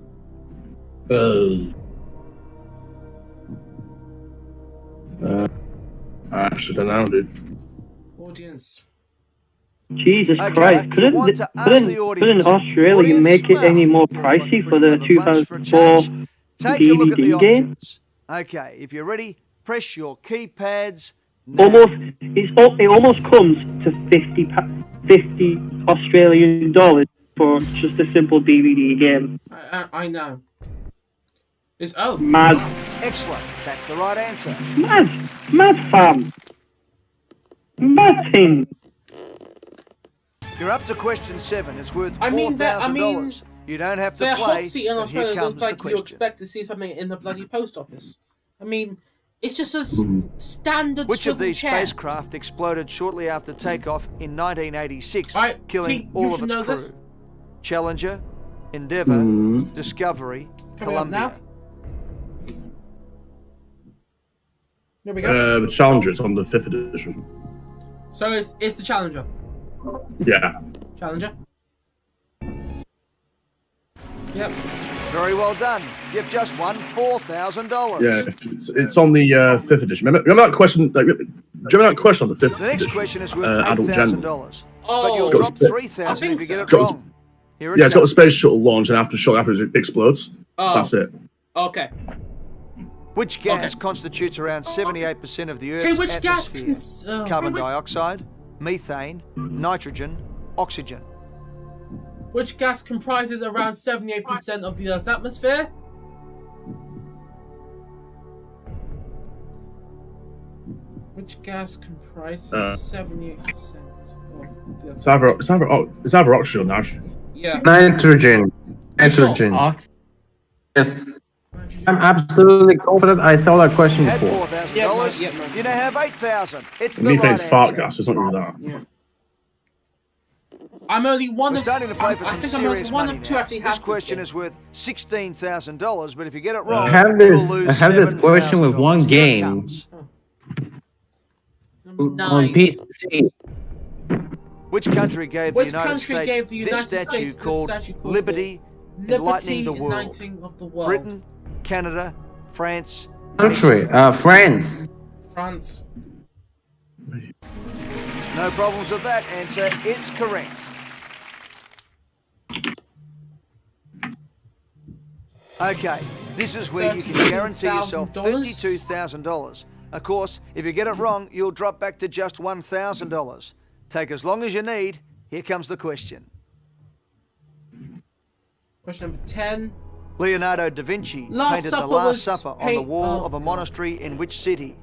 I actually don't know, dude. Audience. Jesus Christ! Couldn't Australia make it any more pricey for the 2004 Take a look at the DVD game? options. Okay, if you're ready, press your keypads. It almost comes to 50 Australian dollars for just a simple DVD game. I know. It's mad. Excellent. That's the right answer. Mad fam. Mad thing. You're up to question 7. It's worth I mean, $4,000. You don't have to their play. hot seat in but here Australia comes looks the like you question. expect to see something in the bloody post office. I mean, it's just a standard Which of swivel these chair. spacecraft exploded shortly after takeoff in 1986, killing you all of should its know crew? this. Challenger, Endeavour, Discovery, Coming up Columbia. There we go. The Challenger's on the 5th edition. So it's the Challenger. Yeah. Challenger. Yep. Very well done. You've just won $4,000. Yeah, it's on the 5th edition. Remember that question? Do you remember that question on the 5th The next edition? question is worth adult gender. $8,000. Oh, But you'll It's got drop a split. $3,000 if you get it Got- wrong. Here it Yeah, it's got the comes. space shuttle launch, and shortly after it explodes. Oh. That's it. Okay. Which gas constitutes around 78% of the Okay, Earth's which gas atmosphere? Carbon dioxide, methane, nitrogen, oxygen. Which gas comprises around 78% of the Earth's atmosphere? Which gas comprises 78% of the Earth's It's either oxygen or nitrogen. Yeah. Nitrogen. Nitrogen. Yes. I'm absolutely confident I saw that question Had before. $4,000. You now have $8,000. It's the Methane's right fart answer. gas. It's not really that. Yeah. I'm only one We're of. starting to play for I some think I'm only serious one money of two now. actually This have question is worth $16,000, but if you get it wrong, I have you'll lose this. I have this question with one $7,000. Here it game comes. on PC. Which country gave Which the United country States gave the United this statue States this called statue called Liberty, Enlightening the World? Enlightening of the World. Britain, Canada, France, Country. France. France. No problems with that answer. It's correct. Okay, this is where you can guarantee yourself $32,000. Of course, if you get it wrong, you'll drop back to just $1,000. Take as long as you need. Here comes the question. Question number 10. Leonardo da Vinci painted The Last Supper on the wall of a monastery in which city?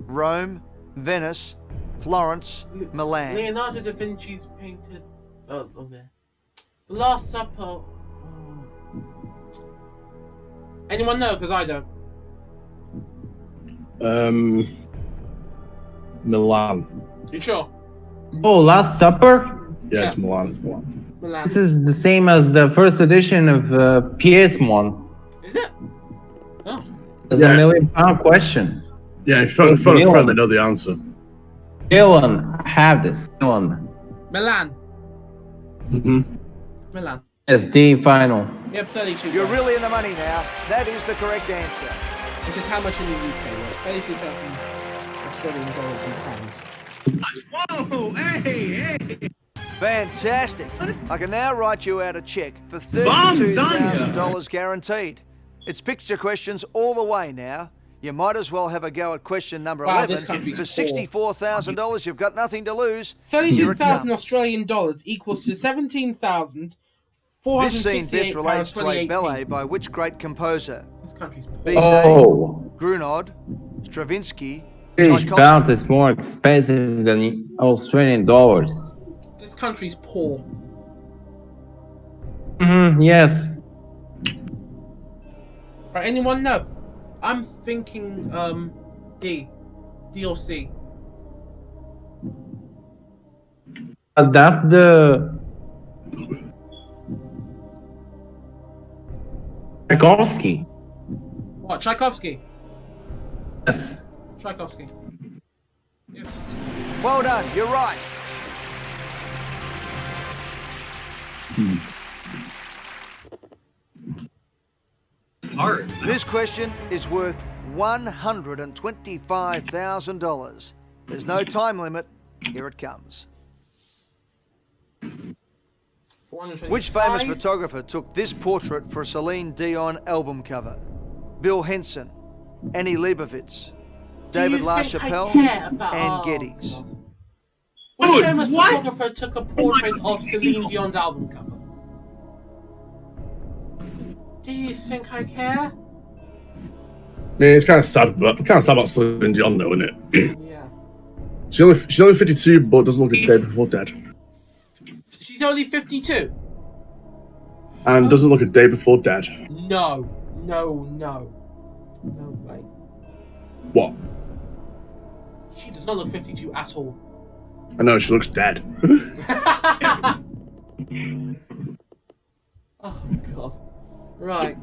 Rome, Venice, Florence, Milan. Leonardo da Vinci's painted. Oh, there. The Last Supper. Anyone know? Because I don't. Milan. You sure? Oh, Last Supper? Yeah, it's Milan. It's Milan. Milan. This is the same as the first edition of PS1. Is it? Oh. It's a £1 million question. Yeah, in front of friend, I know the answer. Dylan, I have this. Dylan. Milan. Milan. It's the final. Yep, 32. You're really in the money now. That is the correct answer. Which is how much in the UK, right? 32,000 Australian dollars and pounds. Whoa! Hey! Fantastic. I can now write you out a check for $32,000 guaranteed. It's picture questions all the way now. You might as well have a go at question number 11. For $64,000, you've got nothing to lose. 32,000 Australian dollars equals to 17,000. This scene best relates to a ballet by which great composer? This country's poor. Bizet, Gounod, Stravinsky, British pound is more expensive than Australian dollars. This country's poor. Yes. Right, anyone know? I'm thinking D or C. That's the Tchaikovsky. What, Tchaikovsky? Yes. Tchaikovsky. Yes. Well done, you're right. Hard. This question is worth $125,000. There's no time limit. Here it comes. Which famous photographer took this portrait for a Celine Dion album cover? Bill Henson, Annie Leibovitz, David LaChapelle, and Geddes. Which famous photographer took a portrait of Celine Dion's album cover? Do you think I care? I mean, it's kind of sad, but kind of sad about Celine Dion, though, isn't it? Yeah. She's only 52, but doesn't look a day before dead. She's only 52. And doesn't look a day before dead. No way. What? She does not look 52 at all. I know, she looks dead. Oh god. Right.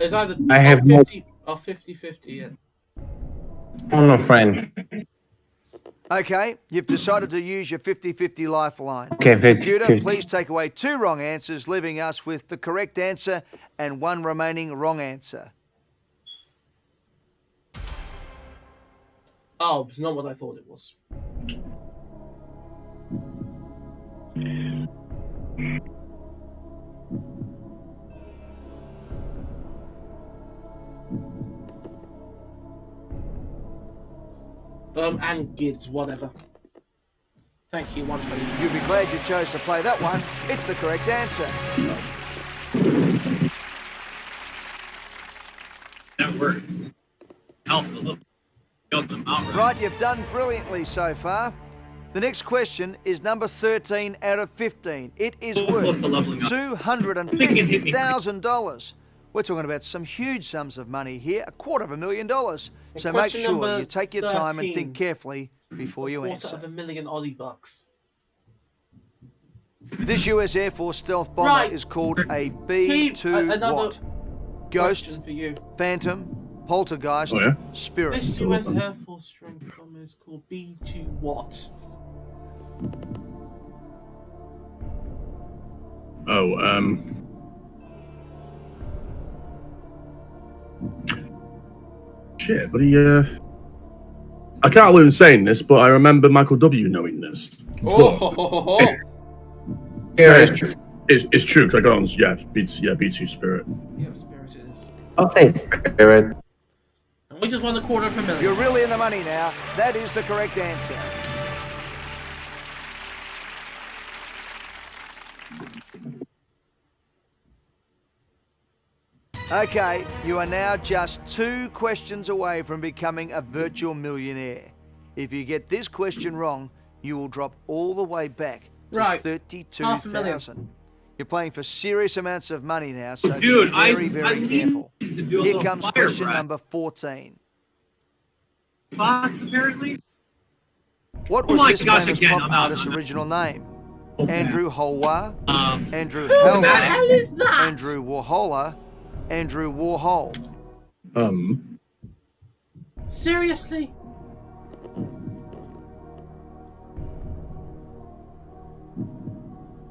It's either I have 50 or 50-50, yeah. Oh no, friend. Okay, you've decided to use your 50-50 lifeline. Okay, 50-50. Computer, please take away 2 wrong answers, leaving us with the correct answer and 1 remaining wrong answer. Oh, it's not what I thought it was. And Gids, whatever. Thank you, 120. You'll be glad you chose to play that one. It's the correct answer. That worked. Helped a little. Got them out Right, you've done brilliantly so far. The next question is number 13 out of 15. It is worth $250,000. We're talking about some huge sums of money here, $250,000. So make sure you take your time and think carefully before you answer. $250,000 Aussie bucks. This US Air Force stealth bomber Right. is called a Team, B2 another what? Ghost, question for you. Phantom, Poltergeist, Oh, yeah? Spirit. This US Air Force strength bomber is called B2 what? Oh, shit, but I can't believe I'm saying this, but I remember Michael W. knowing this. Oh, Yeah, it's true. It's true, because I got on, B2 Spirit. yeah, Spirit it is. I'll say Spirit. And we just won $250,000. You're really in the money now. That is the correct answer. Okay, you are now just 2 questions away from becoming a virtual millionaire. If you get this question wrong, you will drop all the way back to Right. $32,000. You're playing for serious amounts of money now, so Dude, be very, I very need careful. to do a Here little comes fire question breath. number 14. Fox, apparently. What Oh was my this gosh, famous again, pop I'm out. artist's original name? Okay. Andrew Holwa, Andrew Who the Helwa, hell is that? Andrew Warhola, Andrew Warhol. Seriously?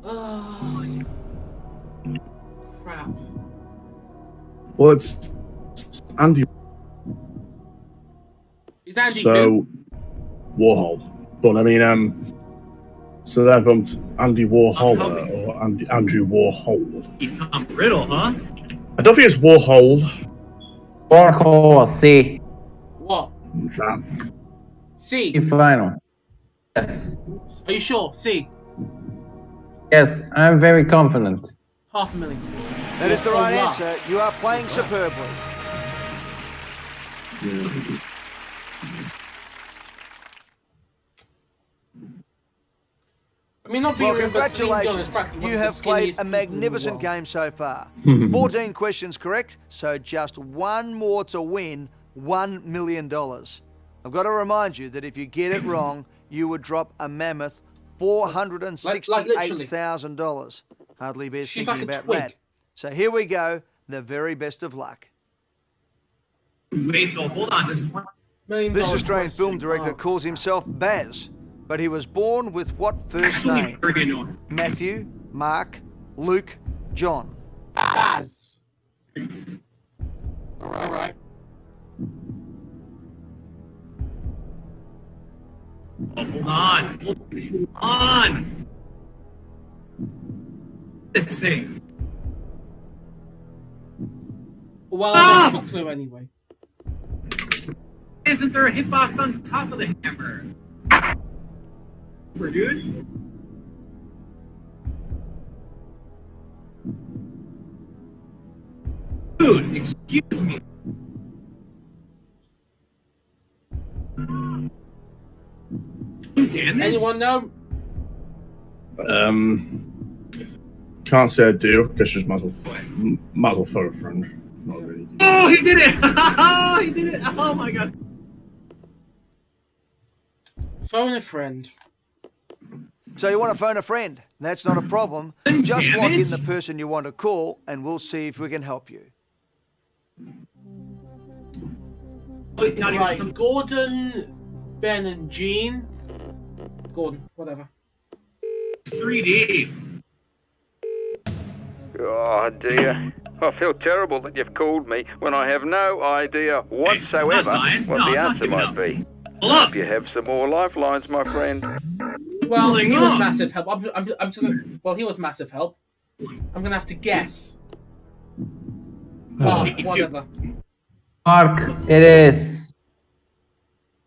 Oh, crap. Well, it's Andy. Is Andy So, Warhol. But I mean, so they're from Andy Warhol or Andrew Warhol. It's Tom Riddle, huh? I don't think it's Warhol. Warhol, C. What? That. C. C final. Yes. Are you sure? C. Yes, I'm very confident. $500,000. That is the right Oh, wow. answer. You are playing superbly. I mean, not being Well, rude, but Celine Dion is congratulations. practically one You of the have played skinniest a people in the magnificent world. game so far. 14 questions correct, so just one more to win $1 million. I've got to remind you that if you get it wrong, you would drop a mammoth $468,000. Hardly bears She's thinking like a about twig. that. So here we go, the very best of luck. Wait, though, hold on. There's one. $1 million This Australian question. film director Oh. calls himself Baz, but he was born with what first Actually, name? very annoying. Matthew, Mark, Luke, John. Baz. All right. Oh, hold on. Hold on. This thing. Well, I don't have a clue anyway. Isn't there a hitbox on top of the hammer? We're dude. Dude, excuse me. Damn it. Anyone know? Can't say I do. Guess just might as well phone a friend. Not really. Oh, he did it! He did it! Oh my god. Phone a friend. So you want to phone a friend? That's not a problem. Just lock in the person you want to call and we'll see if we can help you. Right, Gordon, Ben, and Jean. Gordon, whatever. 3D. Oh dear. I feel terrible that you've called me when I have no idea whatsoever lying. what No, the I'm not answer giving might up. be. Look. Hope you have some more lifelines, my friend. Well, Pulling he was up. massive help. I'm just gonna, well, he was massive help. I'm gonna have to guess. Mark, whatever. Mark, it is.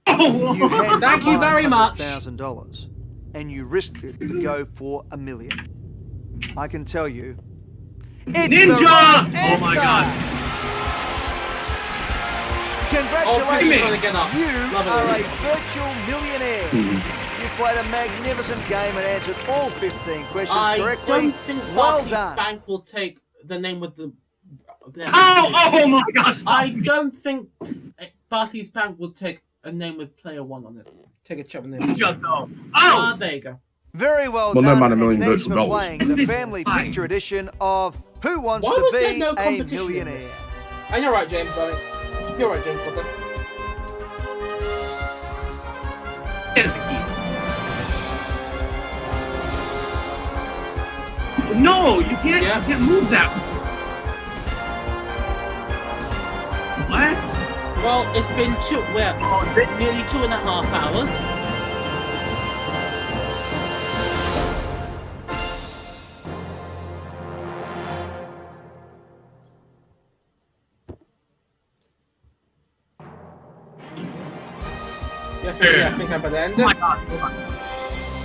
You had Thank you very much. $500,000 and you risked it to go for $1 million. I can tell you, it's Ninja! the right Oh my answer. god. Congratulations, trying to get up. you Love it. are a virtual millionaire. You played a magnificent game and answered all 15 questions I correctly. don't think Well Barclays done. Bank will take the name with the. Oh my gosh. I don't think Barclays Bank will take a name with player 1 on it. Take a check with name. Just go. Ah, Oh! there you go. Very well Well, no done. man, a and million thanks virtual for dollars. playing the family picture edition of Who Wants Why to was there Be no a competition in Millionaire? this? And you're right, James, darling. You're right, James, brother. Here's the key. No, you can't. Yeah. You can't move that. What? Well, it's been nearly 2.5 hours. Yeah, I think I'm at the end. Oh my god.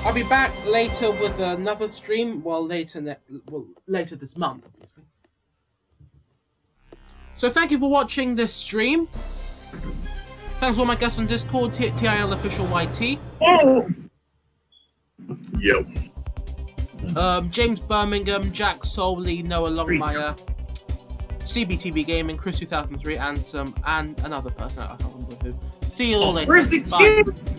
I'll be back later with another stream. Well, later this month, obviously. So thank you for watching this stream. Thanks to all my guests on Discord, TIL Official YT. Oh! Yo. James Birmingham, Jack Soley, Noah Longmire, CBTV Gaming, Chris 2003, and another person, I can't remember who. See you all later. Where's the Bye. kid?